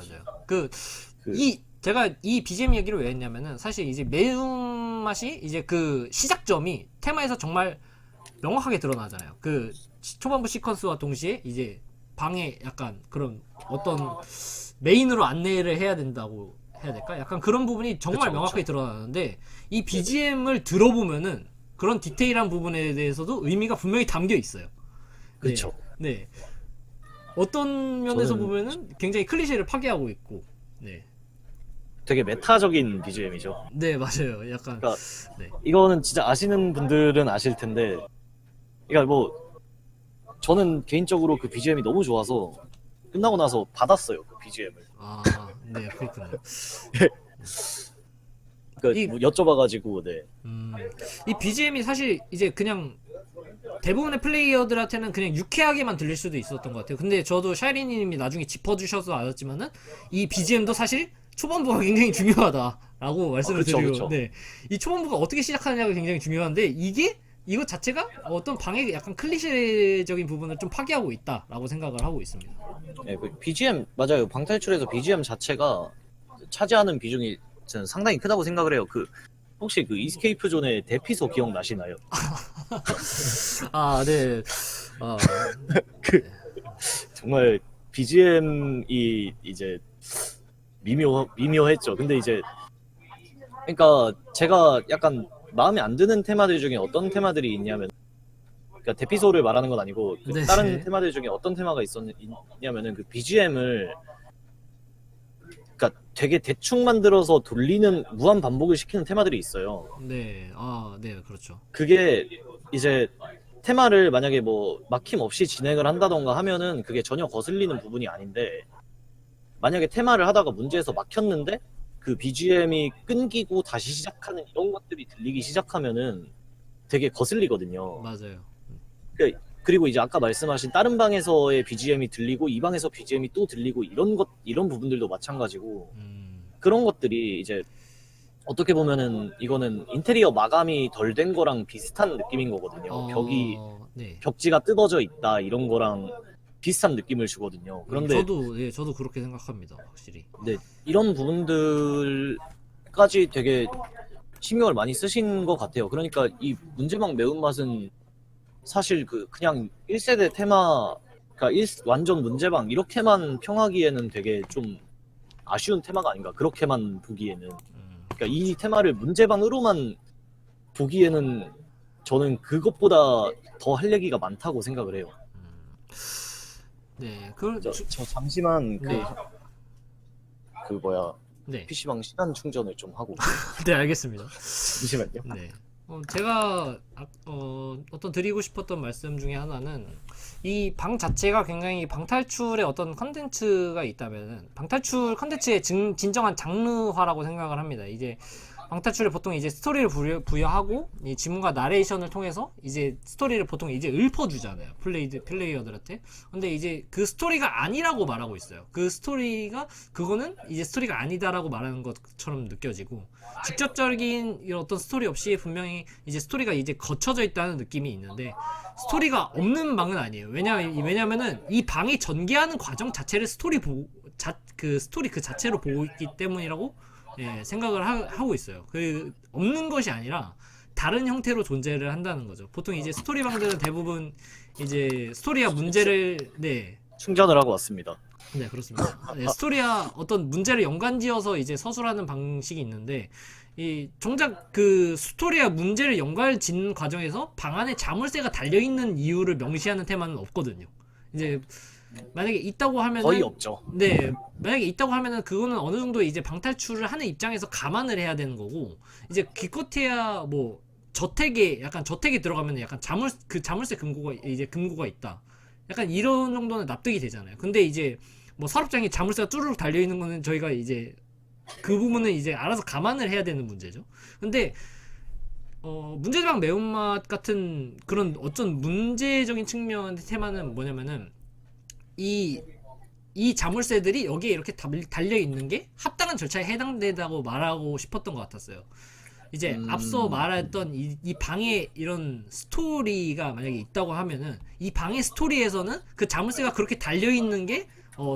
제가 이 BGM 얘기를 왜 했냐면은, 사실 이제 매운맛이 이제 그 시작점이 테마에서 정말 명확하게 드러나잖아요. 그 초반부 시퀀스와 동시에 이제 방에 약간 그런 어떤 메인으로 안내를 해야 된다고 해야 될까? 약간 그런 부분이 정말 그쵸. 명확하게 드러나는데, 이 BGM을 들어보면은 그런 디테일한 부분에 대해서도 의미가 분명히 담겨 있어요. 그쵸. 네. 어떤 면에서 저는 보면은 굉장히 클리셰를 파괴하고 있고, 네. 되게 메타적인 BGM이죠. 네, 맞아요. 약간, 그러니까 네. 이거는 진짜 아시는 분들은 아실 텐데, 그러니까 뭐 저는 개인적으로 그 BGM이 너무 좋아서 끝나고 나서 받았어요, 그 BGM을. 아, 네, 그렇군요. 그러니까 뭐 여쭤봐가지고, 네. 이 BGM이 사실 이제 그냥 대부분의 플레이어들한테는 그냥 유쾌하게만 들릴 수도 있었던 것 같아요. 근데 저도 샤이리님이 나중에 짚어주셔서 알았지만은, 이 BGM도 사실 초반부가 굉장히 중요하다라고 말씀을 그쵸, 드리고, 그쵸. 네, 이 초반부가 어떻게 시작하느냐가 굉장히 중요한데, 이거 자체가 어떤 방의 약간 클리셰적인 부분을 좀 파괴하고 있다라고 생각을 하고 있습니다. 네, 그 BGM 맞아요. 방탈출에서 BGM 자체가 차지하는 비중이 저는 상당히 크다고 생각을 해요. 혹시 그 이스케이프 존의 대피소 기억나시나요? 아, 네. 정말 BGM이 이제 미묘했죠. 근데 이제 그러니까 제가 약간 마음에 안 드는 테마들 중에 어떤 테마들이 있냐면, 그러니까 대피소를 말하는 건 아니고 네. 다른 테마들 중에 어떤 테마가 있냐면은 그 BGM을 그러니까 되게 대충 만들어서 돌리는 무한 반복을 시키는 테마들이 있어요. 네, 네, 그렇죠. 그게 이제 테마를 만약에 뭐 막힘 없이 진행을 한다던가 하면은 그게 전혀 거슬리는 부분이 아닌데, 만약에 테마를 하다가 문제에서 막혔는데 그 BGM이 끊기고 다시 시작하는 이런 것들이 들리기 시작하면은 되게 거슬리거든요. 맞아요. 그리고 이제 아까 말씀하신 다른 방에서의 BGM이 들리고 이 방에서 BGM이 또 들리고 이런 부분들도 마찬가지고, 그런 것들이 이제 어떻게 보면은 이거는 인테리어 마감이 덜 된 거랑 비슷한 느낌인 거거든요. 네. 벽지가 뜯어져 있다 이런 거랑 비슷한 느낌을 주거든요. 그런데 저도 그렇게 생각합니다. 확실히. 네, 이런 부분들까지 되게 신경을 많이 쓰신 것 같아요. 그러니까 이 문제방 매운맛은 사실 그냥 1세대 테마, 그러니까 완전 문제방 이렇게만 평하기에는 되게 좀 아쉬운 테마가 아닌가. 그렇게만 보기에는. 그러니까 이 테마를 문제방으로만 보기에는 저는 그것보다 더 할 얘기가 많다고 생각을 해요. 네. 저 잠시만 네. 네. PC방 시간 충전을 좀 하고. 네, 알겠습니다. 잠시만요. 네. 제가 어떤 드리고 싶었던 말씀 중에 하나는, 이 방 자체가 굉장히 방탈출의 어떤 컨텐츠가 있다면은 방탈출 컨텐츠의 진정한 장르화라고 생각을 합니다. 이제 방탈출에 보통 이제 스토리를 부여하고 이 지문과 나레이션을 통해서 이제 스토리를 보통 이제 읊어주잖아요. 플레이어들한테. 근데 이제 그 스토리가 아니라고 말하고 있어요. 그거는 이제 스토리가 아니다라고 말하는 것처럼 느껴지고, 직접적인 이런 어떤 스토리 없이 분명히 이제 스토리가 이제 거쳐져 있다는 느낌이 있는데, 스토리가 없는 방은 아니에요. 왜냐면은 이 방이 전개하는 과정 자체를 스토리 그 자체로 보고 있기 때문이라고 생각을 하고 있어요. 없는 것이 아니라 다른 형태로 존재를 한다는 거죠. 보통 이제 스토리방들은 대부분 이제 스토리와 문제를 충전을 하고 왔습니다. 네, 그렇습니다. 스토리와 어떤 문제를 연관지어서 이제 서술하는 방식이 있는데, 정작 그 스토리와 문제를 연관짓는 과정에서 방 안에 자물쇠가 달려있는 이유를 명시하는 테마는 없거든요. 이제 만약에 있다고 하면은 거의 없죠. 네, 만약에 있다고 하면은 그거는 어느 정도 이제 방탈출을 하는 입장에서 감안을 해야 되는 거고, 이제 기껏해야 뭐 저택에 들어가면 약간 자물쇠 금고가 있다. 약간 이런 정도는 납득이 되잖아요. 근데 이제 뭐 서랍장에 자물쇠가 쭈르륵 달려 있는 거는 저희가 이제 그 부분은 이제 알아서 감안을 해야 되는 문제죠. 근데 문제방 매운맛 같은 그런 어떤 문제적인 측면의 테마는 뭐냐면은, 이 자물쇠들이 여기에 이렇게 달려 있는 게 합당한 절차에 해당된다고 말하고 싶었던 것 같았어요. 이제 앞서 말했던 이 방에 이런 스토리가 만약에 있다고 하면은, 이 방의 스토리에서는 그 자물쇠가 그렇게 달려 있는 게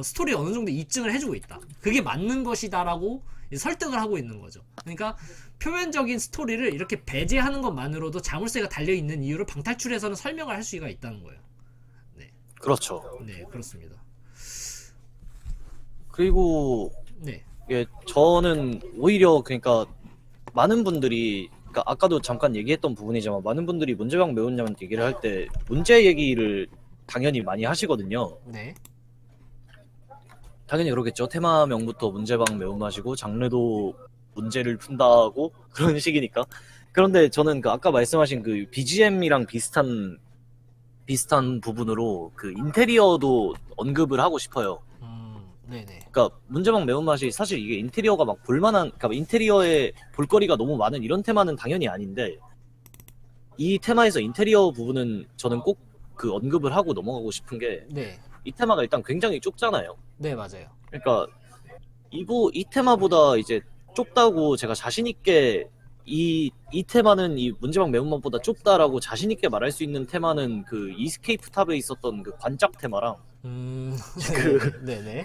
스토리에 어느 정도 입증을 해주고 있다. 그게 맞는 것이다라고 설득을 하고 있는 거죠. 그러니까 표면적인 스토리를 이렇게 배제하는 것만으로도 자물쇠가 달려 있는 이유를 방탈출에서는 설명을 할 수가 있다는 거예요. 네. 그렇죠. 네, 그렇습니다. 그리고 저는 오히려 그러니까 많은 분들이, 그러니까 아까도 잠깐 얘기했던 부분이지만, 많은 분들이 문제방 매운맛 얘기를 할 때 문제 얘기를 당연히 많이 하시거든요. 네. 당연히 그러겠죠. 테마명부터 문제방 매운맛이고 장르도 문제를 푼다고 그런 식이니까. 그런데 저는 아까 말씀하신 그 BGM이랑 비슷한 부분으로 그 인테리어도 언급을 하고 싶어요. 네네. 그러니까 문제방 매운맛이 사실 이게 인테리어가 막 볼만한, 그러니까 인테리어에 볼거리가 너무 많은 이런 테마는 당연히 아닌데, 이 테마에서 인테리어 부분은 저는 꼭 언급을 하고 넘어가고 싶은 게, 이 테마가 일단 굉장히 좁잖아요. 네, 맞아요. 그러니까 이 테마보다 이제 좁다고 제가 자신 있게 이 테마는 이 문제방 매운맛보다 좁다라고 자신 있게 말할 수 있는 테마는 그 이스케이프 탑에 있었던 그 관짝 테마랑 네네.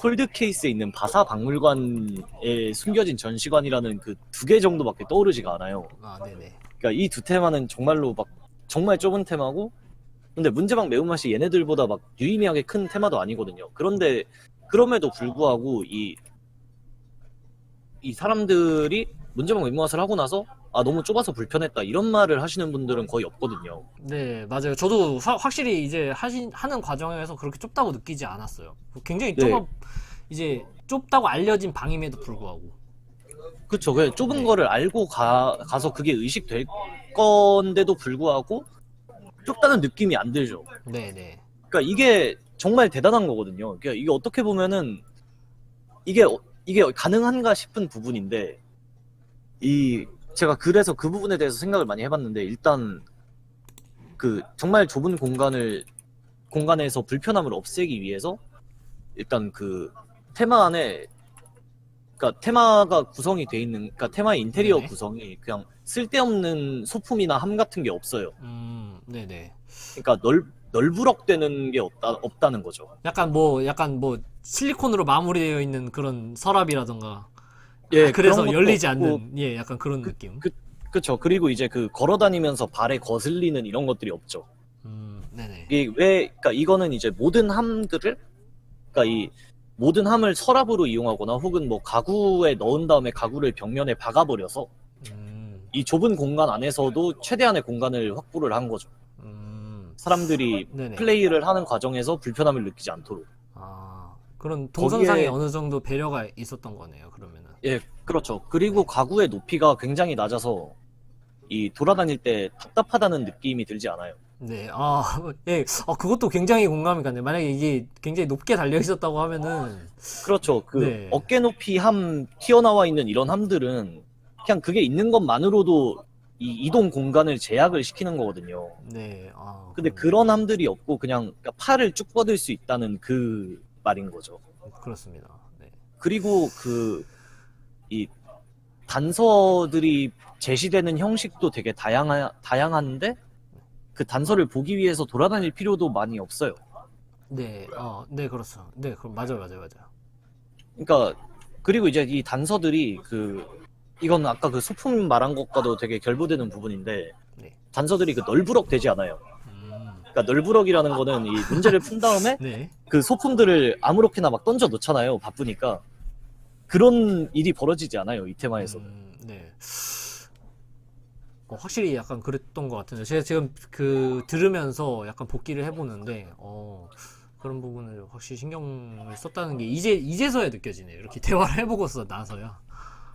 홀드 케이스에 있는 바사 박물관에 숨겨진 전시관이라는 그 두 개 정도밖에 떠오르지가 않아요. 네네. 그러니까 이 두 테마는 정말로 막 정말 좁은 테마고, 근데 문제방 매운맛이 얘네들보다 막 유의미하게 큰 테마도 아니거든요. 그런데 그럼에도 불구하고 이 사람들이 문제방 매운맛을 하고 나서 너무 좁아서 불편했다 이런 말을 하시는 분들은 거의 없거든요. 네, 맞아요. 저도 확실히 이제 하는 과정에서 그렇게 좁다고 느끼지 않았어요. 굉장히 이제 좁다고 알려진 방임에도 불구하고. 그쵸. 그 좁은 거를 알고 가서 그게 의식될 건데도 불구하고 좁다는 느낌이 안 들죠. 네네. 그러니까 이게 정말 대단한 거거든요. 그러니까 이게 어떻게 보면은 이게 가능한가 싶은 부분인데 제가 그래서 그 부분에 대해서 생각을 많이 해봤는데 일단 그 정말 좁은 공간에서 불편함을 없애기 위해서 일단 그 테마 안에 그러니까 테마가 구성이 돼 있는 그러니까 테마의 인테리어 네네. 구성이 그냥 쓸데없는 소품이나 함 같은 게 없어요. 네네. 그러니까 널브럭되는 게 없다는 거죠. 약간 뭐 실리콘으로 마무리되어 있는 그런 서랍이라던가. 예, 그런 그래서 것도 열리지 없고 않는, 예, 약간 그런 느낌. 그쵸. 그리고 이제 그 걸어 다니면서 발에 거슬리는 이런 것들이 없죠. 네네. 그러니까 이거는 이제 모든 함들을, 그러니까 이 모든 함을 서랍으로 이용하거나 혹은 뭐 가구에 넣은 다음에 가구를 벽면에 박아버려서 이 좁은 공간 안에서도 최대한의 공간을 확보를 한 거죠. 사람들이 네네. 플레이를 하는 과정에서 불편함을 느끼지 않도록. 그런 동선상에 거기에 어느 정도 배려가 있었던 거네요, 그러면은. 예, 그렇죠. 그리고 네. 가구의 높이가 굉장히 낮아서 이 돌아다닐 때 답답하다는 느낌이 들지 않아요. 네, 예, 그것도 굉장히 공감이 가네요. 만약에 이게 굉장히 높게 달려 있었다고 하면은, 그렇죠. 그 네, 어깨 높이 함 튀어나와 있는 이런 함들은 그냥 그게 있는 것만으로도 이 이동 공간을 제약을 시키는 거거든요. 네, 근데 그렇네요. 그런 함들이 없고 그냥 그러니까 팔을 쭉 뻗을 수 있다는 그 말인 거죠. 그렇습니다. 네. 그리고 이 단서들이 제시되는 형식도 되게 다양한데 그 단서를 보기 위해서 돌아다닐 필요도 많이 없어요. 네, 네, 그렇죠. 네, 맞아요. 그러니까 그리고 이제 이 단서들이 이건 아까 그 소품 말한 것과도 되게 결부되는 부분인데 네. 단서들이 널브럭 되지 않아요. 그러니까 널브럭이라는 거는 이 문제를 푼 다음에 네. 그 소품들을 아무렇게나 막 던져 놓잖아요. 바쁘니까. 그런 일이 벌어지지 않아요. 이 테마에서는. 네. 확실히 약간 그랬던 것 같은데 제가 지금 들으면서 약간 복기를 해보는데 그런 부분을 확실히 신경을 썼다는 게 이제서야 느껴지네요. 이렇게 대화를 해보고서 나서야.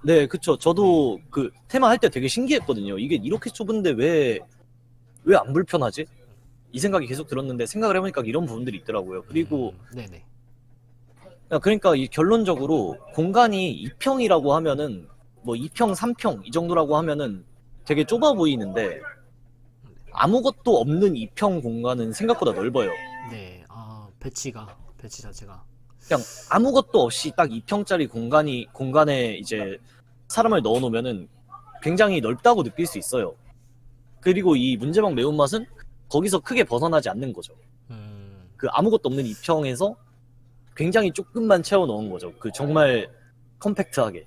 네, 그쵸. 네. 저도 그 테마 할 때 되게 신기했거든요. 이게 이렇게 좁은데 왜 안 불편하지? 이 생각이 계속 들었는데 생각을 해보니까 이런 부분들이 있더라고요. 그리고 네네. 그러니까 이 결론적으로 공간이 2평이라고 하면은 뭐 2평, 3평 이 정도라고 하면은 되게 좁아 보이는데 아무것도 없는 2평 공간은 생각보다 넓어요. 네. 배치 자체가. 그냥 아무것도 없이 딱 2평짜리 공간에 이제 사람을 넣어 놓으면은 굉장히 넓다고 느낄 수 있어요. 그리고 이 문제방 매운맛은 거기서 크게 벗어나지 않는 거죠. 그 아무것도 없는 2평에서 굉장히 조금만 채워 넣은 거죠. 그 정말 컴팩트하게.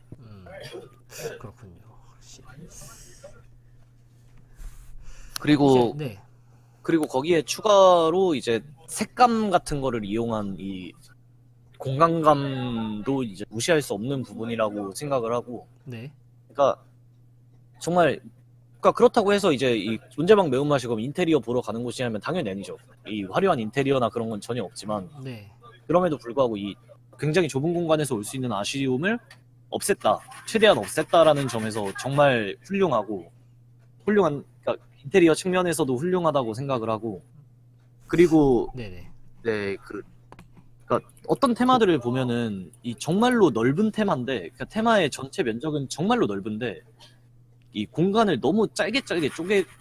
그렇군요. 확실히. 그리고 네. 그리고 거기에 추가로 이제 색감 같은 거를 이용한 이 공간감도 이제 무시할 수 없는 부분이라고 생각을 하고, 네. 그러니까 정말 그러니까 그렇다고 해서 이제 이 문제방 매운맛이 그럼 인테리어 보러 가는 곳이냐면 당연히 아니죠. 이 화려한 인테리어나 그런 건 전혀 없지만 네. 그럼에도 불구하고 이 굉장히 좁은 공간에서 올 수 있는 아쉬움을 최대한 없앴다라는 점에서 정말 훌륭한 그러니까 인테리어 측면에서도 훌륭하다고 생각을 하고, 그리고 네네. 네, 그러니까 어떤 테마들을 보면은 이 정말로 넓은 테마인데, 그러니까 테마의 전체 면적은 정말로 넓은데 이 공간을 너무 짧게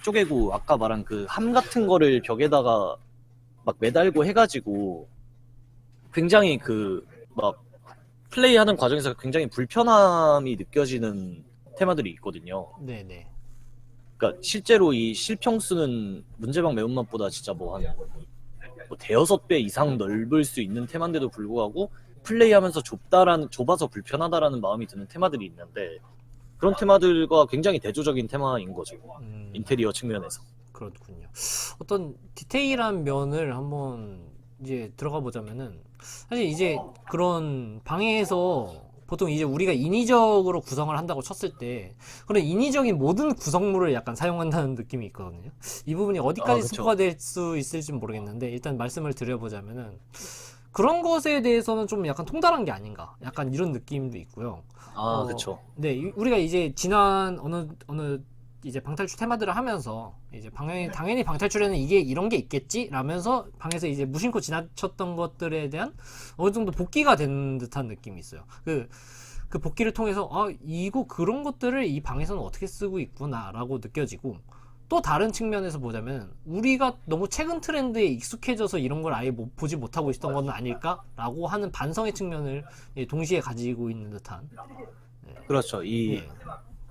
쪼개고 아까 말한 그 함 같은 거를 벽에다가 막 매달고 해가지고 굉장히 막 플레이하는 과정에서 굉장히 불편함이 느껴지는 테마들이 있거든요. 네네. 그러니까 실제로 이 실평수는 문제방 매운맛보다 진짜 뭐 대여섯 배 이상 넓을 수 있는 테마인데도 불구하고 플레이하면서 좁아서 불편하다라는 마음이 드는 테마들이 있는데 그런 테마들과 굉장히 대조적인 테마인 거죠. 인테리어 측면에서. 그렇군요. 어떤 디테일한 면을 한번 이제 들어가 보자면은 사실 이제 그런 방에서 보통 이제 우리가 인위적으로 구성을 한다고 쳤을 때 그런 인위적인 모든 구성물을 약간 사용한다는 느낌이 있거든요. 이 부분이 아, 어디까지 그쵸. 스포가 될 수 있을지 모르겠는데 일단 말씀을 드려보자면은 그런 것에 대해서는 좀 약간 통달한 게 아닌가 약간 이런 느낌도 있고요. 아, 그쵸. 네, 우리가 이제 지난 어느 이제 방탈출 테마들을 하면서 이제 당연히 방탈출에는 이게 이런 게 있겠지 라면서 방에서 이제 무심코 지나쳤던 것들에 대한 어느 정도 복귀가 된 듯한 느낌이 있어요. 그 복귀를 통해서 이거 그런 것들을 이 방에서는 어떻게 쓰고 있구나라고 느껴지고, 또 다른 측면에서 보자면 우리가 너무 최근 트렌드에 익숙해져서 이런 걸 아예 보지 못하고 있었던 건 아닐까라고 하는 반성의 측면을 동시에 가지고 있는 듯한. 그렇죠. 이 예.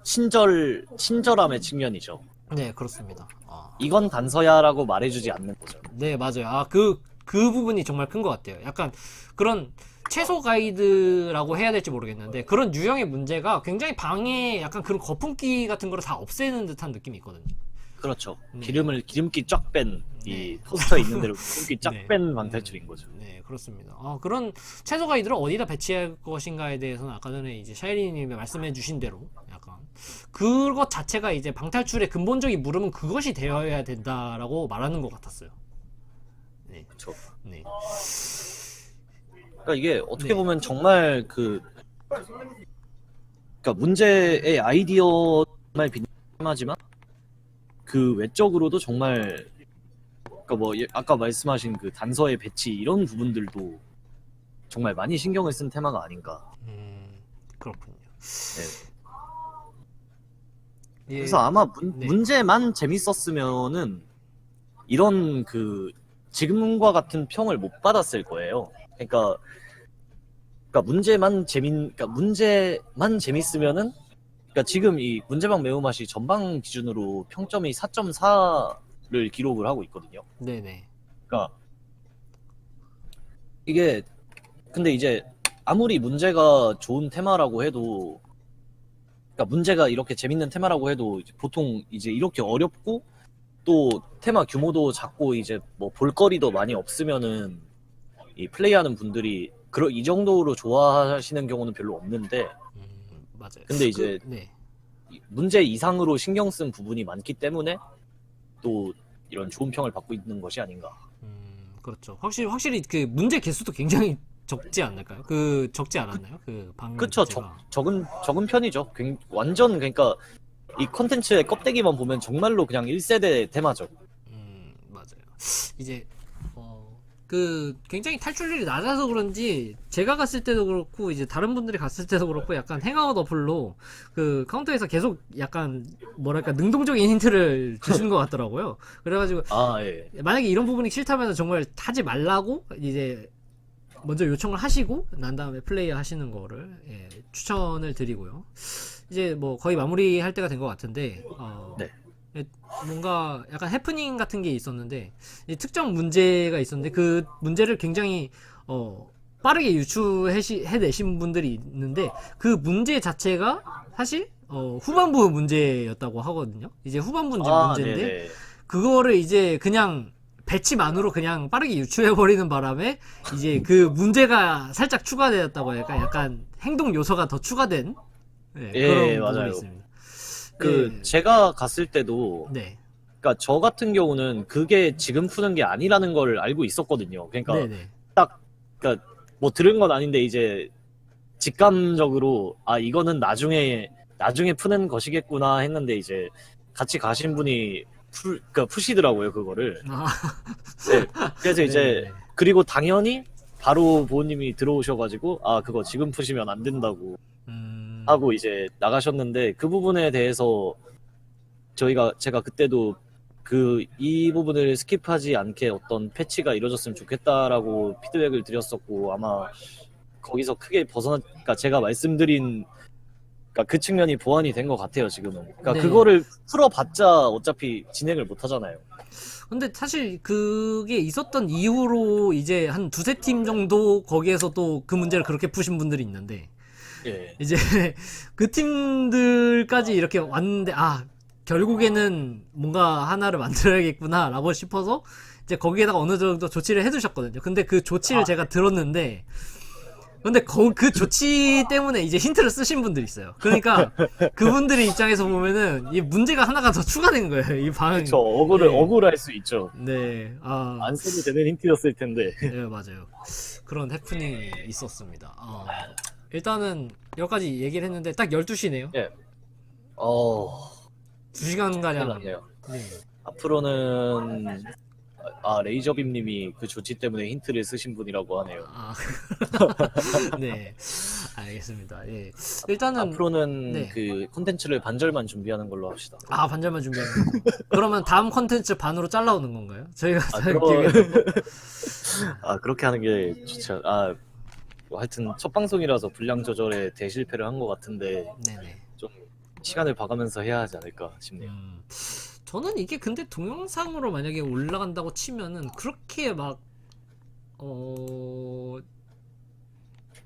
친절함의 측면이죠. 네, 그렇습니다. 이건 단서야라고 말해주지 않는 거죠. 네, 맞아요. 그 부분이 정말 큰 것 같아요. 약간 그런 최소 가이드라고 해야 될지 모르겠는데, 그런 유형의 문제가 굉장히 방에 약간 그런 거품기 같은 거를 다 없애는 듯한 느낌이 있거든요. 그렇죠. 네. 기름기 쫙 뺀, 이 네. 포스터에 있는 대로 기름기 쫙 네. 뺀 방탈출인 거죠. 네, 그렇습니다. 그런 최소 가이드를 어디다 배치할 것인가에 대해서는 아까 전에 이제 샤이리님이 말씀해주신 대로 약간 그것 자체가 이제 방탈출의 근본적인 물음은 그것이 되어야 된다라고 말하는 것 같았어요. 네, 그렇죠. 네, 그러니까 이게 어떻게 네. 보면 정말 그러니까 문제의 아이디어만 빈하지만 그 외적으로도 정말, 그러니까 뭐 아까 말씀하신 그 단서의 배치 이런 부분들도 정말 많이 신경을 쓴 테마가 아닌가. 그렇군요. 네. 예, 그래서 아마 네. 문제만 재밌었으면은 이런 지금과 같은 평을 못 받았을 거예요. 그러니까 문제만 재밌으면은, 그러니까 지금 이 문제방 매운맛이 전방 기준으로 평점이 4.4를 기록을 하고 있거든요. 네네. 그러니까 이게, 근데 이제 아무리 문제가 좋은 테마라고 해도, 그러니까 문제가 이렇게 재밌는 테마라고 해도 이제 보통 이제 이렇게 어렵고 또 테마 규모도 작고 이제 뭐 볼거리도 많이 없으면은 이 플레이하는 분들이 이 정도로 좋아하시는 경우는 별로 없는데, 맞아요. 근데 이제 네. 문제 이상으로 신경 쓴 부분이 많기 때문에 또 이런 좋은 평을 받고 있는 것이 아닌가. 그렇죠. 확실히 그 문제 개수도 굉장히 적지 않을까요? 적지 않았나요? 그 방 그쵸. 자체가. 적은 편이죠. 완전, 그러니까 이 컨텐츠의 껍데기만 보면 정말로 그냥 1세대 테마죠. 맞아요. 이제 굉장히 탈출률이 낮아서 그런지 제가 갔을 때도 그렇고 이제 다른 분들이 갔을 때도 그렇고 약간 행아웃 어플로 그 카운터에서 계속 약간 뭐랄까 능동적인 힌트를 주시는 것 같더라고요. 그래가지고 예. 만약에 이런 부분이 싫다면 정말 하지 말라고 이제 먼저 요청을 하시고 난 다음에 플레이 하시는 거를 추천을 드리고요. 이제 뭐 거의 마무리할 때가 된 것 같은데 네. 뭔가 약간 해프닝 같은 게 있었는데, 특정 문제가 있었는데 그 문제를 굉장히 빠르게 유추해내신 분들이 있는데, 그 문제 자체가 사실 후반부 문제였다고 하거든요. 이제 후반부 문제인데 네네. 그거를 이제 그냥 배치만으로 그냥 빠르게 유추해버리는 바람에 이제 그 문제가 살짝 추가되었다고 할까, 약간 행동 요소가 더 추가된 그런 맞아요. 부분이 있습니다. 제가 갔을 때도, 네. 그러니까 저 같은 경우는 그게 지금 푸는 게 아니라는 걸 알고 있었거든요. 그러니까 네네. 그러니까 뭐 들은 건 아닌데 이제 직감적으로 이거는 나중에 푸는 것이겠구나 했는데, 이제 같이 가신 분이 그러니까 푸시더라고요, 그거를. 네. 그래서 이제 네네. 그리고 당연히 바로 보호님이 들어오셔가지고 그거 지금 푸시면 안 된다고 하고 이제 나가셨는데, 그 부분에 대해서 제가 그때도 이 부분을 스킵하지 않게 어떤 패치가 이루어졌으면 좋겠다라고 피드백을 드렸었고, 아마 거기서 크게 그러니까 제가 말씀드린, 그러니까 그 측면이 보완이 된 것 같아요, 지금은. 그러니까 네. 그거를 풀어봤자 어차피 진행을 못 하잖아요. 근데 사실 그게 있었던 이후로 이제 한 두세 팀 정도 거기에서 또 그 문제를 그렇게 푸신 분들이 있는데, 예. 이제 그 팀들까지 이렇게 왔는데 결국에는 뭔가 하나를 만들어야겠구나 라고 싶어서 이제 거기에다가 어느 정도 조치를 해두셨거든요. 근데 그 조치를 제가 들었는데, 근데 그 조치 때문에 이제 힌트를 쓰신 분들이 있어요. 그러니까 그분들의 입장에서 보면은 이 문제가 하나가 더 추가된 거예요, 이 방. 그렇죠. 억울할 수 있죠. 네. 안 써도 되는 힌트였을 텐데. 네, 맞아요. 그런 해프닝이 있었습니다. 일단은 여기까지 얘기를 했는데 딱 12시네요. 예. 2시간 큰일 가량. 났네요. 네. 앞으로는 레이저빔님이 그 조치 때문에 힌트를 쓰신 분이라고 하네요. 아, 네, 알겠습니다. 예, 일단은 앞으로는 네. 그 콘텐츠를 반절만 준비하는 걸로 합시다. 반절만 준비하는 거. 그러면 다음 컨텐츠 반으로 잘라오는 건가요? 저희가 그렇게 하는 게 좋죠. 뭐 하여튼 첫 방송이라서 분량 조절에 대실패를 한 것 같은데 네네. 좀 시간을 봐가면서 해야 하지 않을까 싶네요. 저는 이게 근데 동영상으로 만약에 올라간다고 치면은 그렇게 막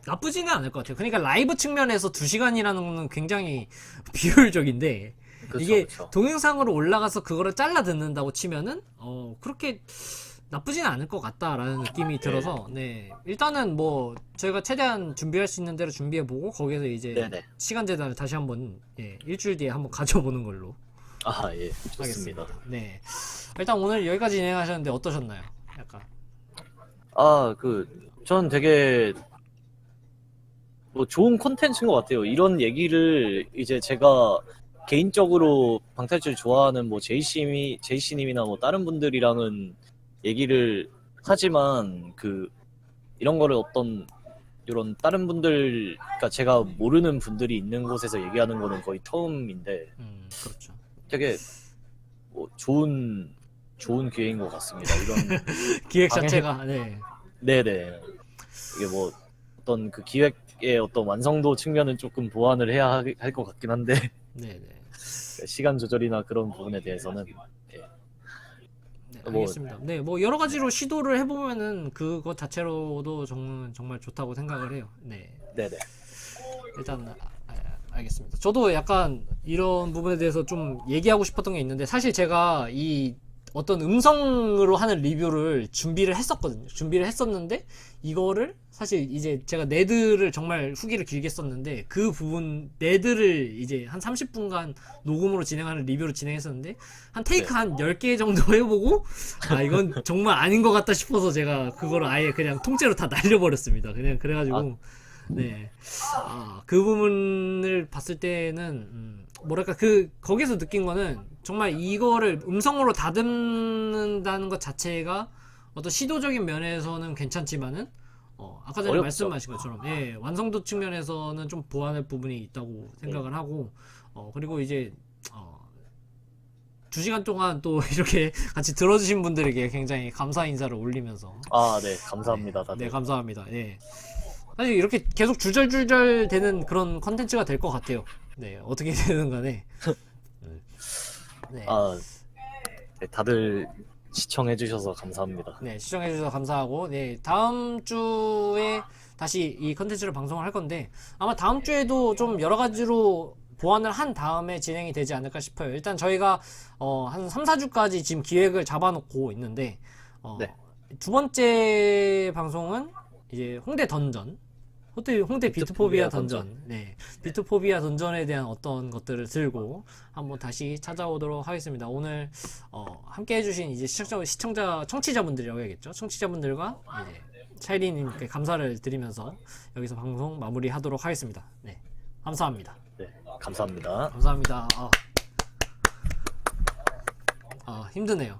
나쁘지는 않을 것 같아요. 그러니까 라이브 측면에서 2시간이라는 거는 굉장히 비효율적인데 그쵸, 이게 그쵸. 동영상으로 올라가서 그거를 잘라 듣는다고 치면은 그렇게 나쁘지는 않을 것 같다라는 느낌이 들어서 네 일단은 뭐 저희가 최대한 준비할 수 있는 대로 준비해보고 거기에서 이제 네네. 시간 재단을 다시 한번 일주일 뒤에 한번 가져보는 걸로 예, 좋습니다. 하겠습니다. 네 일단 오늘 여기까지 진행하셨는데 어떠셨나요? 약간 저는 되게 뭐 좋은 콘텐츠인 것 같아요. 이런 얘기를 이제 제가 개인적으로 방탈출 좋아하는 뭐 제이씨님이나 뭐 다른 분들이랑은 얘기를 하지만 이런 거를 어떤 이런 다른 분들, 그러니까 제가 모르는 분들이 있는 곳에서 얘기하는 거는 거의 처음인데 그렇죠. 되게 뭐 좋은 기회인 것 같습니다. 이런 기획 방해- 자체가 네네. 이게 뭐 어떤 그 기획의 어떤 완성도 측면은 조금 보완을 해야 할 것 같긴 한데 네네. 시간 조절이나 그런 부분에 대해서는 네, 뭐- 알겠습니다. 네, 뭐 여러 가지로 시도를 해보면은 그것 자체로도 정말 좋다고 생각을 해요. 네, 네네. 일단 알겠습니다. 저도 약간 이런 부분에 대해서 좀 얘기하고 싶었던 게 있는데 사실 제가 이 어떤 음성으로 하는 리뷰를 준비를 했었거든요. 준비를 했었는데 이거를 사실 이제 제가 네드를 정말 후기를 길게 썼는데 그 부분 네드를 이제 한 30분간 녹음으로 진행하는 리뷰를 진행했었는데 한 테이크 네. 한 10개 정도 해보고 이건 정말 아닌 것 같다 싶어서 제가 그거를 아예 그냥 통째로 다 날려버렸습니다. 그냥 그래가지고 네. 그 부분을 봤을 때는 뭐랄까 거기서 느낀 거는 정말 이거를 음성으로 다듬는다는 것 자체가 어떤 시도적인 면에서는 괜찮지만은 아까 전에 어렵죠. 말씀하신 것처럼 완성도 측면에서는 좀 보완할 부분이 있다고 생각을 하고 그리고 이제 2시간 동안 또 이렇게 같이 들어주신 분들에게 굉장히 감사 인사를 올리면서 네, 감사합니다. 다들. 네, 감사합니다. 예. 사실 이렇게 계속 줄줄줄줄 되는 그런 컨텐츠가 될 것 같아요. 네, 어떻게 되든 간에. 네. 네, 다들 시청해주셔서 감사합니다. 네, 시청해주셔서 감사하고, 네, 다음 주에 다시 이 컨텐츠를 방송을 할 건데, 아마 다음 주에도 좀 여러 가지로 보완을 한 다음에 진행이 되지 않을까 싶어요. 일단 저희가, 한 3, 4주까지 지금 기획을 잡아놓고 있는데, 네. 두 번째 방송은 이제 홍대 던전, 홍대 비트포비아 던전. 네. 비트포비아 던전에 대한 어떤 것들을 들고 한번 다시 찾아오도록 하겠습니다. 오늘 함께 해주신 이제 청취자분들이라고 해야겠죠. 청취자분들과 이제 차이리님께 감사를 드리면서 여기서 방송 마무리하도록 하겠습니다. 네. 감사합니다. 네, 감사합니다. 감사합니다. 힘드네요.